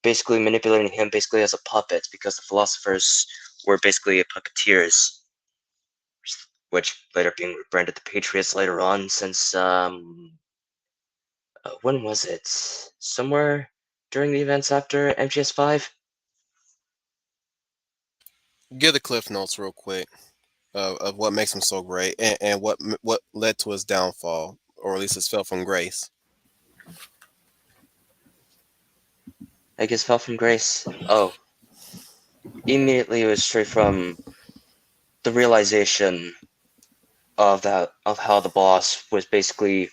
basically manipulating him basically as a puppet, because the philosophers were basically puppeteers, which later being rebranded the Patriots later on, since when was it? Somewhere during the events after MGS5? Give the cliff notes real quick of what makes him so great and what led to his downfall, or at least his fell from grace. I guess fell from grace. Oh. Immediately it was straight from the realization of how the boss was basically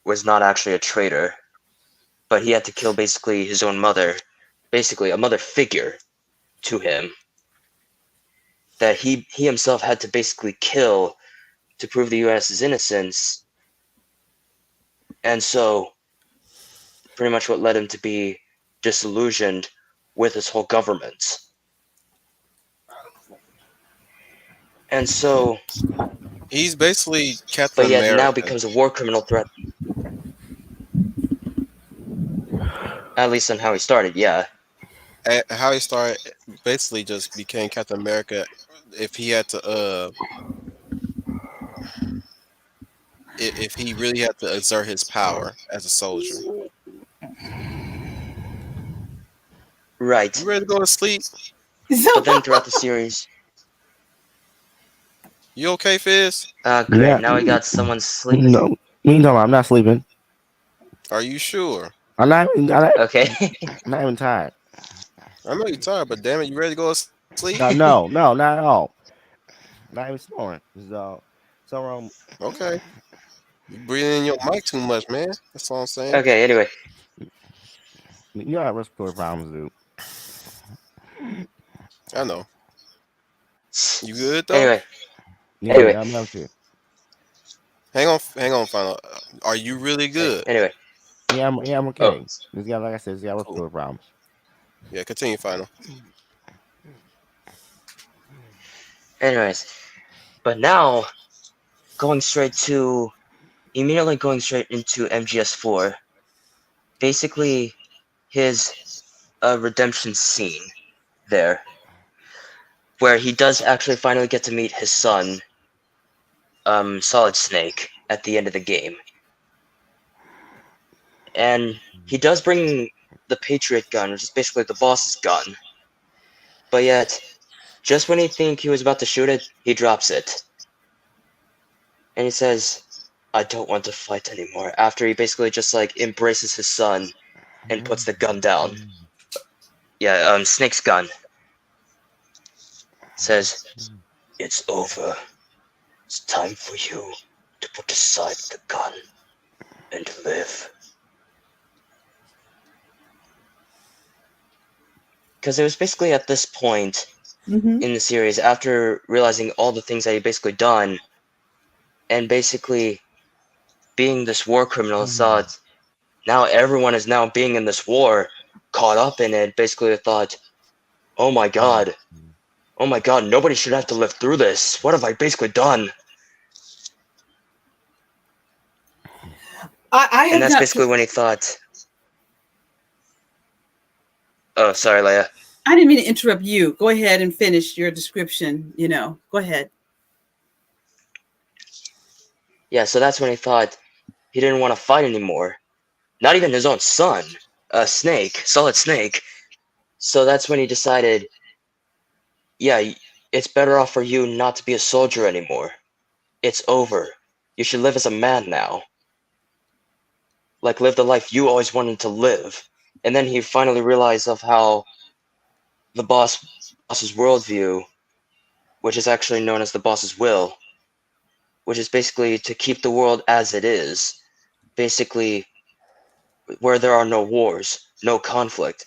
was not actually a traitor, but he had to kill basically his own mother, basically a mother figure to him, that he himself had to basically kill to prove the US's innocence. And so pretty much what led him to be disillusioned with his whole government. And so He's basically Captain but yet now America. becomes a war criminal threat. At least on how he started, yeah. How he started basically just became Captain America if he had to if he really had to exert his power as a soldier. Right. You ready to go to sleep? But then throughout the series, You okay, Fizz? great. Yeah. Now we got someone sleeping. No, I'm not sleeping. Are you sure? I'm not Okay. I'm not even tired. I know you're tired, but damn it, you ready to go to sleep? No, not at all. Not even snoring. Okay. You breathing in your mic too much, man. That's all I'm saying. Okay, anyway. You have respiratory problems, dude. I know. You good though? Anyway. Yeah, Anyway. I'm not sure. Hang on, final. Are you really good? Anyway. Yeah, I'm okay. Oh. This guy, like I said, he's got respiratory problems. Yeah, continue, final. Anyways. But now, immediately going straight into MGS4, basically his redemption scene there, where he does actually finally get to meet his son, Solid Snake, at the end of the game. and he does bring the Patriot gun, which is basically the boss's gun. But yet, just when he think he was about to shoot it, he drops it. And he says, I don't want to fight anymore, after he basically just like embraces his son and puts the gun down. Yeah, Snake's gun. Says, it's over. It's time for you to put aside the gun and live. Because it was basically at this point in the series, after realizing all the things that he basically done, and basically being this war criminal, thought, now everyone is now being in this war, caught up in it, basically thought, oh my god, nobody should have to live through this. What have I basically done? And that's basically when he thought, oh, sorry, Leia. I didn't mean to interrupt you. Go ahead and finish your description, Go ahead. Yeah, so that's when he thought he didn't want to fight anymore. Not even his own son, Snake, Solid Snake. So that's when he decided, yeah, it's better off for you not to be a soldier anymore. It's over. You should live as a man now. Like, live the life you always wanted to live. And then he finally realized of how the boss's worldview, which is actually known as the boss's will, which is basically to keep the world as it is, basically where there are no wars, no conflict,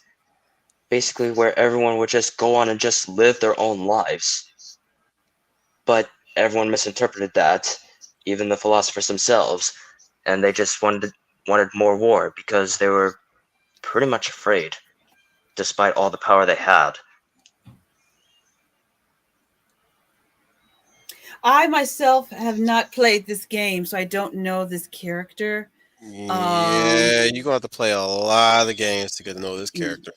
basically where everyone would just go on and just live their own lives. But everyone misinterpreted that, even the philosophers themselves, and they just wanted more war because they were pretty much afraid, despite all the power they had. I myself have not played this game, so I don't know this character. Yeah, you're gonna have to play a lot of games to get to know this character.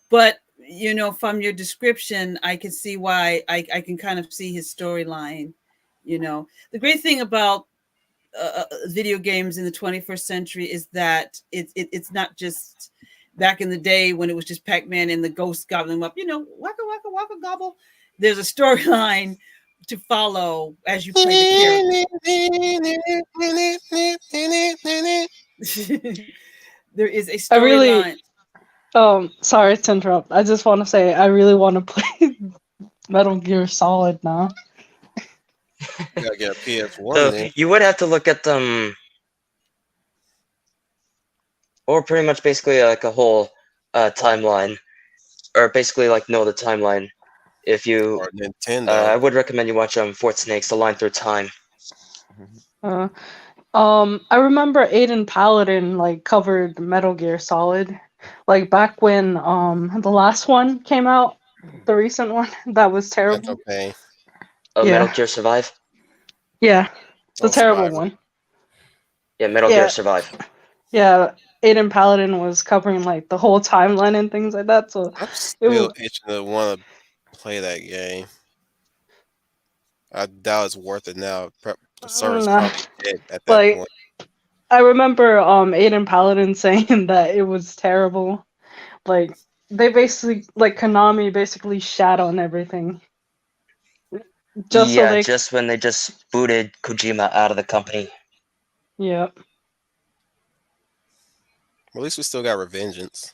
But from your description, I can see why I can kind of see his storyline. The great thing about video games in the 21st century is that it's not just back in the day when it was just Pac-Man and the ghost gobbling them up. Waka waka waka gobble. There's a storyline to follow as you play the character. There is a storyline. Sorry to interrupt. I just want to say I really want to play Metal Gear Solid now. You gotta get a PS1. So you would have to look at them, or pretty much basically like a whole timeline, or basically like know the timeline. If you, or Nintendo. I would recommend you watch Fort Snakes: The Line Through Time. I remember Aiden Paladin like covered Metal Gear Solid, like back when the last one came out, the recent one that was terrible. Okay. Oh, Yeah. Metal Gear Survive. Yeah, the terrible Survivor. one. Yeah, Metal Gear Survive. Yeah, Aiden Paladin was covering like the whole timeline and things like that. So I'm still itching to want to play that game. I doubt it's worth it now. The server's probably dead at that like, point. I remember Aiden Paladin saying that it was terrible. Like they basically, like Konami basically shat on everything. Just when they just booted Kojima out of the company. Yeah. At least we still got Revengeance.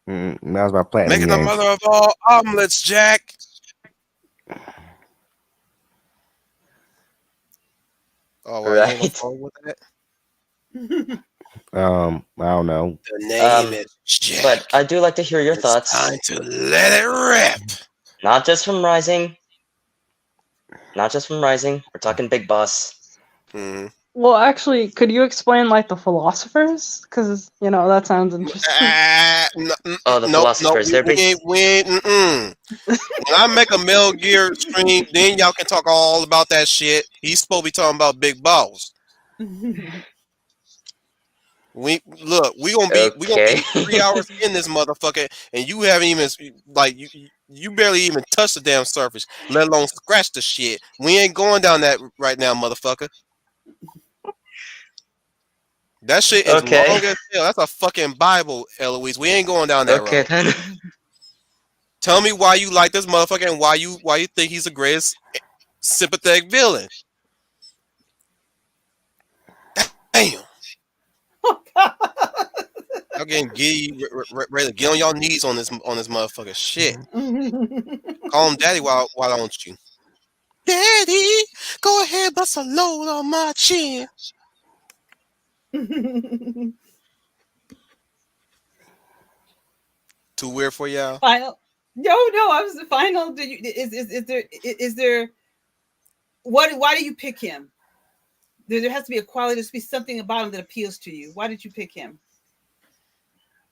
That was my platinum Making the game. mother of all omelets, Jack. Oh, well, Right. you ain't gonna with that? I don't know. The name is Jack. But I do like to hear your It's thoughts. time to let it rip. Not just from Rising. Not just from Rising. We're talking Big Boss. Mm-hmm. Well, actually, could you explain like the philosophers? Because that sounds interesting. Oh, the philosophers. They're When I make a Metal Gear stream, then y'all can talk all about that shit. He's supposed to be talking about Big Boss. We gonna be 3 hours in this motherfucker, and you haven't even you barely even touched the damn surface, let alone scratch the shit. We ain't going down that right now, motherfucker. That shit is Okay. long as hell. That's a fucking Bible, Eloise. We ain't going down that Okay road. then. Tell me why you like this motherfucker and why you think he's the greatest sympathetic villain. Damn. Oh, God. Y'all getting giddy, ready to get on y'all knees on this motherfucker. Shit. Call him daddy, why don't you? Daddy, go ahead, bust a load on my chin. Too weird for y'all? Final. No, I was the final. Did you is there why do you pick him? There has to be a quality, there has to be something about him that appeals to you. Why did you pick him?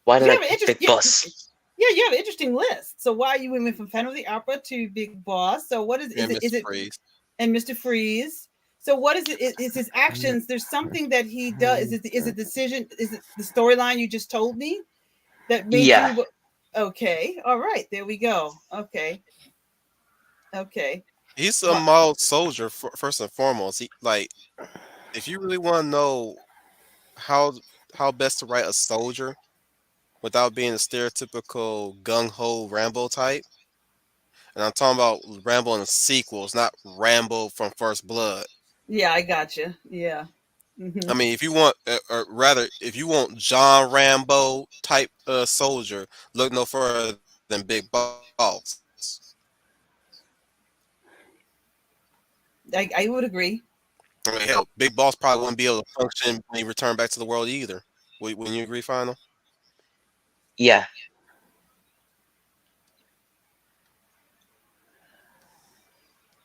Why did You I have an pick interest- Big Boss? Yeah, you have an interesting list. So why you went from Phantom of the Opera to Big Boss? So what is And it? Is Mr. it Freeze. and Mr. Freeze? So what is it? Is his actions? There's something that he does. Is it decision? Is it the storyline you just told me that made Yeah. you? Okay, all right, there we go. Okay. He's a mild soldier first and foremost. He like, if you really want to know how best to write a soldier without being a stereotypical gung ho Rambo type, and I'm talking about Rambo in the sequels, not Rambo from First Blood. Yeah, I got you. Yeah. I mean, if you want, or rather, if you want John Rambo type soldier, look no further than Big Boss. I would agree. I mean, hell, Big Boss probably wouldn't be able to function when he returned back to the world either. Wouldn't you agree, Final? Yeah.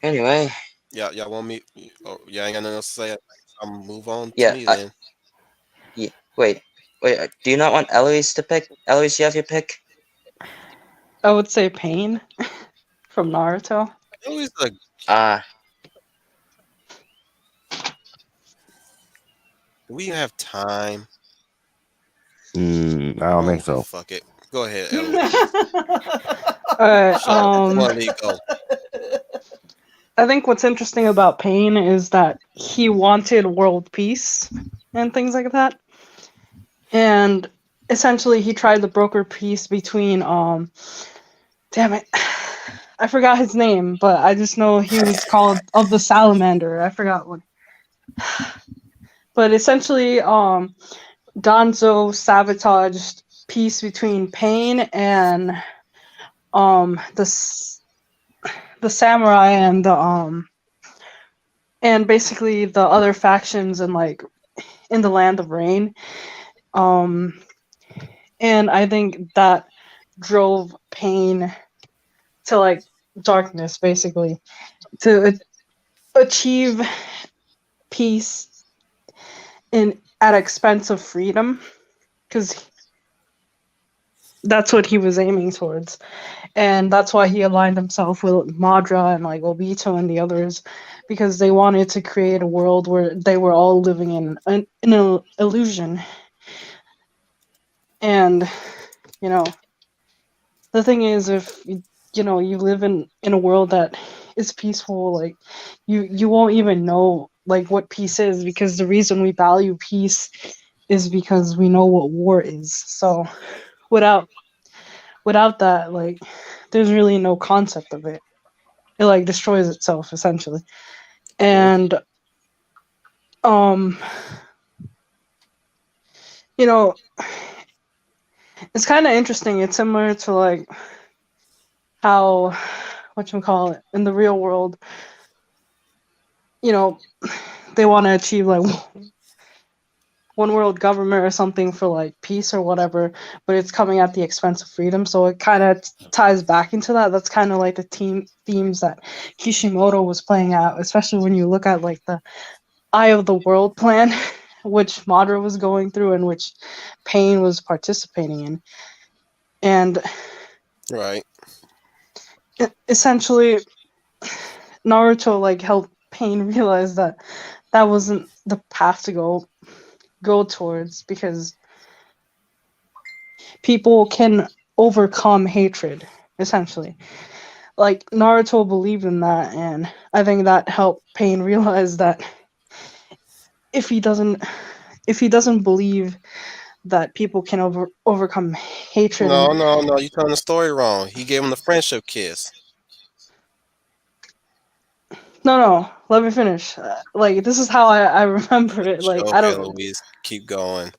Anyway. Yeah, y'all want me? Oh, y'all ain't got nothing else to say. I'll move on Yeah. to me then. Yeah. Wait. Do you not want Eloise to pick? Eloise, you have your pick. I would say Pain from Naruto. Always a Do we even have time? I don't think so. Fuck it. Go ahead, Eloise. Alright, Come on, Lee, go. I think what's interesting about Pain is that he wanted world peace and things like that. And essentially he tried to broker peace between damn it. I forgot his name, but I just know he was called of the Salamander. I forgot what. But essentially Danzo sabotaged peace between Pain and the samurai and the and basically the other factions and like in the Land of Rain. And I think that drove Pain to like darkness, basically, to achieve peace at expense of freedom, because that's what he was aiming towards, and that's why he aligned himself with Madra and like Obito and the others, because they wanted to create a world where they were all living in an illusion. And the thing is, if you live in a world that is peaceful, like you won't even know like what peace is, because the reason we value peace is because we know what war is. So without that, like there's really no concept of it. It like destroys itself essentially. And it's kind of interesting. It's similar to like how whatchamacallit in the real world, they want to achieve like one world government or something for like peace or whatever, but it's coming at the expense of freedom. So it kind of ties back into that. That's kind of like the themes that Kishimoto was playing out, especially when you look at like the Eye of the World plan, which Madara was going through and which Pain was participating in. And right, essentially Naruto like helped Pain realize that wasn't the path to go towards, because people can overcome hatred, essentially. Like Naruto believed in that, and I think that helped Pain realize that if if he doesn't believe that people can overcome hatred. No, you're telling the story wrong. He gave him the friendship kiss. No, let me finish. Like, this is how I remember it. Like, I Okay, don't. Louise, keep going.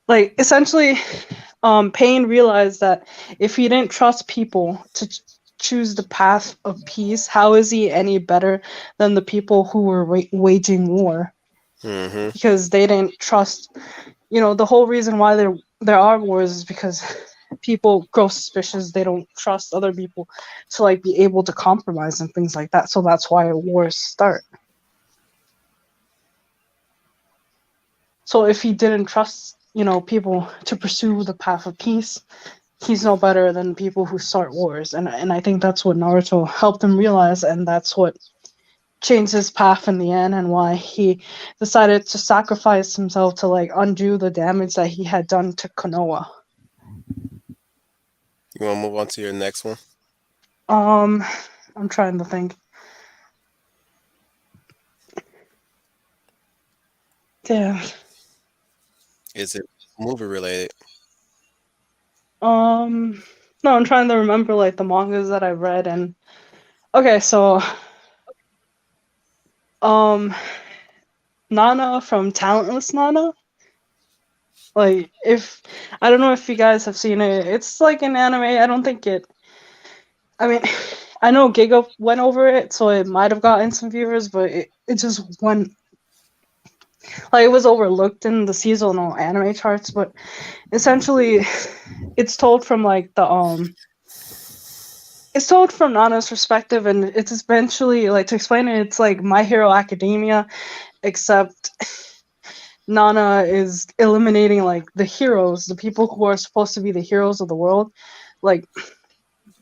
Like, essentially, Payne realized that if he didn't trust people to choose the path of peace, how is he any better than the people who were waging war? Mm-hmm. Because they didn't trust. The whole reason why there are wars is because people grow suspicious. They don't trust other people to like be able to compromise and things like that. So that's why wars start. So if he didn't trust, people to pursue the path of peace, he's no better than people who start wars. And I think that's what Naruto helped him realize, and that's what changed his path in the end, and why he decided to sacrifice himself to like undo the damage that he had done to Konoha. You want to move on to your next one? I'm trying to think. Damn. Is it movie related? No, I'm trying to remember like the mangas that I read. And okay, so Nana from Talentless Nana. Like, if I don't know if you guys have seen it, it's like an anime. I don't think it. I mean, I know Giga went over it, so it might have gotten some viewers, but it just went. Like, it was overlooked in the seasonal anime charts, but essentially, it's told from like the It's told from Nana's perspective, and it's essentially like, to explain it, it's like My Hero Academia, except Nana is eliminating like the heroes, the people who are supposed to be the heroes of the world, like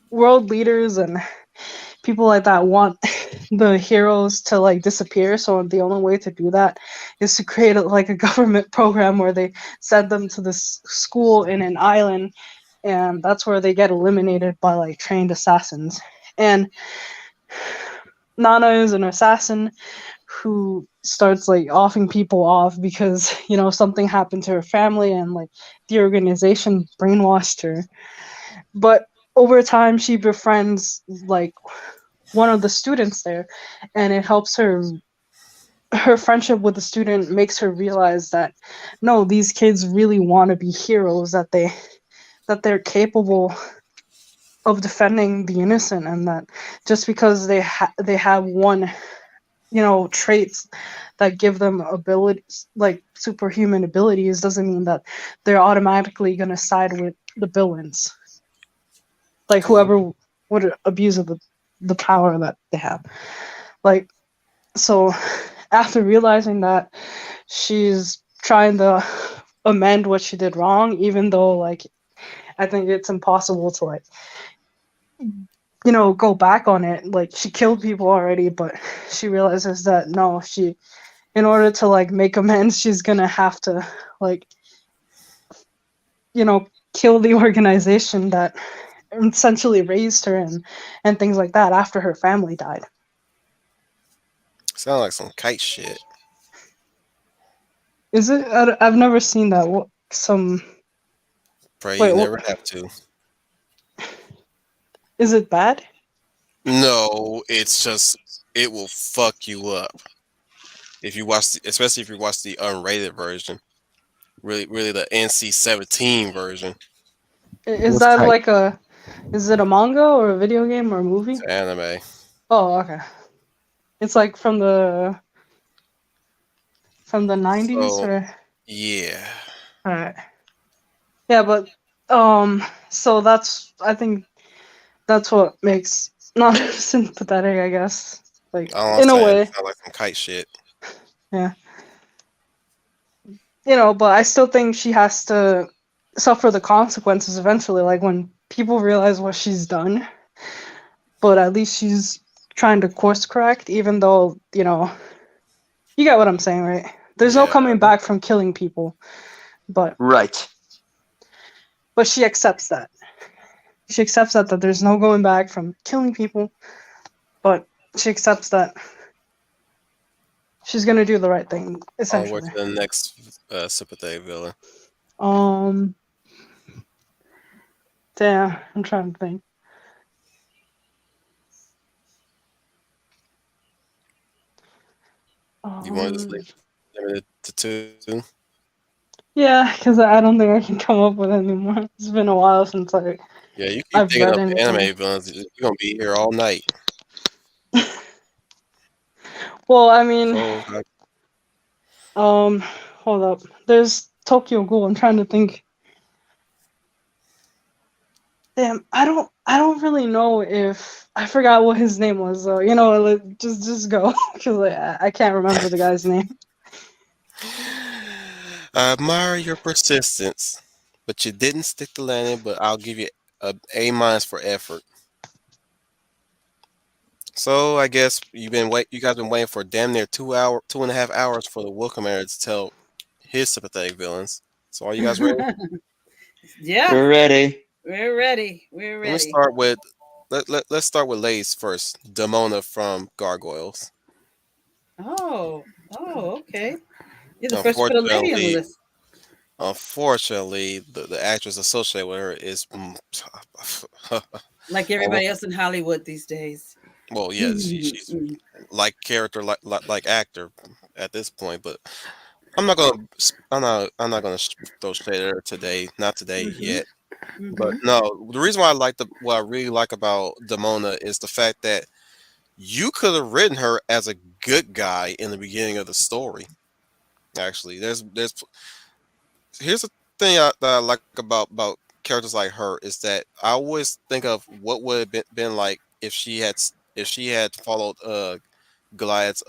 world leaders and people like that want the heroes to like disappear. So the only way to do that is to create like a government program where they send them to this school in an island, and that's where they get eliminated by like trained assassins. And Nana is an assassin who starts like offing people off because something happened to her family, and like the organization brainwashed her. But over time she befriends like one of the students there, and it helps her friendship with the student makes her realize that no, these kids really want to be heroes, that they're capable of defending the innocent, and that just because they have one traits that give them abilities, like superhuman abilities, doesn't mean that they're automatically going to side with the villains, like whoever would abuse of the power that they have. Like, so after realizing that, she's trying to amend what she did wrong, even though like I think it's impossible to like go back on it. Like, she killed people already, but she realizes that no, in order to like make amends, she's gonna have to like kill the organization that essentially raised her and things like that after her family died. Sound like some kite shit. Is it? I've never seen that. Pray Wait, you never have to. Is it bad? No, it's just it will fuck you up if you watch, especially if you watch the unrated version. Really the NC-17 version. Is that like is it a manga or a video game or a movie? It's anime. Oh, okay. It's like from the 90s, So, or yeah. all right. Yeah, but so I think that's what makes not sympathetic, I guess. Like, in a way. Sound like some kite shit. Yeah. But I still think she has to suffer the consequences eventually, like when people realize what she's done. But at least she's trying to course correct, even though, you get what I'm saying, right? There's no coming back from killing people. But Right. But she accepts that. She accepts that there's no going back from killing people, but she accepts that she's gonna do the right thing, Onward essentially. to the next sympathetic villain. Um, damn, I'm trying to think. You want to just Um, limit it to two? yeah, because I don't think I can come up with any more. It's been a while since Yeah, you keep I've thinking read of anything. anime villains. You're gonna be here all night. Well, I mean, So um, hold up. There's Tokyo Ghoul. I'm trying to think. Damn, I don't really know if I forgot what his name was. So just go because I can't remember the guy's name. I admire your persistence, but you didn't stick the landing. But I'll give you a minus for effort. So I guess you guys been waiting for damn near 2.5 hours for the Welcome Era to tell his sympathetic villains. So are you guys ready? Yeah, We're ready. we're ready. We're Let's ready. start with let's start with Lace first. Demona from Gargoyles. Oh, okay. You're the first to put a lady on the Unfortunately, list. unfortunately, the actress associated with her is Like well, everybody else in Hollywood these days. well, yeah, she's like character like actor at this point, but I'm not gonna throw shade at her today, not today Mm-hmm. yet. But Mm-hmm. no, the reason why what I really like about Demona is the fact that you could have written her as a good guy in the beginning of the story. Actually, there's here's the thing that I like about characters like her is that I always think of what would have been like if if she had followed Goliath's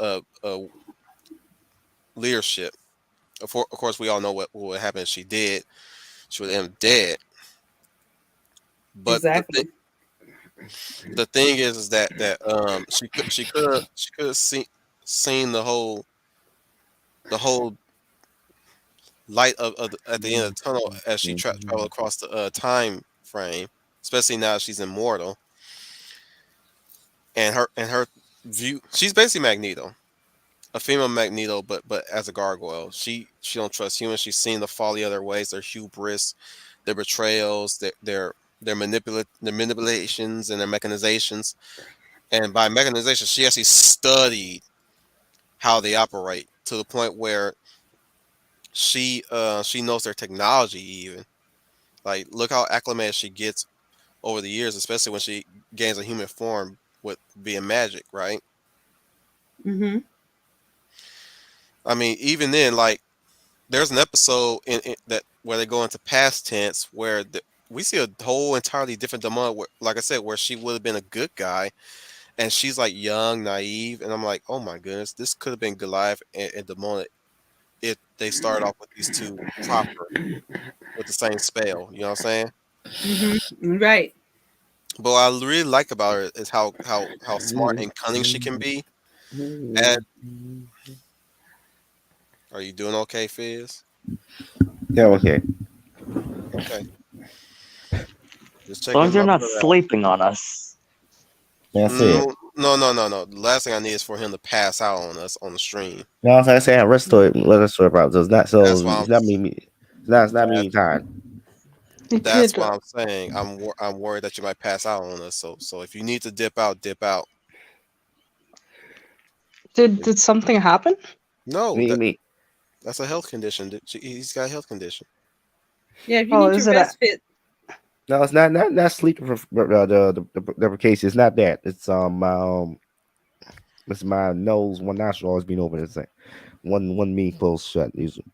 leadership. Of course, we all know what would happen if she did. She would end up dead. But Exactly. the thing is that she could have seen the whole light at the end of the tunnel as she traveled across the time frame, especially now she's immortal. And her view, she's basically Magneto, a female Magneto, but as a gargoyle. She don't trust humans. She's seen the folly of their ways, their hubris, their betrayals, their manipulations and their mechanizations. And by mechanization, she actually studied how they operate to the point where she knows their technology even. Like, look how acclimated she gets over the years, especially when she gains a human form with being magic, right? Mm-hmm. I mean, even then, like, there's an episode in that where they go into past tense where we see a whole entirely different Demona, where, like I said, where she would have been a good guy, and she's like young, naive, and I'm like, oh my goodness, this could have been Goliath and Demona if they started off with these two proper with the same spell. You know what I'm saying? Mm-hmm. Right. But what I really like about her is how smart and cunning she can be. And are you doing okay, Fizz? Yeah, okay. Okay, just As long checking as you're my not brother out. sleeping on us. That's it. No, no, no, no, no. The last thing I need is for him to pass out on us on the stream. No, as I say, I restore problems. So it's not That's so. why I'm. It's not it's not That, me tired. You that's could. why I'm saying I'm worried that you might pass out on us. So if you need to dip out, dip out. Did something happen? No, Me. that's a health condition. He's got a health condition. Yeah, if you Oh, need to is it a rest fit. No, it's not sleep. The case. It's not that. It's my nose. One nostril always being open. It's like one me closed shut. Usually.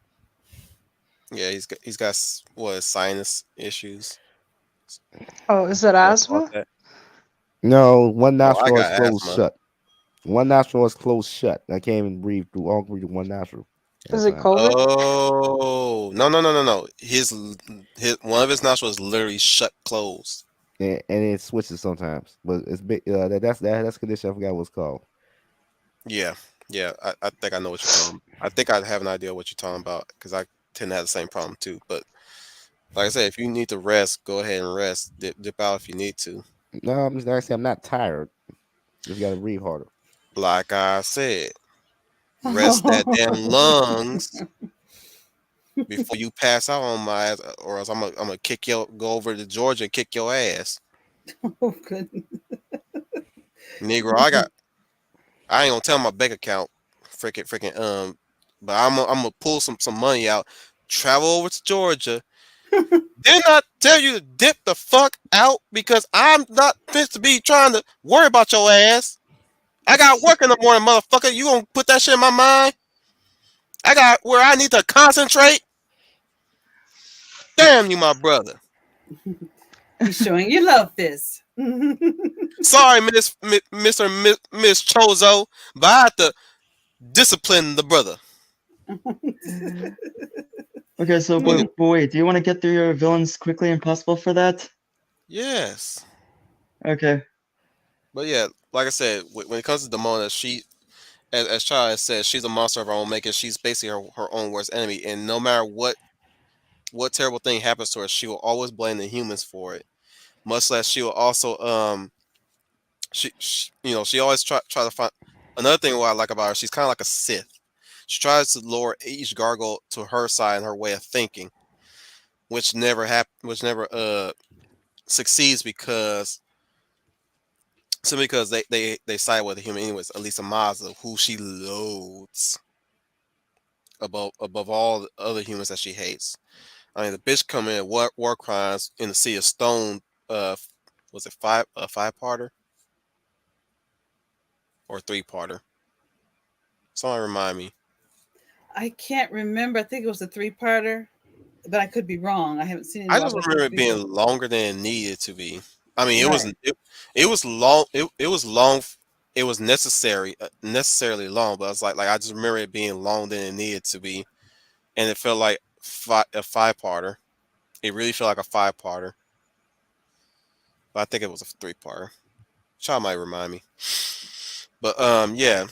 Yeah, he's got what, sinus issues. oh, is it What about asthma? that? No, one Oh, I nostril is got closed asthma. shut. One nostril is closed shut. I can't even breathe through all through one nostril at a Is it time. COVID? Oh, no, no, no, no, no. His one of his nostrils is literally shut closed. And it switches sometimes, but it's big. That's a condition. I forgot what it's called. Yeah, yeah. I think I know what you're talking. I think I have an idea what you're talking about because I tend to have the same problem too. But like I said, if you need to rest, go ahead and rest. Dip out if you need to. No, like I said, I'm not tired. Just got to breathe harder. Like I said, rest that damn lungs before you pass out on my ass, or else I'm gonna go over to Georgia and kick your ass, Oh goodness. Negro. I ain't gonna tell my bank account, freaking but I'm gonna pull some money out, travel over to Georgia. Didn't I tell you to dip the fuck out because I'm not fit to be trying to worry about your ass. I got work in the morning, motherfucker. You gonna put that shit in my mind? I got where I need to concentrate. Damn you, my brother. He's showing you love, Fizz. Sorry, Miss Chozo, but I have to discipline the brother. Okay, so but wait, do you want to get through your villains quickly and possible for that? Yes, Okay. but yeah, like I said, when it comes to Demona, she, as Chad said, she's a monster of her own making. She's basically her own worst enemy, and no matter what terrible thing happens to her, she will always blame the humans for it. Much less she will also she always try to find another thing what I like about her. She's kind of like a Sith. She tries to lower each gargoyle to her side and her way of thinking, which never succeeds because simply because they side with the human anyways. At least Amaza, who she loathes above all the other humans that she hates. I mean, the bitch come in war crimes in the Sea of Stone. Was it five-parter or three-parter? Someone remind me. I can't remember. I think it was a 3-parter, but I could be wrong. I haven't seen it in a I while. just remember it being longer than it needed to be. I mean, Right. it was long. It was long. It was necessarily long, but I was like I just remember it being longer than it needed to be, and it felt like a five-parter. It really felt like a five-parter, but I think it was a three-parter. Child might remind me, but yeah.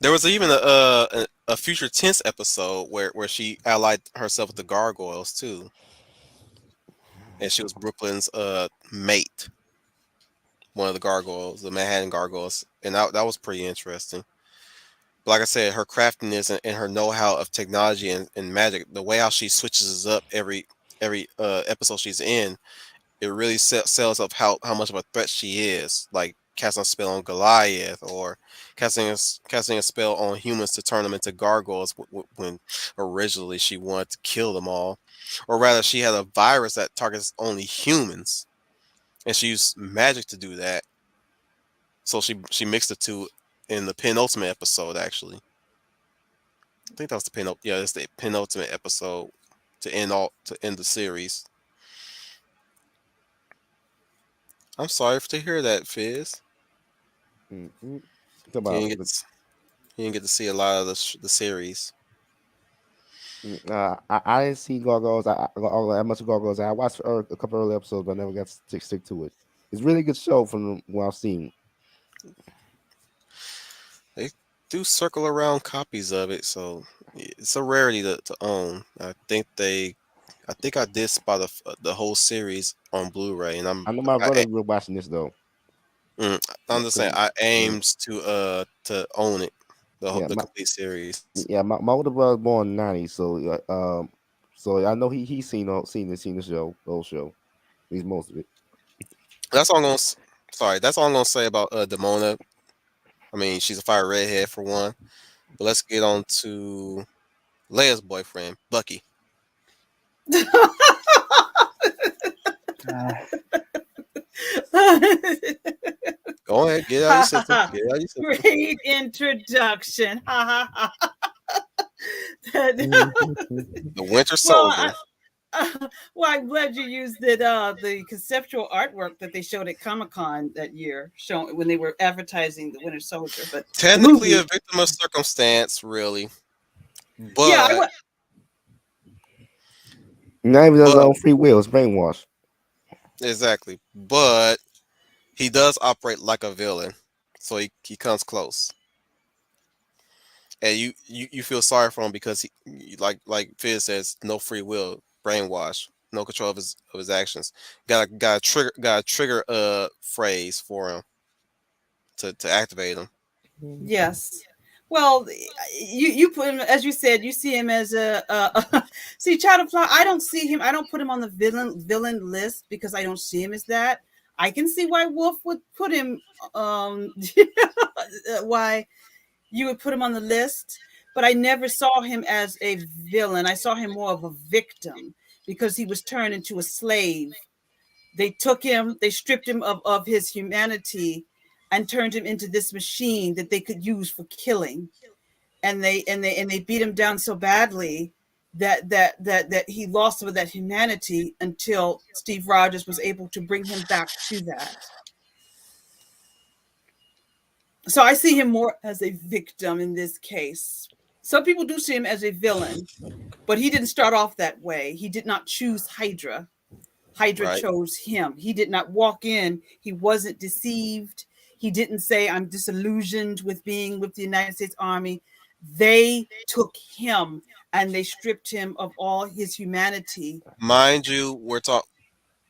There was even a future tense episode where she allied herself with the gargoyles too, and she was Brooklyn's mate, one of the gargoyles, the Manhattan gargoyles, and that was pretty interesting. But like I said, her craftiness and her know-how of technology and magic, the way how she switches up every episode she's in, it really sells up how much of a threat she is. Like casting a spell on Goliath or casting a spell on humans to turn them into gargoyles when originally she wanted to kill them all, or rather, she had a virus that targets only humans, and she used magic to do that. So she mixed the two in the penultimate episode. Actually, I think that was the penultimate. Yeah, it's the penultimate episode to end the series. I'm sorry to hear that, Fizz. Mm-hmm. You didn't get to, you didn't get to see a lot of the series. I didn't see Gargoyles. I much of Gargoyles. I watched a couple early episodes, but I never got to stick to it. It's a really good show from what I've seen. They do circle around copies of it, so it's a rarity to own. I think I did spot the whole series on Blu-ray, and I know my brother was watching this though. I'm just saying I aims to own it, the complete series. Yeah, my older brother was born in '90, so I know he seen the show, the whole show, at least most of it. That's all I'm gonna. Sorry, that's all I'm gonna say about Demona. I mean, she's a fire redhead for one, but let's get on to Leia's boyfriend, Bucky. Go ahead, get out your system. Get out your system. Great introduction. The Winter Soldier. Well, I'm glad you used the conceptual artwork that they showed at Comic-Con that year, showing when they were advertising the Winter Soldier. But technically a victim of circumstance, really. But yeah, not even his own free will, it's brainwashed. Exactly, but he does operate like a villain, so he comes close, and you feel sorry for him because he like Fizz says, no free will, brainwash, no control of his actions. Got a trigger phrase for him to activate him. Yes. Well, you put him, as you said, you see him as see, Child of Fly. I don't see him. I don't put him on the villain list because I don't see him as that. I can see why Wolf would put him. Why you would put him on the list, but I never saw him as a villain. I saw him more of a victim because he was turned into a slave. They took him, they stripped him of his humanity and turned him into this machine that they could use for killing. And they beat him down so badly that he lost some of that humanity until Steve Rogers was able to bring him back to that. So I see him more as a victim in this case. Some people do see him as a villain, but he didn't start off that way. He did not choose Hydra. Hydra Right. chose him. He did not walk in. He wasn't deceived. He didn't say, I'm disillusioned with being with the United States Army. They took him and they stripped him of all his humanity. Mind you,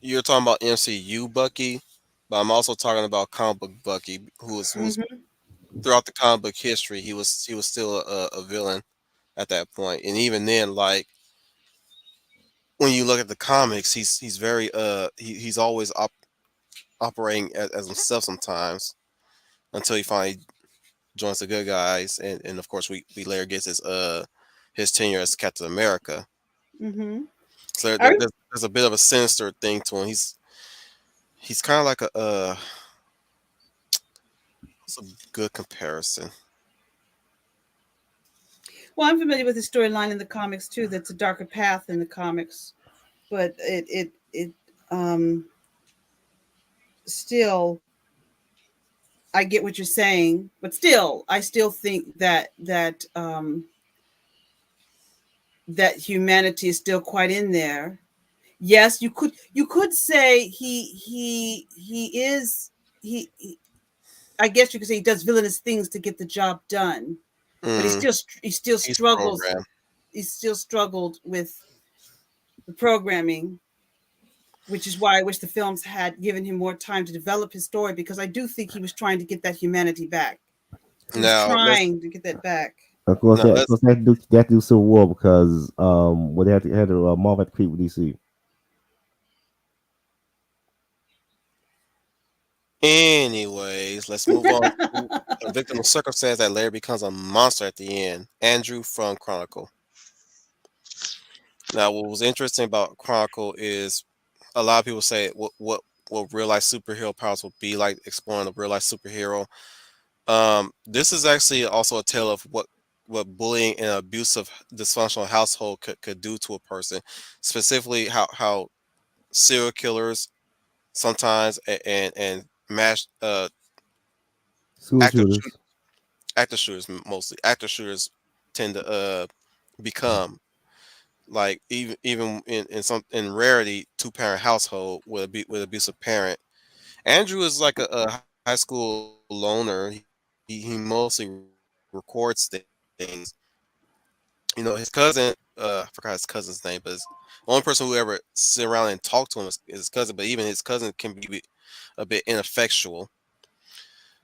you're talking about MCU Bucky, but I'm also talking about comic book Bucky, who was throughout the comic book history, he was still a villain at that point, and even then, like when you look at the comics, he's very he's always operating as himself sometimes until he finally joins the good guys, and of course we later gets his tenure as Captain America. Mm-hmm. So there's a bit of a sinister thing to him. He's kind of like it's a good comparison. Well, I'm familiar with the storyline in the comics too. That's a darker path in the comics, but it still, I get what you're saying, but still, I still think that that humanity is still quite in there. Yes, you could say he is he I guess you could say he does villainous things to get the job done, but he Mm, still he's struggles. programmed. He still struggled with the programming, which is why I wish the films had given him more time to develop his story, because I do think he was trying to get that humanity back. He was Now trying to get that back. Of course, now that of let's course they have to do Civil War because what they had to Marvel had to compete with DC. anyways, let's move on to a victim of circumstance that later becomes a monster at the end. Andrew from Chronicle. Now, what was interesting about Chronicle is a lot of people say what real life superhero powers will be like, exploring a real life superhero. This is actually also a tale of what bullying and abusive dysfunctional household could do to a person, specifically how serial killers sometimes and mass School active shooters. active shooters, mostly active shooters tend to become like, even in some in rarity, two-parent household with abusive parent. Andrew is like a high school loner. He mostly records things. His cousin, I forgot his cousin's name, but the only person who ever sit around and talk to him is his cousin. But even his cousin can be a bit ineffectual,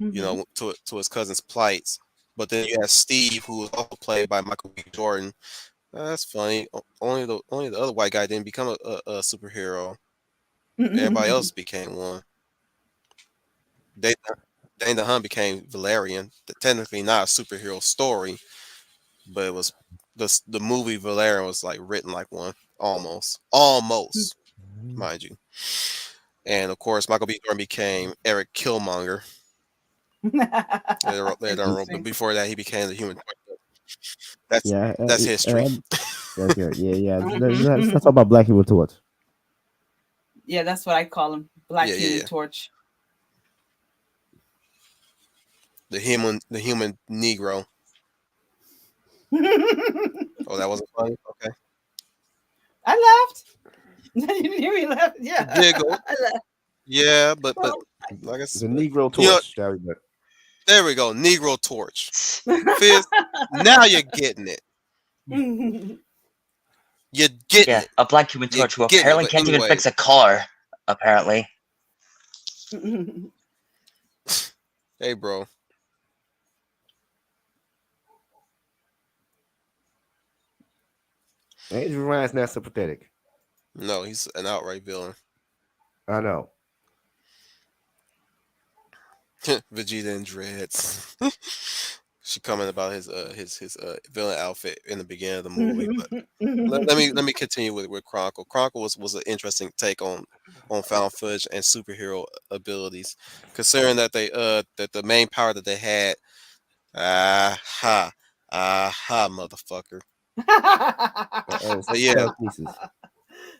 Mm-hmm. to his cousin's plights. But then you have Steve, who was also played by Michael B. Jordan. That's funny. Only the other white guy didn't become a superhero. Everybody else became one. Dane the Hun became Valerian. Technically not a superhero story, but it was the movie Valerian was like written like one, almost, mind you. And of course, Michael B. Jordan became Eric Killmonger. But Interesting. before that, he became the Human Torch. That's Yeah, that's history. that's good. Yeah. Let's Mhm. talk about Black Human Torch. Yeah, that's what I call him, Black Yeah. Human Torch. The human Negro. Oh, that wasn't funny. Okay, I laughed. You didn't hear me laugh. Yeah, giggle. I laughed. Yeah, but Well, like I The said, Negro you know, Torch. Shall we bet? there we go. Negro Torch. Fizz, now you're getting it. You're getting Yeah, it. a black human You're torch who getting it. apparently But can't even anyway, fix a car. Apparently. hey, bro. Andrew Ryan's not sympathetic. No, he's an outright villain. I know. Vegeta and Dreads. She commented about his villain outfit in the beginning of the movie, but let me continue with Chronicle. Chronicle was an interesting take on found footage and superhero abilities, considering that that the main power that they had, motherfucker. But yeah, Telekinesis.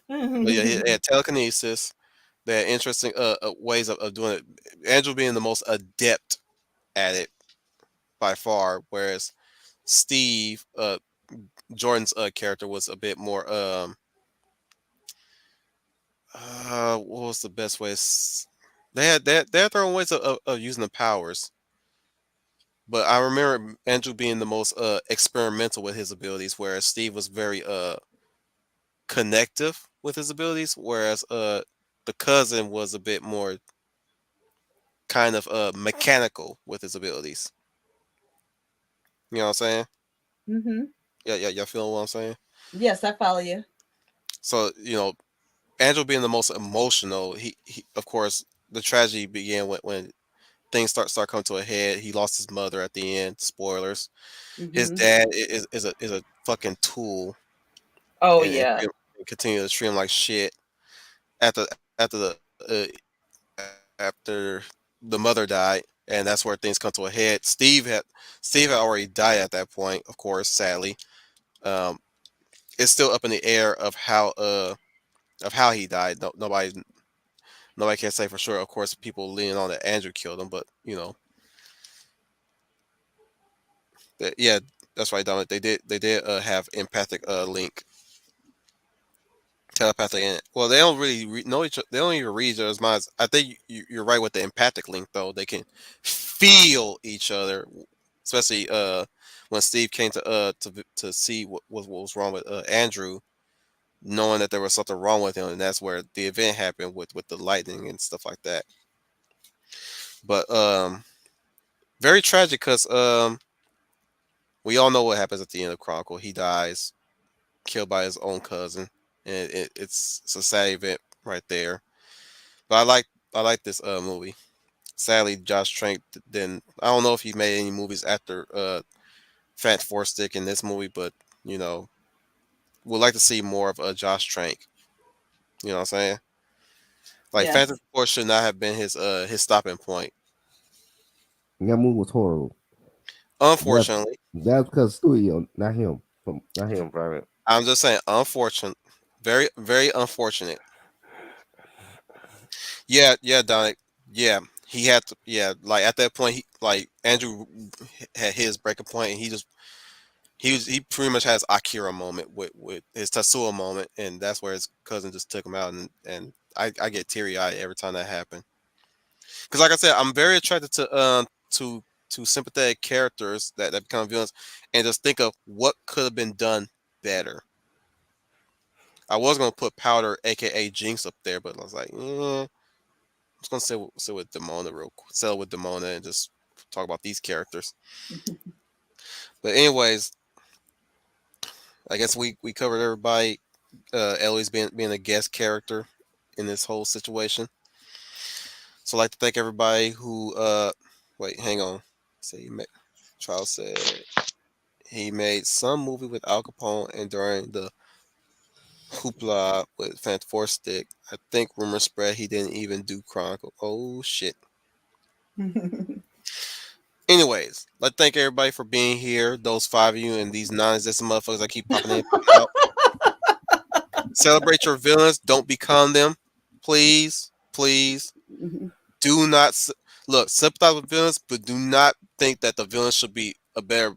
but yeah, he had telekinesis. They had interesting ways of doing it. Andrew being the most adept at it by far, whereas Steve, Jordan's character was a bit more what was the best way? They had their own ways of using the powers. But I remember Andrew being the most experimental with his abilities, whereas Steve was very connective with his abilities, whereas the cousin was a bit more kind of mechanical with his abilities. You know what I'm saying? Mm-hmm. Yeah, y'all feeling what I'm saying? Yes, I follow you. So, Andrew being the most emotional, he of course the tragedy began when things start coming to a head. He lost his mother at the end. Spoilers. His Mm-hmm. dad is a fucking tool, Oh and yeah. continue to treat him like shit. After after the mother died, and that's where things come to a head. Steve had already died at that point, of course. Sadly, um, it's still up in the air of how he died. No, nobody can say for sure. Of course, people leaning on that Andrew killed him, but yeah, that's right, Dominic. They did have empathic link, telepathic. Well, they don't really know each. They don't even read each other's minds. I think you're right with the empathic link though. They can feel each other, especially when Steve came to see what was wrong with Andrew, knowing that there was something wrong with him, and that's where the event happened with the lightning and stuff like that. But very tragic because we all know what happens at the end of Chronicle. He dies, killed by his own cousin, and it's a sad event right there. But I like this movie. Sadly, Josh Trank didn't. I don't know if he made any movies after Fat Four Stick in this movie, but you know, would like to see more of Josh Trank. You know what I'm saying? Like Yes. Fantastic Four should not have been his stopping point. That movie was horrible. That's Unfortunately, that's because studio, not him. Not him, private. I'm just saying, unfortunate, very very unfortunate. Yeah, Donick. Yeah, he had to. Yeah, like at that point, like Andrew had his breaking point, and he pretty much has Akira moment with his Tetsuo moment, and that's where his cousin just took him out, and I get teary eyed every time that happened. Because like I said, I'm very attracted to sympathetic characters that become villains, and just think of what could have been done better. I was gonna put Powder, aka Jinx, up there, but I was like, I'm just gonna sit with Demona real quick, settle with Demona, and just talk about these characters. But anyways, I guess we covered everybody. Ellie's being a guest character in this whole situation. So I'd like to thank everybody who wait, hang on. Say Charles said he made some movie with Al Capone, and during the hoopla with Phantom Force Stick, I think rumors spread he didn't even do Chronicle. Oh shit. Anyways, let's thank everybody for being here. Those five of you and these non-existent motherfuckers that keep popping in and popping out. Celebrate your villains. Don't become them. Please, please. Do not look, sympathize with villains, but do not think that the villain should be a better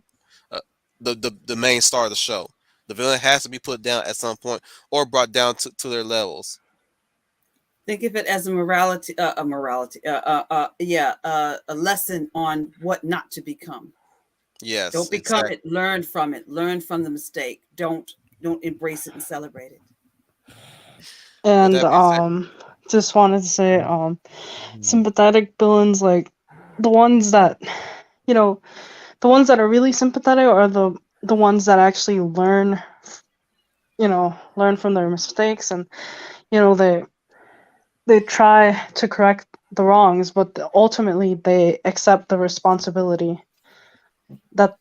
uh, the main star of the show. The villain has to be put down at some point or brought down to their levels. Think of it as a morality, a lesson on what not to become. Yes. Don't become it. Learn from it. Learn from the mistake. Don't embrace it and celebrate it. And just wanted to say, sympathetic villains, like the ones that, the ones that are really sympathetic are the ones that actually learn learn from their mistakes, and they try to correct the wrongs, but ultimately they accept the responsibility that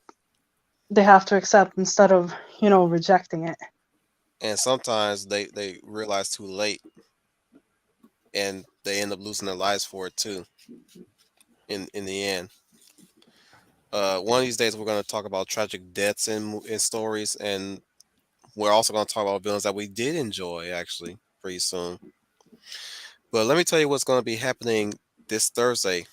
they have to accept instead of rejecting it. And sometimes they realize too late, and they end up losing their lives for it too. In the end, one of these days we're going to talk about tragic deaths in stories, and we're also going to talk about villains that we did enjoy actually pretty soon. But let me tell you what's going to be happening this Thursday.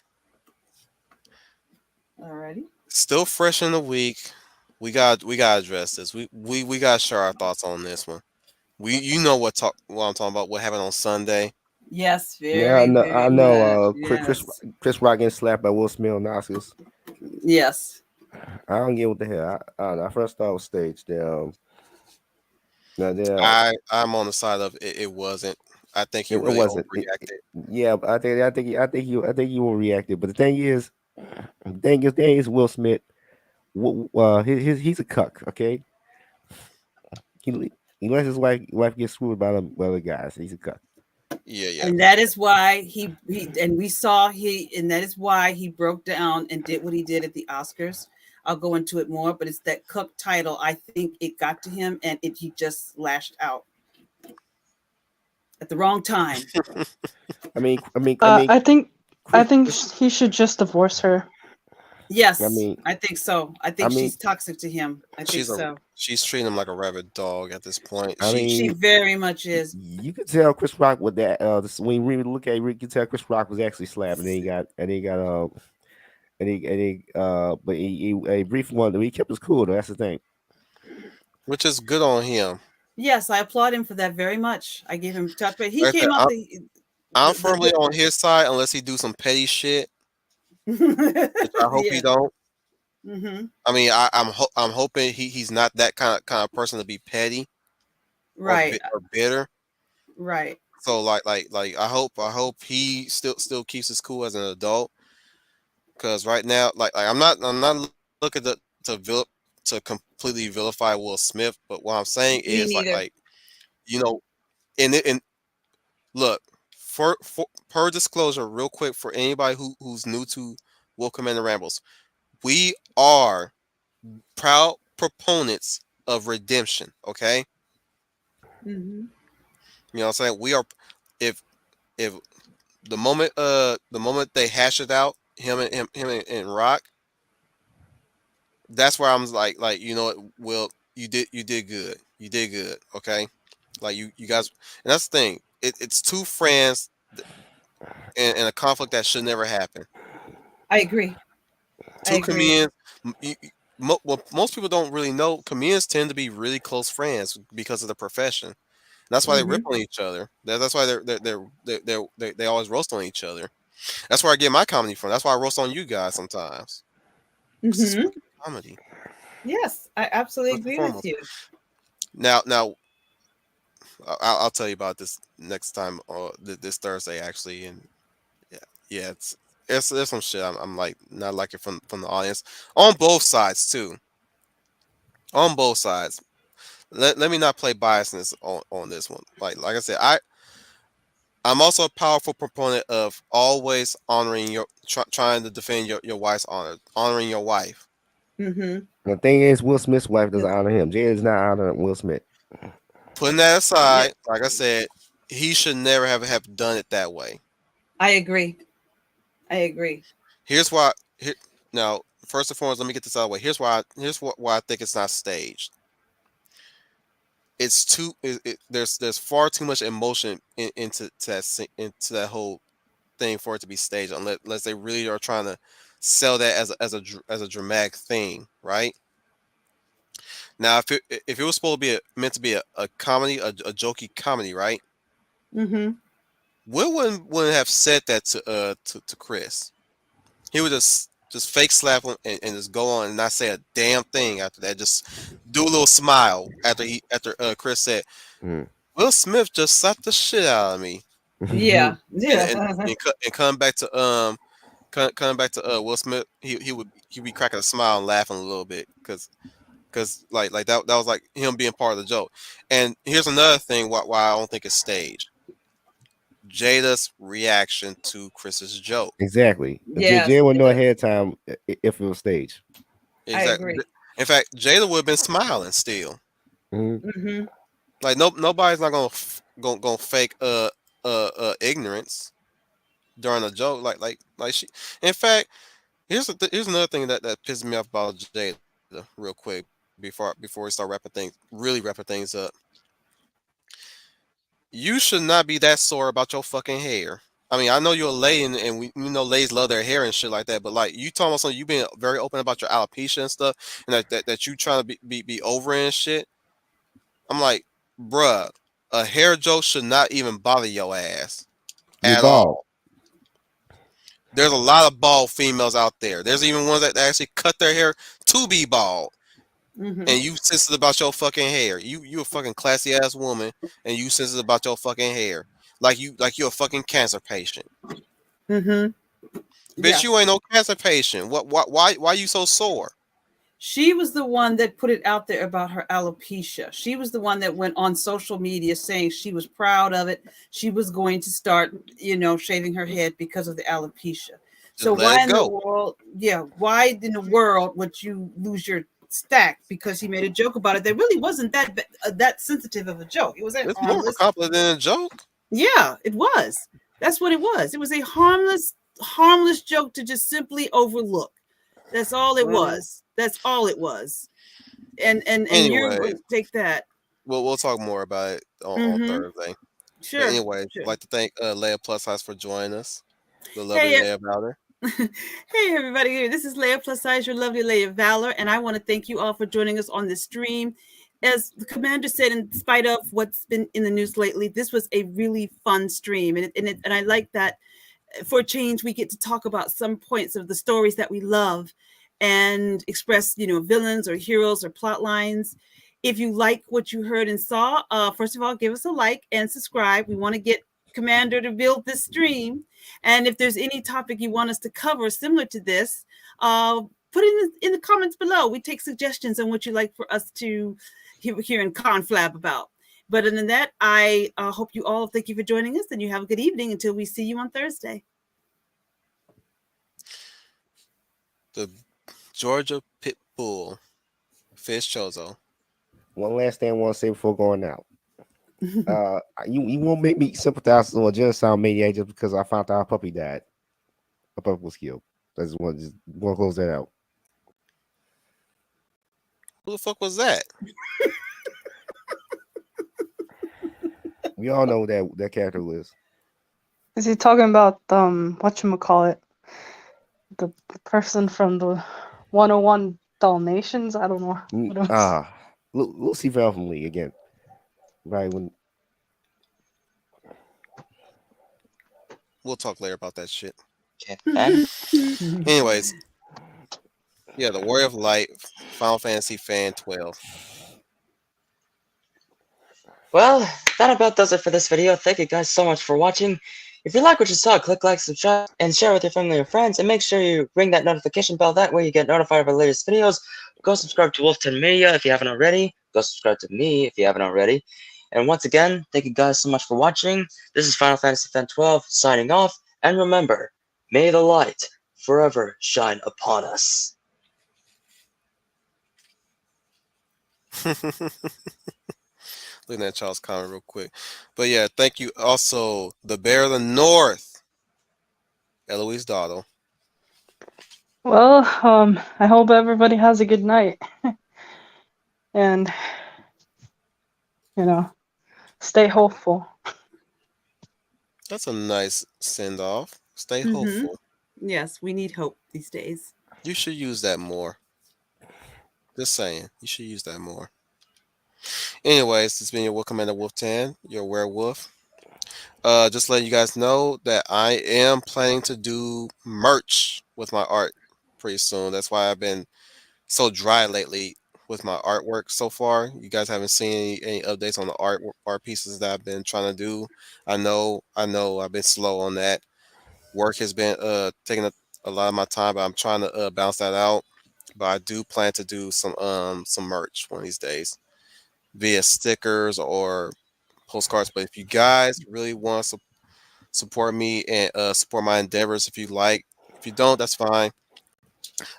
Alrighty. Still fresh in the week. We got to address this. We got to share our thoughts on this one. You know what I'm talking about. What happened on Sunday? Yes, Yeah, I very, know. I very know. much. Chris Rock getting slapped by Will Smith on the Oscars. Yes. I don't get what the hell. I don't know. I first thought it was staged. I'm on the side of it. It wasn't. I think he It really wasn't. overreacted. Yeah, but I think he will reacted. But the thing is, Will Smith. He's a cuck. Okay, he he lets his wife get screwed by other guys. He's a cuck. Yeah, yeah. And that is why he and we saw and that is why he broke down and did what he did at the Oscars. I'll go into it more, but it's that Cook title. I think it got to him, and he just lashed out at the wrong time. I mean, I think Chris, he should just divorce her. Yes, I mean, I think so. I I think mean, she's toxic to him. I think so. She's treating him like a rabid dog at this point. I She mean, very much is. you could tell Chris Rock with that. When you really look at it, you can tell Chris Rock was actually slapped, and then he got but he brief one. He kept his cool though. That's the thing. which is good on him. Yes, I applaud him for that very much. I give him touch, but he Like I said, came out I'm firmly on his side unless he do some petty shit, which I hope he yeah. don't. Mm-hmm. I mean, I'm hoping he's not that kind of person to be petty Right. or bitter. Right. So like I hope he still keeps his cool as an adult. Because right now, like I'm not looking to completely vilify Will Smith, but what I'm saying Me is neither. you know, in look for per disclosure, real quick for anybody who's new to Will Commander Rambles, we are proud proponents of redemption. Okay, Mm-hmm. you know what I'm saying? We are if if the moment they hash it out, him and Rock, that's where I'm like Will, you did good, okay, like you guys, and that's the thing, it's two friends and a conflict that should never happen. I agree. I Two agree. comedians, what most people don't really know, comedians tend to be really close friends because of the profession. That's why they rip Mm-hmm. on each other. That's why they always roast on each other. That's where I get my comedy from. That's why I roast on you guys sometimes. It's just Mm-hmm. fucking comedy. Yes, I absolutely First and agree with foremost. you. Now, I'll tell you about this next time, or this Thursday actually, and yeah, it's there's some shit I'm like not liking from the audience on both sides too. On both sides. Let me not play biasness on this one. Like I said, I'm also a powerful proponent of always honoring trying to defend your wife's honor, honoring your wife. Mm-hmm. The thing is, Will Smith's wife doesn't honor him. Jay does not honor Will Smith. Putting that Yeah, aside, like I said, he should never have done it that way. I agree. I agree. Here's why. Now, first and foremost, let me get this out of the way. Why I think it's not staged. It's too. There's far too much emotion into that whole thing for it to be staged, unless they really are trying to sell that as a dramatic thing, right? Now, if it was supposed to be meant to be a comedy, a jokey comedy, right? Mm-hmm. Will wouldn't have said that to Chris. He would just fake slap him and just go on and not say a damn thing after that. Just do a little smile after Chris said, Mm. Will Smith just slapped the shit out of me, Yeah. and Yeah. and coming back to coming back to Will Smith, he'd be cracking a smile and laughing a little bit because because like that was like him being part of the joke. And here's another thing why I don't think it's staged. Jada's reaction to Chris's joke. Exactly. Yes, Jay would know yes. ahead of time if it was staged. I Exactly. agree. In fact, Jada would have been smiling still. Mhm. Mm-hmm. Like nobody's not gonna fake ignorance during a joke. Like she. In fact, here's another thing that pisses me off about Jada real quick before we start wrapping things up. You should not be that sore about your fucking hair. I mean, I know you're a lady, and we know ladies love their hair and shit like that. But like, you talking about something, you being very open about your alopecia and stuff, and that you trying to be over it and shit. I'm like, bruh, a hair joke should not even bother your ass You at bald. all. There's a lot of bald females out there. There's even ones that actually cut their hair to be bald. Mm-hmm. And you sensitive about your fucking hair. You a fucking classy ass woman, and you sensitive about your fucking hair. You're a fucking cancer patient. Mm-hmm. Bitch, Yes. you ain't no cancer patient. Why you so sore? She was the one that put it out there about her alopecia. She was the one that went on social media saying she was proud of it. She was going to start, shaving her head because of the alopecia. Just So let why it in the go. world, why in the world would you lose your stack because he made a joke about it? That really wasn't that sensitive of a joke. It was a It's more of a harmless. compliment than a joke. Yeah, it was. That's what it was. It was a harmless joke to just simply overlook. That's all it was. That's all it was. And you're Anyway, going to take that. we'll talk more about it on Mm-hmm. Thursday. But Sure. anyway, I'd Sure. like to thank Leia Plus Size for joining us. The lovely Hey, Leia Valor. hey everybody. This is Leia Plus Size, your lovely Leia Valor, and I want to thank you all for joining us on this stream. As the commander said, in spite of what's been in the news lately, this was a really fun stream, and I like that. For a change, we get to talk about some points of the stories that we love and express, villains or heroes or plot lines. If you like what you heard and saw, first of all, give us a like and subscribe. We want to get Commander to build this stream. And if there's any topic you want us to cover similar to this, put it in the comments below. We take suggestions on what you'd like for us to hear and conflab about. But other than that, I hope you all, thank you for joining us, and you have a good evening until we see you on Thursday. The Georgia Pit Bull, Fish Chozo. One last thing I want to say before going out. You won't make me sympathize with a genocide maniac just because I found out a puppy died. A puppy was killed. I just want to close that out. Who the fuck was that? We all know that character was. Is he talking about whatchamacallit? The person from the 101 Dalmatians? I don't know. Lucy fell from Lee again. Right when We'll talk later about that shit. Okay. And Anyways, yeah, the Warrior of Light, Final Fantasy Fan 12. well, that about does it for this video. Thank you guys so much for watching. If you like what you saw, click like, subscribe, and share with your family and friends. And make sure you ring that notification bell. That way you get notified of our latest videos. Go subscribe to Wolf10 Media if you haven't already. Go subscribe to me if you haven't already. And once again, thank you guys so much for watching. This is Final Fantasy Fan 12 signing off. And remember, may the light forever shine upon us. Looking at Charles' comment real quick. But yeah, thank you also, the Bear of the North, Eloise Dottle. Well, I hope everybody has a good night. And, stay hopeful. That's a nice send off. Stay hopeful. Yes, we need hope these days. You should use that more. Just saying, you should use that more. Anyways, this has been your Wolf Commander Wolf10, your werewolf. Just letting you guys know that I am planning to do merch with my art pretty soon. That's why I've been so dry lately with my artwork so far. You guys haven't seen any updates on the art pieces that I've been trying to do. I know I've been slow on that. Work has been taking a lot of my time, but I'm trying to balance that out. but I do plan to do some merch one of these days via stickers or postcards. But if you guys really want to support me and support my endeavors, if you don't, that's fine.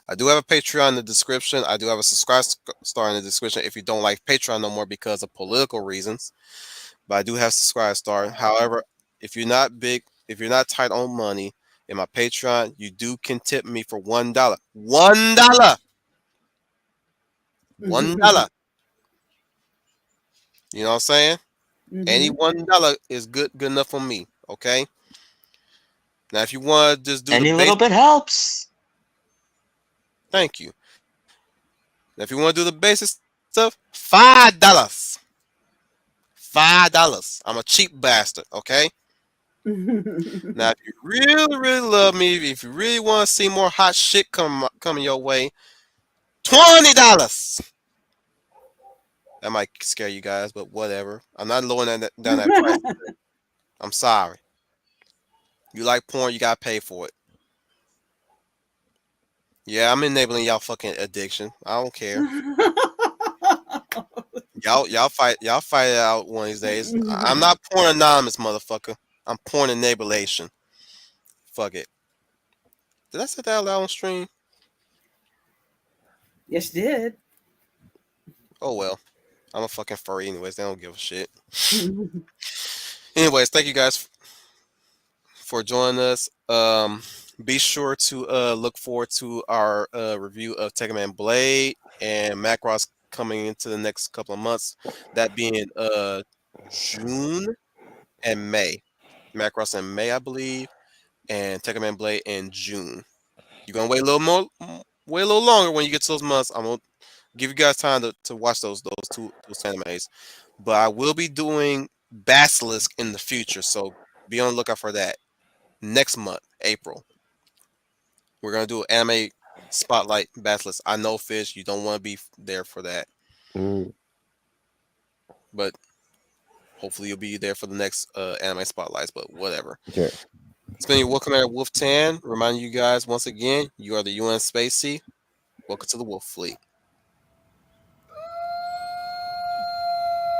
I do have a Patreon in the description. I do have a subscribe star in the description if you don't like Patreon no more because of political reasons. But I do have subscribe star. However, if you're not tight on money in my Patreon, you can tip me for $1. $1. $1. You know what I'm saying? Any $1 is good enough for me. Okay. Now, if you want to just do Any the little bit helps. thank you. Now, if you want to do the basic stuff, $5. $5. I'm a cheap bastard. Okay. Now, if you really, really love me, if you really want to see more hot shit coming your way, $20. That might scare you guys, but whatever. I'm not lowering down that price. I'm sorry. You like porn, you gotta pay for it. Yeah, I'm enabling y'all fucking addiction. I don't care. Y'all fight it out one of these days. I'm not porn anonymous, motherfucker. I'm porn enablation. Fuck it. Did I say that out loud on stream? Yes, you did. Oh well. I'm a fucking furry anyways. They don't give a shit. Anyways, thank you guys for joining us. Be sure to look forward to our review of Tekken Blade and Macross coming into the next couple of months. That being June and May. Macross in May, I believe, and Tekken Blade in June. You're gonna wait a little longer when you get to those months. I'm gonna give you guys time to watch those animes. But I will be doing Basilisk in the future, so be on the lookout for that. Next month, April. We're gonna do anime spotlight Basilisk. I know, Fish, you don't want to be there for that, but hopefully you'll be there for the next anime spotlights. But whatever. Sure. It's been your Wolf Commander Wolf Tan. Reminding you guys once again, you are the UN Spacey. Welcome to the Wolf Fleet.